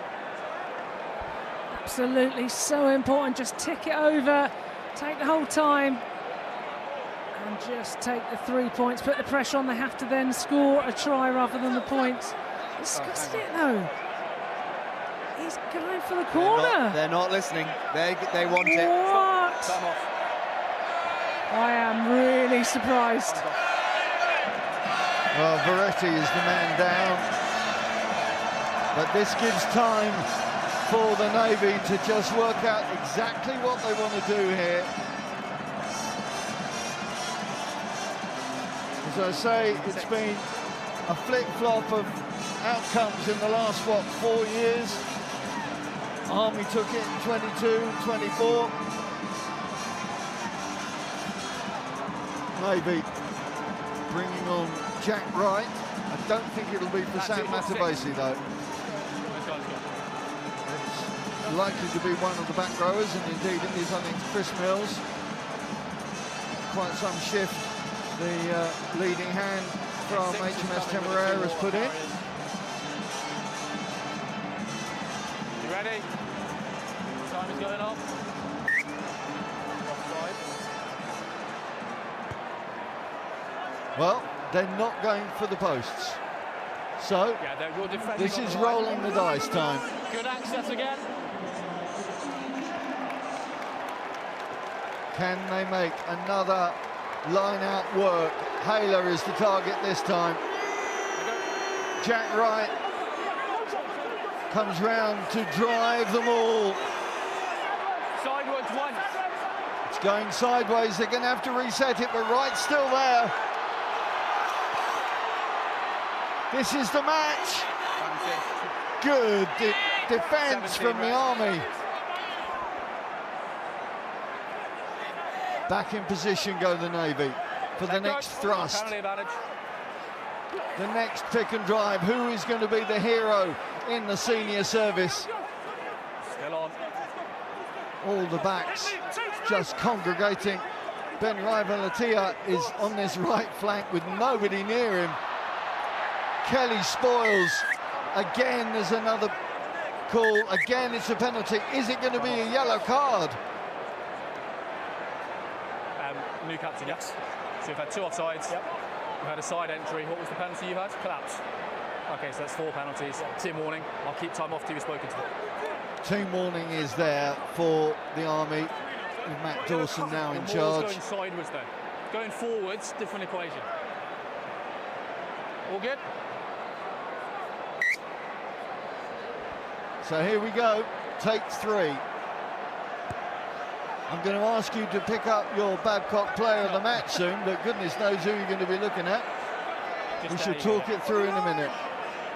Absolutely, so important. Just tick it over, take the whole time, and just take the 3 points. Put the pressure on. They have to then score a try rather than the points. Discussed it though. He's going for the corner. They're not listening. They want it. What? Time off. I am really surprised. Well, Veretti is the man down. But this gives time for the Navy to just work out exactly what they want to do here. As I say, it's been a flip-flop of outcomes in the last, 4 years. Army took it in 22, 24. Navy bringing on Jack Wright. I don't think it'll be for Sam Matavesi though. It's likely to be one of the back rowers, and indeed it is, I think, Chris Mills. Quite some shift the leading hand from HMS Temeraire has put in. You ready? Time is going on. Offside. Well, they're not going for the posts. So, this is rolling the dice time. Good access again. Can they make another line-out work? Haler is the target this time. Jack Wright comes round to drive them all. Sideways once. It's going sideways. They're going to have to reset it, but Wright's still there. This is the match. Good defence from the Army. Back in position go the Navy for the next thrust. The next pick and drive. Who is going to be the hero in the senior service? Still on. All the backs just congregating. Ben Latia is on this right flank with nobody near him. Kelly spoils. Again, there's another call. Again, it's a penalty. Is it going to be a yellow card? New captain, yes. So we've had 2 offsides. Yep. We've had a side entry. What was the penalty you had? Collapse. Okay, so that's 4 penalties. Team warning. I'll keep time off till you've spoken to them. Team warning is there for the Army, with Matt Dawson now in charge. Going sideways though. Going forwards, different equation. All good? So here we go, take 3. I'm going to ask you to pick up your Babcock player of the match soon, but goodness knows who you're going to be looking at. We should talk it through in a minute.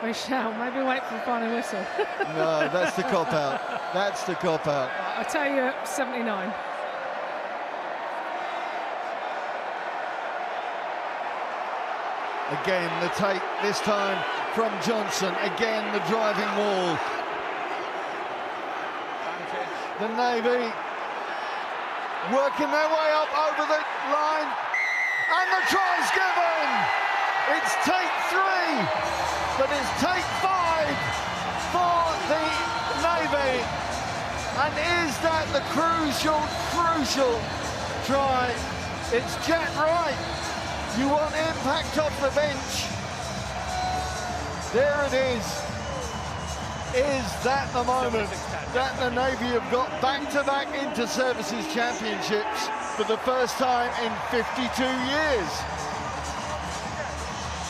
We shall. Maybe wait for the final whistle. No, that's the cop-out. That's the cop-out. I tell you, 79. Again, the take this time from Johnson. Again, the driving wall. The Navy working their way up over the line, and the try's given. It's take 3, but it's take 5 for the Navy. And is that the crucial try? It's Jack Wright. You want impact off the bench. There it is. Is that the moment that the Navy have got back-to-back inter-services championships for the first time in 52 years?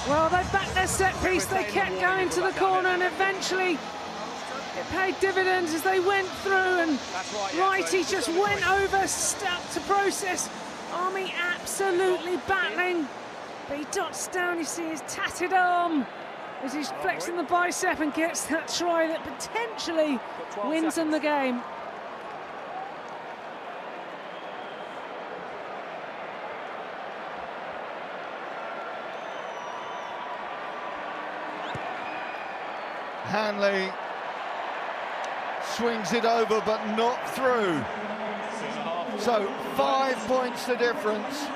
Well, they backed their set piece, they kept going to the corner, and eventually it paid dividends as they went through, and Righty just went over, stuck to process. Army absolutely battling, but he dots down, you see his tattered arm as he's flexing the bicep and gets that try that potentially wins them the game. Hanley swings it over, but not through. So 5 points the difference.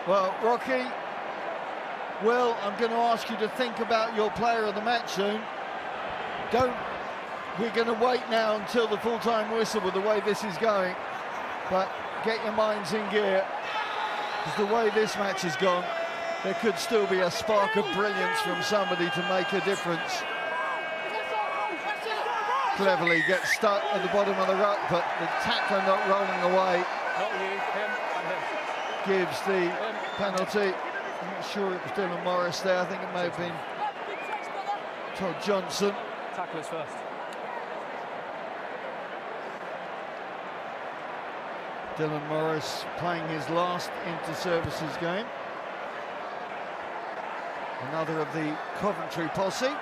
Well, Rocky, Will, I'm going to ask you to think about your player of the match soon. We're going to wait now until the full-time whistle with the way this is going, but get your minds in gear, because the way this match has gone, there could still be a spark of brilliance from somebody to make a difference. Cleverly gets stuck at the bottom of the ruck, but the tackler not rolling away. Not you, him and him. Gives the penalty. I'm not sure it was Dylan Morris there. I think it may have been Todd Johnson. Tacklers first. Dylan Morris playing his last inter-services game. Another of the Coventry posse.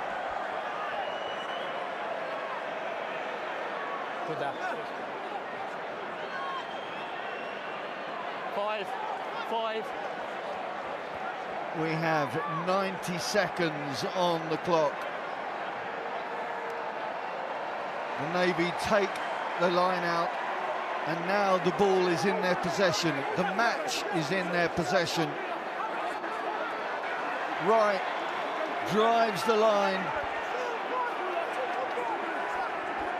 Good down. 5. We have 90 seconds on the clock. The Navy take the line out, and now the ball is in their possession. The match is in their possession. Wright drives the line.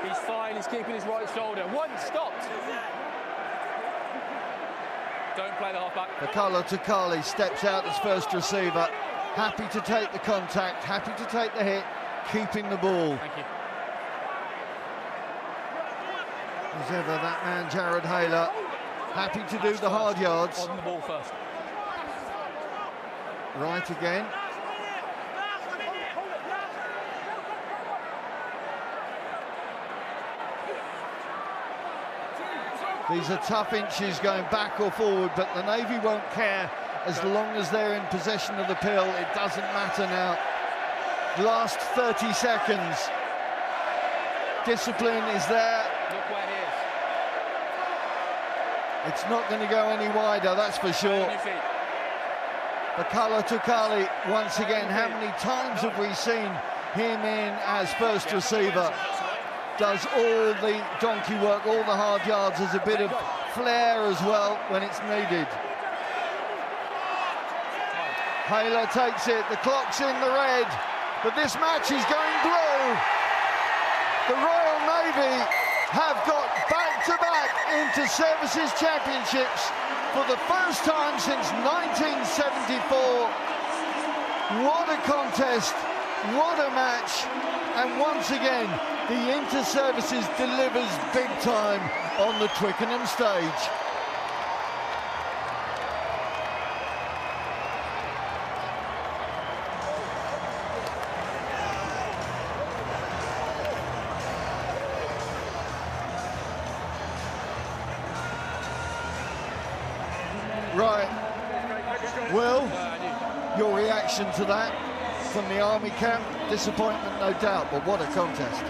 He's fine, he's keeping his right shoulder. One, stopped. Don't play the half-back. Fakala Tukali steps out as first receiver. Happy to take the contact, happy to take the hit, keeping the ball. Thank you. As ever, that man, Jared Hayler, happy to do the hard yards. On the ball first. Right again. These are tough inches going back or forward, but the Navy won't care as long as they're in possession of the pill. It doesn't matter now. Last 30 seconds. Discipline is there. Look where he is. It's not going to go any wider, that's for sure. Fakala Tukali, once again, how many times have we seen him in as first receiver? Does all the donkey work, all the hard yards, as a bit of flair as well when it's needed. Hayler takes it, the clock's in the red, but this match is going blue. The Royal Navy have got back-to-back inter-services championships for the first time since 1974. What a contest, what a match, and once again, the inter-services delivers big time on the Twickenham stage. Right, Will, your reaction to that from the Army camp? Disappointment, no doubt, but what a contest.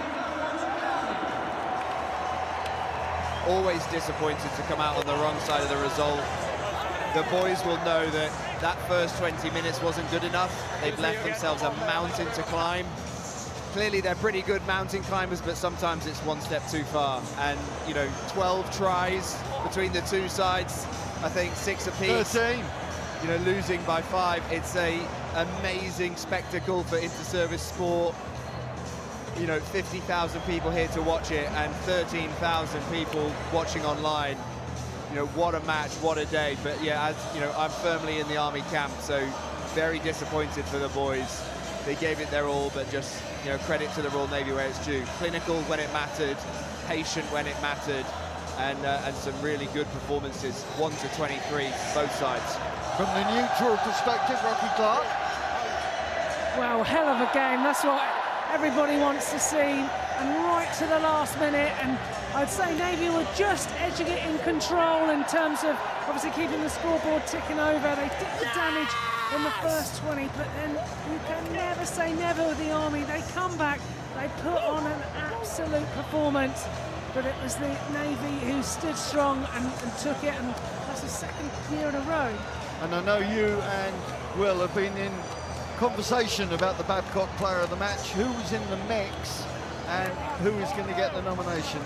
Always disappointed to come out on the wrong side of the result. The boys will know that that first 20 minutes wasn't good enough. They've left themselves a mountain to climb. Clearly they're pretty good mountain climbers, but sometimes it's one step too far. And, you know, 12 tries between the two sides, I think 6 apiece. 13. You know, losing by 5. It's a amazing spectacle for inter-service sport. You know, 50,000 people here to watch it and 13,000 people watching online. You know, what a match, what a day. But yeah, as you know, I'm firmly in the Army camp, so very disappointed for the boys. They gave it their all, but just, you know, credit to the Royal Navy where it's due. Clinical when it mattered, patient when it mattered, and some really good performances. 1 to 23, both sides. From the neutral perspective, Rocky Clark. Wow, hell of a game. That's what everybody wants to see, and right to the last minute, and I'd say Navy were just edging it in control in terms of obviously keeping the scoreboard ticking over. They did the damage in the first 20, but then you can never say never with the Army. They come back, they put on an absolute performance, but it was the Navy who stood strong and took it, and that's the second year in a row. And I know you and Will have been in conversation about the Babcock player of the match. Who was in the mix and who is going to get the nomination?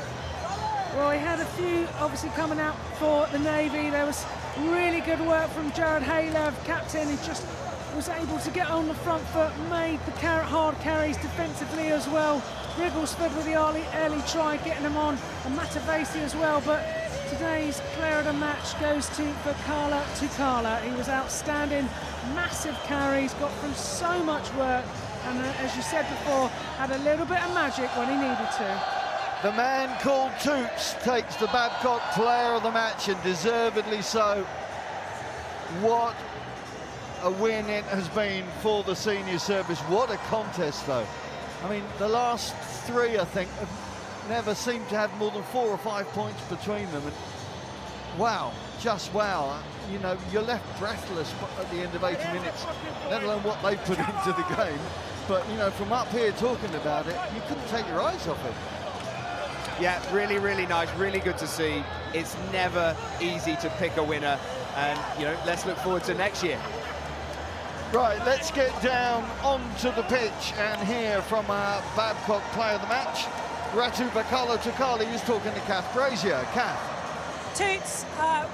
Well, we had a few obviously coming out for the Navy. There was really good work from Jared Hayler, captain. He just was able to get on the front foot, made the hard carries defensively as well. Wrigglesford with the early try, getting them on, and Matavesi as well. But today's player of the match goes to Fakala Tukala. He was outstanding, massive carries, got through so much work, and as you said before, had a little bit of magic when he needed to. The man called Toots takes the Babcock player of the match, and deservedly so. What a win it has been for the senior service. What a contest, though. I mean, the last three, I think, have never seemed to have more than 4 or 5 points between them. And wow, just wow. You know, you're left breathless at the end of 80 minutes, let alone what they put into the game. But, you know, from up here talking about it, you couldn't take your eyes off it. Yeah, really, really nice, really good to see. It's never easy to pick a winner, and, you know, let's look forward to next year. Right, let's get down onto the pitch and hear from our Babcock player of the match. Ratu Bakala Takali is talking to Kath Brazier. Kath. Toots,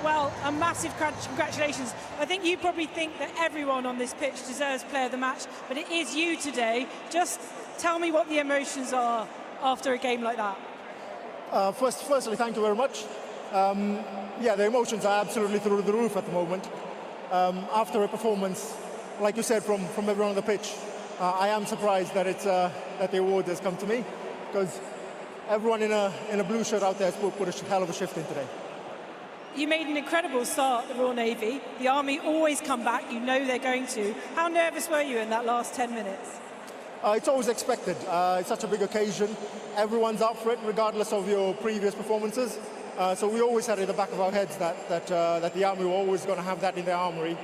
well, a massive congratulations. I think you probably think that everyone on this pitch deserves player of the match, but it is you today. Just tell me what the emotions are after a game like that. Firstly, thank you very much. Yeah, the emotions are absolutely through the roof at the moment. After a performance, like you said, from everyone on the pitch, I am surprised that that the award has come to me, because everyone in a blue shirt out there has put a hell of a shift in today. You made an incredible start at the Royal Navy. The Army always come back. You know they're going to. How nervous were you in that last 10 minutes? It's always expected. It's such a big occasion. Everyone's up for it, regardless of your previous performances. So we always had in the back of our heads that the Army were always going to have that in their armory.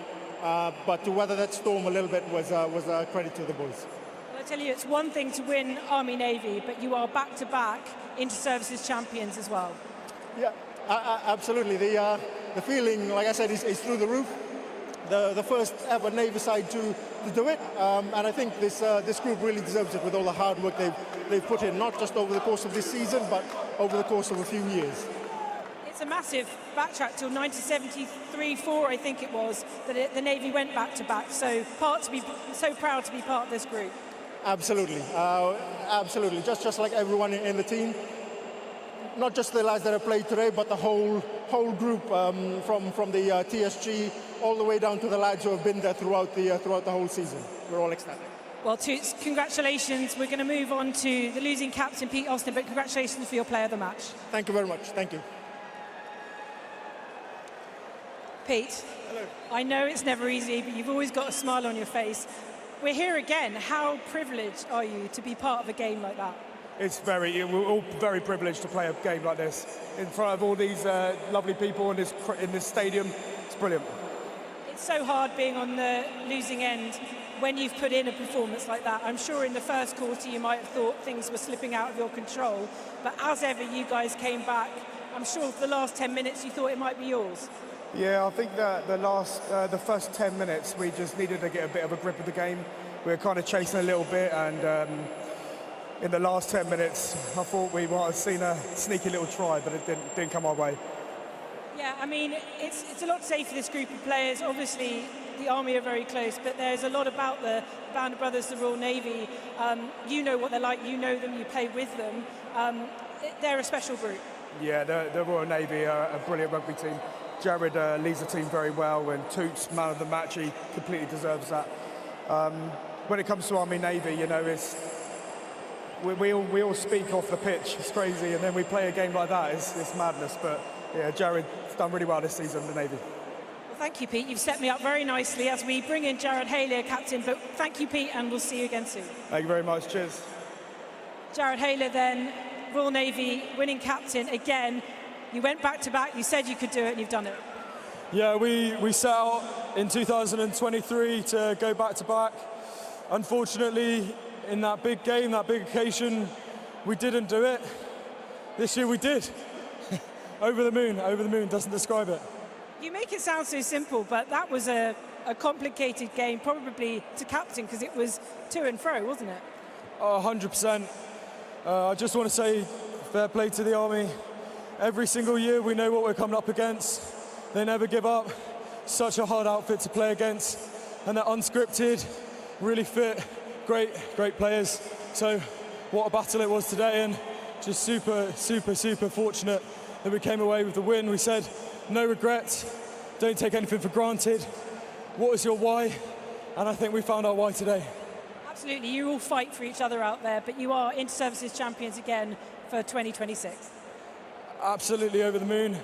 But to weather that storm a little bit was a credit to the boys. Well, I tell you, it's one thing to win Army-Navy, but you are back-to-back inter-services champions as well. Yeah, absolutely. The feeling, like I said, is through the roof. The first ever Navy side to do it, and I think this group really deserves it with all the hard work they've put in, not just over the course of this season, but over the course of a few years. It's a massive backtrack till 1973-4, I think it was, that the Navy went back-to-back. So proud to be part of this group. Absolutely, absolutely. Just like everyone in the team, not just the lads that have played today, but the whole group, from the TSG all the way down to the lads who have been there throughout the whole season. We're all ecstatic. Well, Toots, congratulations. We're going to move on to the losing captain, Pete Austin, but congratulations for your player of the match. Thank you very much. Thank you. Pete, hello. I know it's never easy, but you've always got a smile on your face. We're here again. How privileged are you to be part of a game like that? We're all very privileged to play a game like this in front of all these lovely people in this stadium. It's brilliant. It's so hard being on the losing end when you've put in a performance like that. I'm sure in the first quarter you might have thought things were slipping out of your control, but as ever you guys came back. I'm sure for the last 10 minutes you thought it might be yours. Yeah, I think that the first 10 minutes we just needed to get a bit of a grip of the game. We were kind of chasing a little bit, and in the last 10 minutes I thought we might have seen a sneaky little try, but it didn't come our way. Yeah, I mean, it's a lot to say for this group of players. Obviously, the Army are very close, but there's a lot about the Band of Brothers, the Royal Navy. You know what they're like, you know them, you play with them. They're a special group. Yeah, the Royal Navy are a brilliant rugby team. Jared leads the team very well, and Toots, man of the match, he completely deserves that. When it comes to Army-Navy, you know, we all speak off the pitch. It's crazy, and then we play a game like that. It's madness, but yeah, Jared's done really well this season, the Navy. Well, thank you, Pete. You've set me up very nicely as we bring in Jared Haley, captain, but thank you, Pete, and we'll see you again soon. Thank you very much. Cheers. Jared Haley, then, Royal Navy, winning captain again. You went back-to-back, you said you could do it, and you've done it. Yeah, we set out in 2023 to go back-to-back. Unfortunately, in that big game, that big occasion, we didn't do it. This year we did. Over the moon doesn't describe it. You make it sound so simple, but that was a complicated game, probably to captain, because it was to and fro, wasn't it? 100%. I just want to say fair play to the Army. Every single year we know what we're coming up against. They never give up. Such a hard outfit to play against. And they're unscripted, really fit, great players. So what a battle it was today, and just super fortunate that we came away with the win. We said, no regrets, don't take anything for granted. What is your why? And I think we found our why today. Absolutely, you all fight for each other out there, but you are inter-services champions again for 2026. Absolutely over the moon.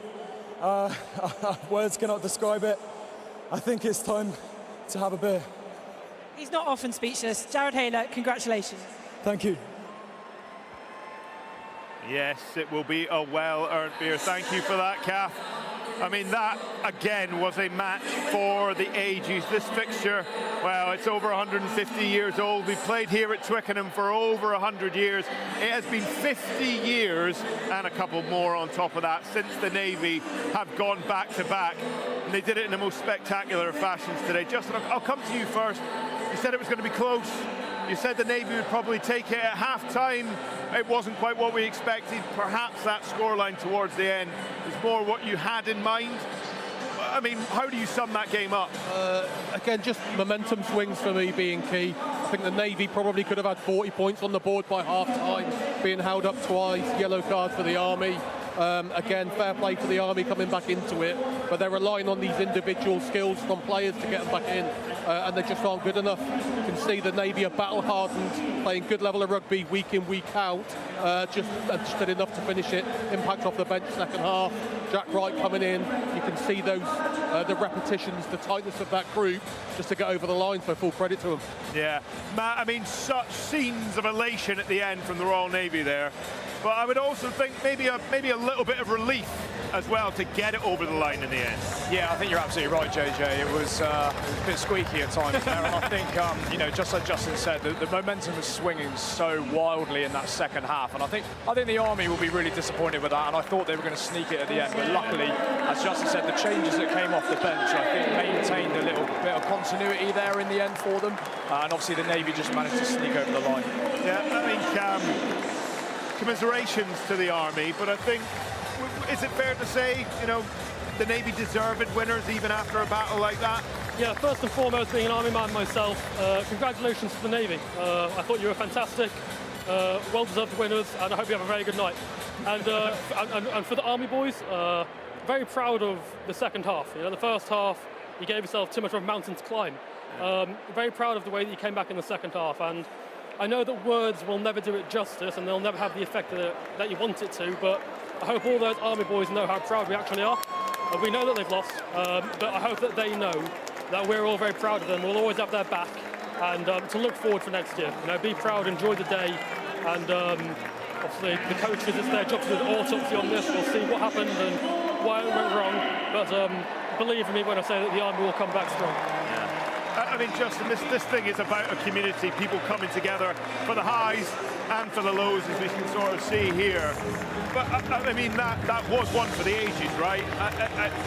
Words cannot describe it. I think it's time to have a beer. He's not often speechless. Jared Hayler, congratulations. Thank you. Yes, it will be a well-earned beer. Thank you for that, Kath. I mean, that, again, was a match for the ages. This fixture, well, it's over 150 years old. We've played here at Twickenham for over 100 years. It has been 50 years, and a couple more on top of that, since the Navy have gone back-to-back. And they did it in the most spectacular of fashions today. Justin, I'll come to you first. You said it was going to be close. You said the Navy would probably take it at half-time. It wasn't quite what we expected. Perhaps that scoreline towards the end is more what you had in mind. I mean, how do you sum that game up? Again, just momentum swings for me being key. I think the Navy probably could have had 40 points on the board by half-time, being held up twice, yellow card for the Army. Again, fair play to the Army coming back into it, but they're relying on these individual skills from players to get them back in, and they just aren't good enough. You can see the Navy are battle-hardened, playing good level of rugby week in, week out, just did enough to finish it. Impact off the bench second half, Jack Wright coming in. You can see those, the repetitions, the tightness of that group, just to get over the line, so full credit to them. Yeah, Matt, I mean, such scenes of elation at the end from the Royal Navy there. But I would also think maybe a little bit of relief as well to get it over the line in the end. Yeah, I think you're absolutely right, JJ. It was a bit squeaky at times there, and I think, just like Justin said, the momentum was swinging so wildly in that second half, and I think the Army will be really disappointed with that, and I thought they were going to sneak it at the end, but luckily, as Justin said, the changes that came off the bench, I think, maintained a little bit of continuity there in the end for them, and obviously the Navy just managed to sneak over the line. Yeah, I think commiserations to the Army, but I think, is it fair to say, the Navy deserved winners even after a battle like that? Yeah, first and foremost, being an Army man myself, congratulations to the Navy. I thought you were fantastic, well-deserved winners, and I hope you have a very good night. And for the Army boys, very proud of the second half. The first half, you gave yourself too much of a mountain to climb. Very proud of the way that you came back in the second half, and I know that words will never do it justice and they'll never have the effect that you want it to, but I hope all those Army boys know how proud we actually are. We know that they've lost, but I hope that they know that we're all very proud of them. We'll always have their back, and to look forward for next year. Be proud, enjoy the day, and obviously the coaches, it's their job to do an autopsy on this. We'll see what happened and why it went wrong, but believe me when I say that the Army will come back strong. I mean, Justin, this thing is about a community, people coming together for the highs and for the lows, as we can sort of see here. But, I mean, that was one for the ages, right?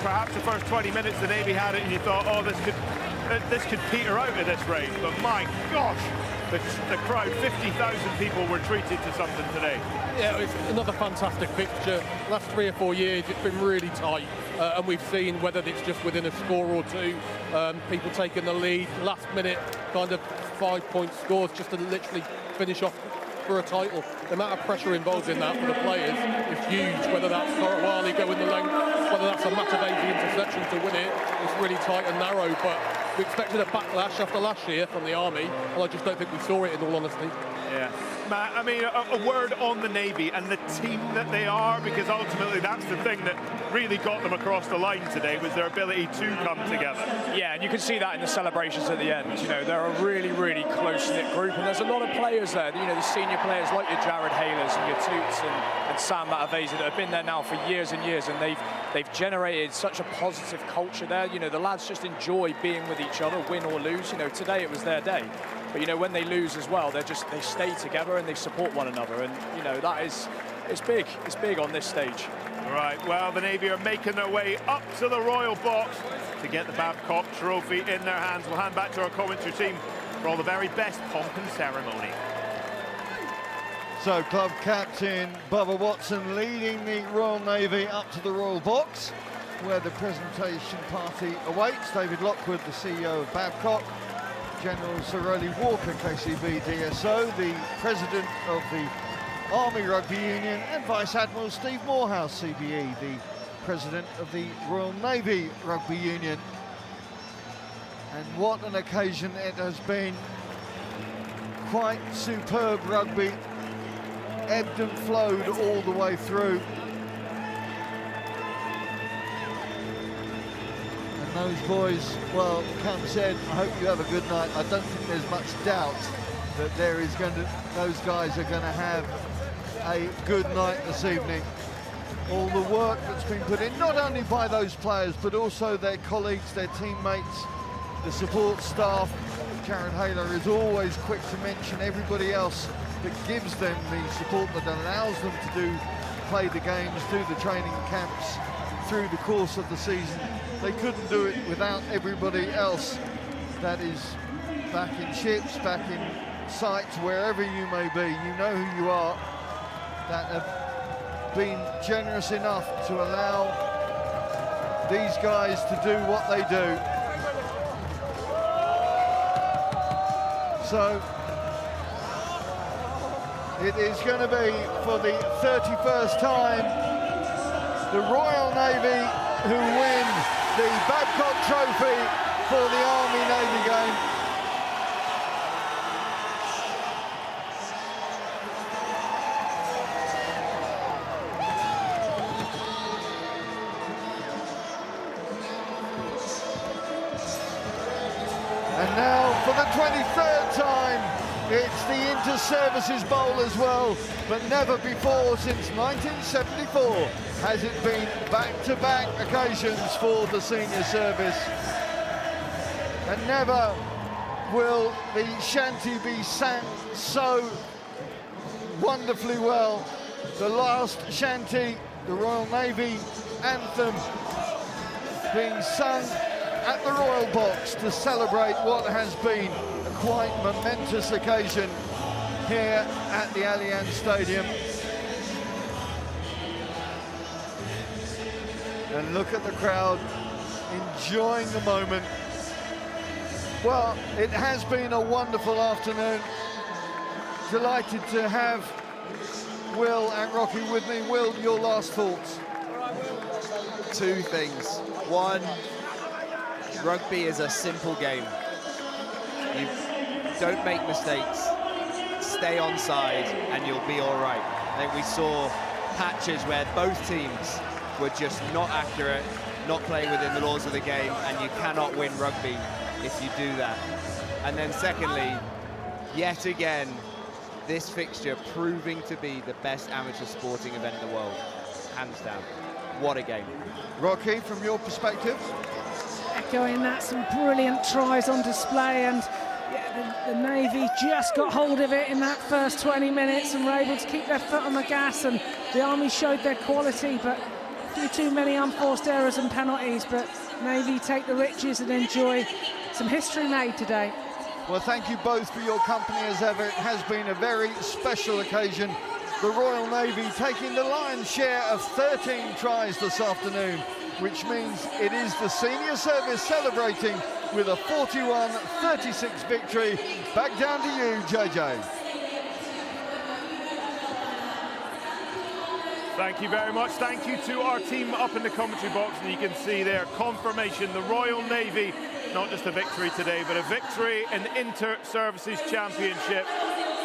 Perhaps the first 20 minutes the Navy had it and you thought, oh, this could peter out at this rate. But my gosh, the crowd, 50,000 people were treated to something today. Yeah, it's another fantastic fixture. Last 3 or 4 years, it's been really tight. And we've seen, whether it's just within a score or two, people taking the lead, last minute kind of 5-point scores just to literally finish off for a title. The amount of pressure involved in that for the players is huge, whether that's Korowali going the length, whether that's a Matavesi interception to win it. It's really tight and narrow, but we expected a backlash after last year from the Army, and I just don't think we saw it, in all honesty. Yeah. Matt, I mean, a word on the Navy and the team that they are, because ultimately that's the thing that really got them across the line today, was their ability to come together. Yeah, and you can see that in the celebrations at the end. They're a really, really close-knit group, and there's a lot of players there. The senior players like your Jared Haylers and your Toots and Sam Matavesi that have been there now for years and years, and they've generated such a positive culture there. The lads just enjoy being with each other, win or lose. Today it was their day. But when they lose as well, they stay together and they support one another, and it's big on this stage. Right, well, the Navy are making their way up to the Royal Box to get the Babcock Trophy in their hands. We'll hand back to our commentary team for all the very best pomp and ceremony. So, club captain Bubba Watson leading the Royal Navy up to the Royal Box, where the presentation party awaits. David Lockwood, the CEO of Babcock, General Sir Rowley Walker, KCB DSO, the President of the Army Rugby Union, and Vice Admiral Steve Morehouse, CBE, the President of the Royal Navy Rugby Union. And what an occasion it has been. Quite superb rugby, ebbed and flowed all the way through. And those boys, well, Cam said, I hope you have a good night. I don't think there's much doubt that those guys are going to have a good night this evening. All the work that's been put in, not only by those players, but also their colleagues, their teammates, the support staff. Karen Hayler is always quick to mention everybody else that gives them the support that allows them to play the games, do the training camps through the course of the season. They couldn't do it without everybody else that is back in ships, back in sites, wherever you may be. You know who you are, that have been generous enough to allow these guys to do what they do. So it is going to be, for the 31st time, the Royal Navy who win the Babcock Trophy for the Army-Navy game. And now for the 23rd time, it's the Inter-Services Bowl as well, but never before since 1974 has it been back-to-back occasions for the senior service. And never will the shanty be sang so wonderfully well. The last shanty, the Royal Navy anthem, being sung at the Royal Box to celebrate what has been a quite momentous occasion here at the Allianz Stadium. And look at the crowd enjoying the moment. Well, it has been a wonderful afternoon. Delighted to have Will and Rocky with me. Will, your last thoughts? Two things. One, rugby is a simple game. You don't make mistakes, stay on side, and you'll be all right. I think we saw patches where both teams were just not accurate, not playing within the laws of the game, and you cannot win rugby if you do that. And then secondly, yet again, this fixture proving to be the best amateur sporting event in the world, hands down. What a game. Rocky, from your perspective? Echoing that, some brilliant tries on display, and yeah, the Navy just got hold of it in that first 20 minutes and were able to keep their foot on the gas, and the Army showed their quality, but a few too many unforced errors and penalties. But Navy take the riches and enjoy some history made today. Well, thank you both for your company as ever. It has been a very special occasion. The Royal Navy taking the lion's share of 13 tries this afternoon, which means it is the senior service celebrating with a 41-36 victory. Back down to you, JJ. Thank you very much. Thank you to our team up in the commentary box, and you can see there confirmation, the Royal Navy, not just a victory today, but a victory in the Inter-Services Championship.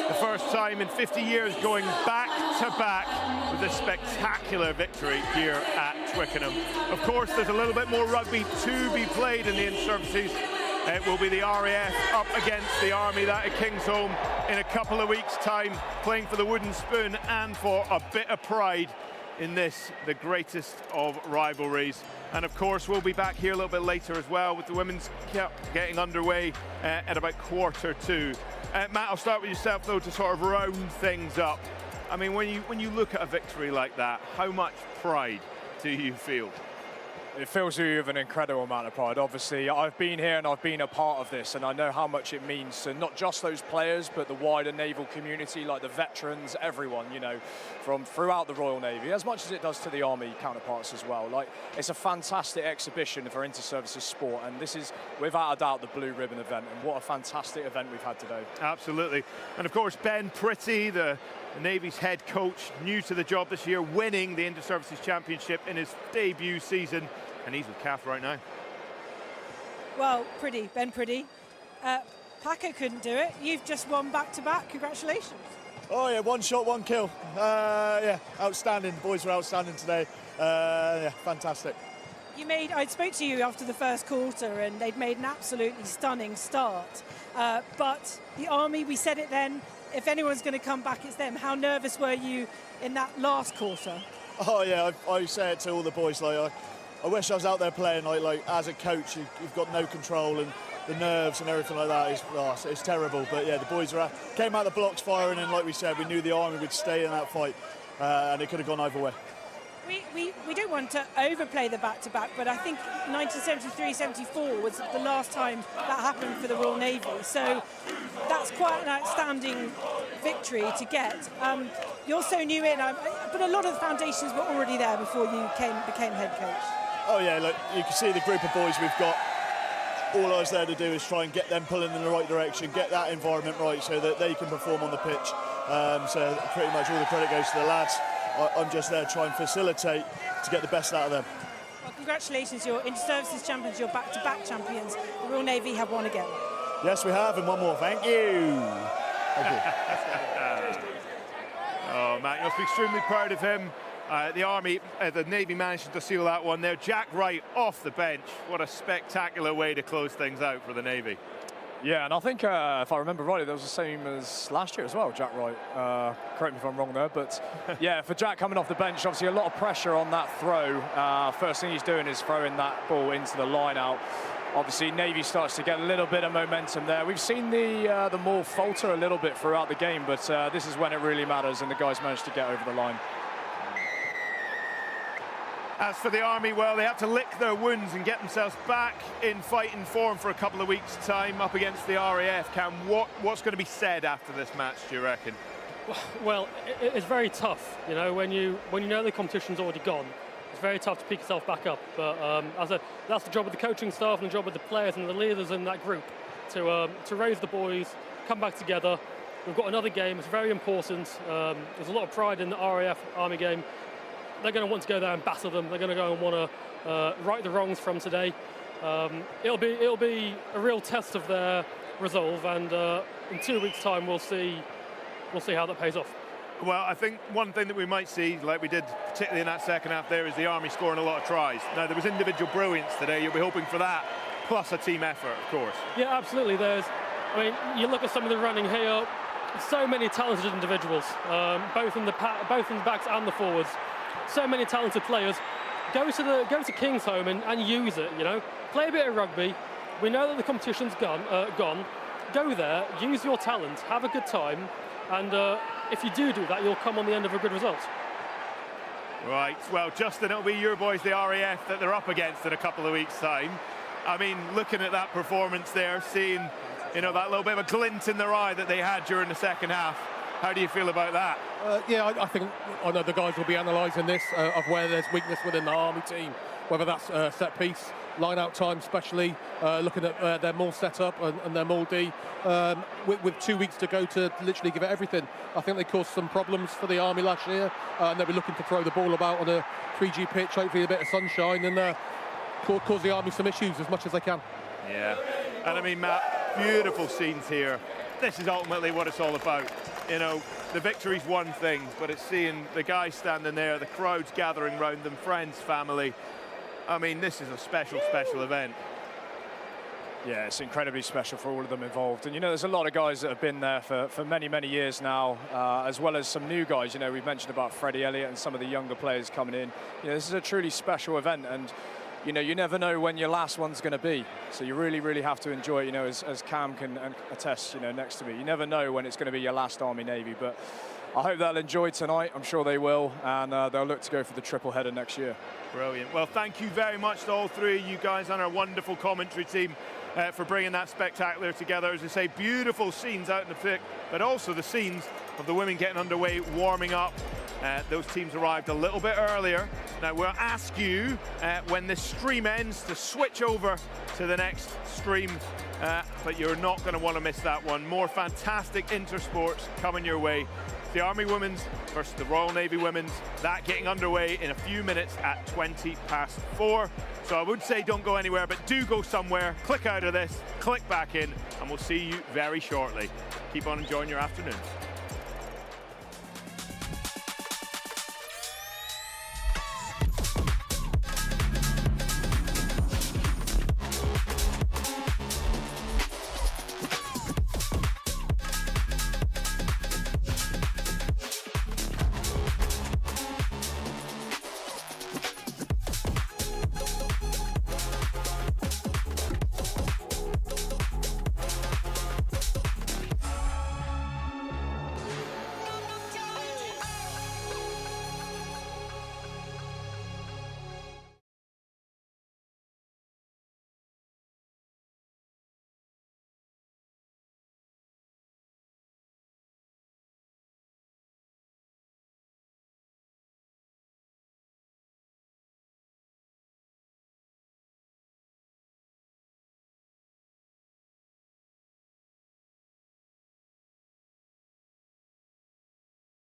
The first time in 50 years going back-to-back with a spectacular victory here at Twickenham. Of course, there's a little bit more rugby to be played in the Inter-Services. It will be the RAF up against the Army, that at Kingsholm in a couple of weeks' time, playing for the wooden spoon and for a bit of pride in this, the greatest of rivalries. And of course, we'll be back here a little bit later as well with the Women's Cup getting underway at about 1:45. Matt, I'll start with yourself though to sort of round things up. I mean, when you look at a victory like that, how much pride do you feel? It fills you with an incredible amount of pride. Obviously, I've been here and I've been a part of this, and I know how much it means to not just those players, but the wider naval community, like the veterans, everyone, you know, from throughout the Royal Navy, as much as it does to the Army counterparts as well. Like, it's a fantastic exhibition for inter-services sport, and this is, without a doubt, the Blue Ribbon event, and what a fantastic event we've had today. Absolutely. And of course, Ben Pretty, the Navy's head coach, new to the job this year, winning the Inter-Services Championship in his debut season. And he's with CAF right now. Well, Ben Pretty. Paco couldn't do it. You've just won back-to-back. Congratulations. Oh, yeah, one shot, one kill. Yeah, outstanding. Boys were outstanding today. Yeah, fantastic. I spoke to you after the first quarter, and they'd made an absolutely stunning start. But the Army, we said it then, if anyone's going to come back, it's them. How nervous were you in that last quarter? Oh yeah, I say it to all the boys. Like I wish I was out there playing. Like as a coach, you've got no control, and the nerves and everything like that is it's terrible. But yeah, the boys came out the blocks firing, and like we said, we knew the Army would stay in that fight, and it could have gone either way. We don't want to overplay the back-to-back, but I think 1973-74 was the last time that happened for the Royal Navy. So that's quite an outstanding victory to get. You're so new in, but a lot of the foundations were already there before you became head coach. Oh yeah, look, you can see the group of boys we've got. All I was there to do is try and get them pulling in the right direction, get that environment right so that they can perform on the pitch. So pretty much all the credit goes to the lads. I'm just there to try and facilitate to get the best out of them. Well, congratulations, you're Inter-Services champions, you're back-to-back champions. The Royal Navy have won again. Yes, we have, and one more. Thank you. Thank you. Oh, Matt, you must be extremely proud of him. The Navy managed to seal that one there. Jack Wright off the bench. What a spectacular way to close things out for the Navy. Yeah, and I think, if I remember rightly, that was the same as last year as well, Jack Wright. Correct me if I'm wrong there, but yeah, for Jack coming off the bench, obviously a lot of pressure on that throw. First thing he's doing is throwing that ball into the line out. Obviously, Navy starts to get a little bit of momentum there. We've seen the maul falter a little bit throughout the game, but this is when it really matters, and the guys managed to get over the line. As for the Army, well, they have to lick their wounds and get themselves back in fighting form for a couple of weeks' time up against the RAF. Cam, what's going to be said after this match, do you reckon? Well, it's very tough, you know, when you know the competition's already gone. It's very tough to pick yourself back up. But as I said, that's the job of the coaching staff and the job of the players and the leaders in that group to raise the boys, come back together. We've got another game. It's very important. There's a lot of pride in the RAF Army game. They're going to want to go there and battle them. They're going to go and want to right the wrongs from today. It'll be a real test of their resolve, and in 2 weeks' time we'll see how that pays off. Well, I think one thing that we might see, like we did particularly in that second half there, is the Army scoring a lot of tries. Now, there was individual brilliance today. You'll be hoping for that, plus a team effort, of course. Yeah, absolutely. You look at some of the running here. So many talented individuals, both in the backs and the forwards. So many talented players. Go to Kingsholm and use it. You know, play a bit of rugby. We know that the competition's gone. Go there, use your talent, have a good time, and if you do that, you'll come on the end of a good result. Right. Well, Justin, it'll be your boys, the RAF, that they're up against in a couple of weeks' time. I mean, looking at that performance there, seeing that little bit of a glint in their eye that they had during the second half. How do you feel about that? I know the guys will be analysing this of where there's weakness within the Army team, whether that's set piece, line out time especially, looking at their maul setup and their maul D. With 2 weeks to go to literally give it everything. I think they caused some problems for the Army last year, and they'll be looking to throw the ball about on a 3G pitch, hopefully a bit of sunshine, and cause the Army some issues as much as they can. Yeah, and I mean, Matt, beautiful scenes here. This is ultimately what it's all about. The victory's one thing, but it's seeing the guys standing there, the crowds gathering round them, friends, family. I mean, this is a special, special event. Yeah, it's incredibly special for all of them involved. And, there's a lot of guys that have been there for many, many years now, as well as some new guys. We've mentioned about Freddie Elliott and some of the younger players coming in. This is a truly special event, and you never know when your last one's going to be. So you really, really have to enjoy it, as Cam can attest, next to me. You never know when it's going to be your last Army-Navy, but I hope they'll enjoy tonight. I'm sure they will, and they'll look to go for the triple header next year. Brilliant. Well, thank you very much to all three of you guys and our wonderful commentary team for bringing that spectacular together. As I say, beautiful scenes out in the thick, but also the scenes of the women getting underway, warming up. Those teams arrived a little bit earlier. Now, we'll ask you when this stream ends to switch over to the next stream, but you're not going to want to miss that one. More fantastic intersports coming your way. The Army Women's versus the Royal Navy Women's, that getting underway in a few minutes at 4:20. So I would say don't go anywhere, but do go somewhere. Click out of this, click back in, and we'll see you very shortly. Keep on enjoying your afternoon.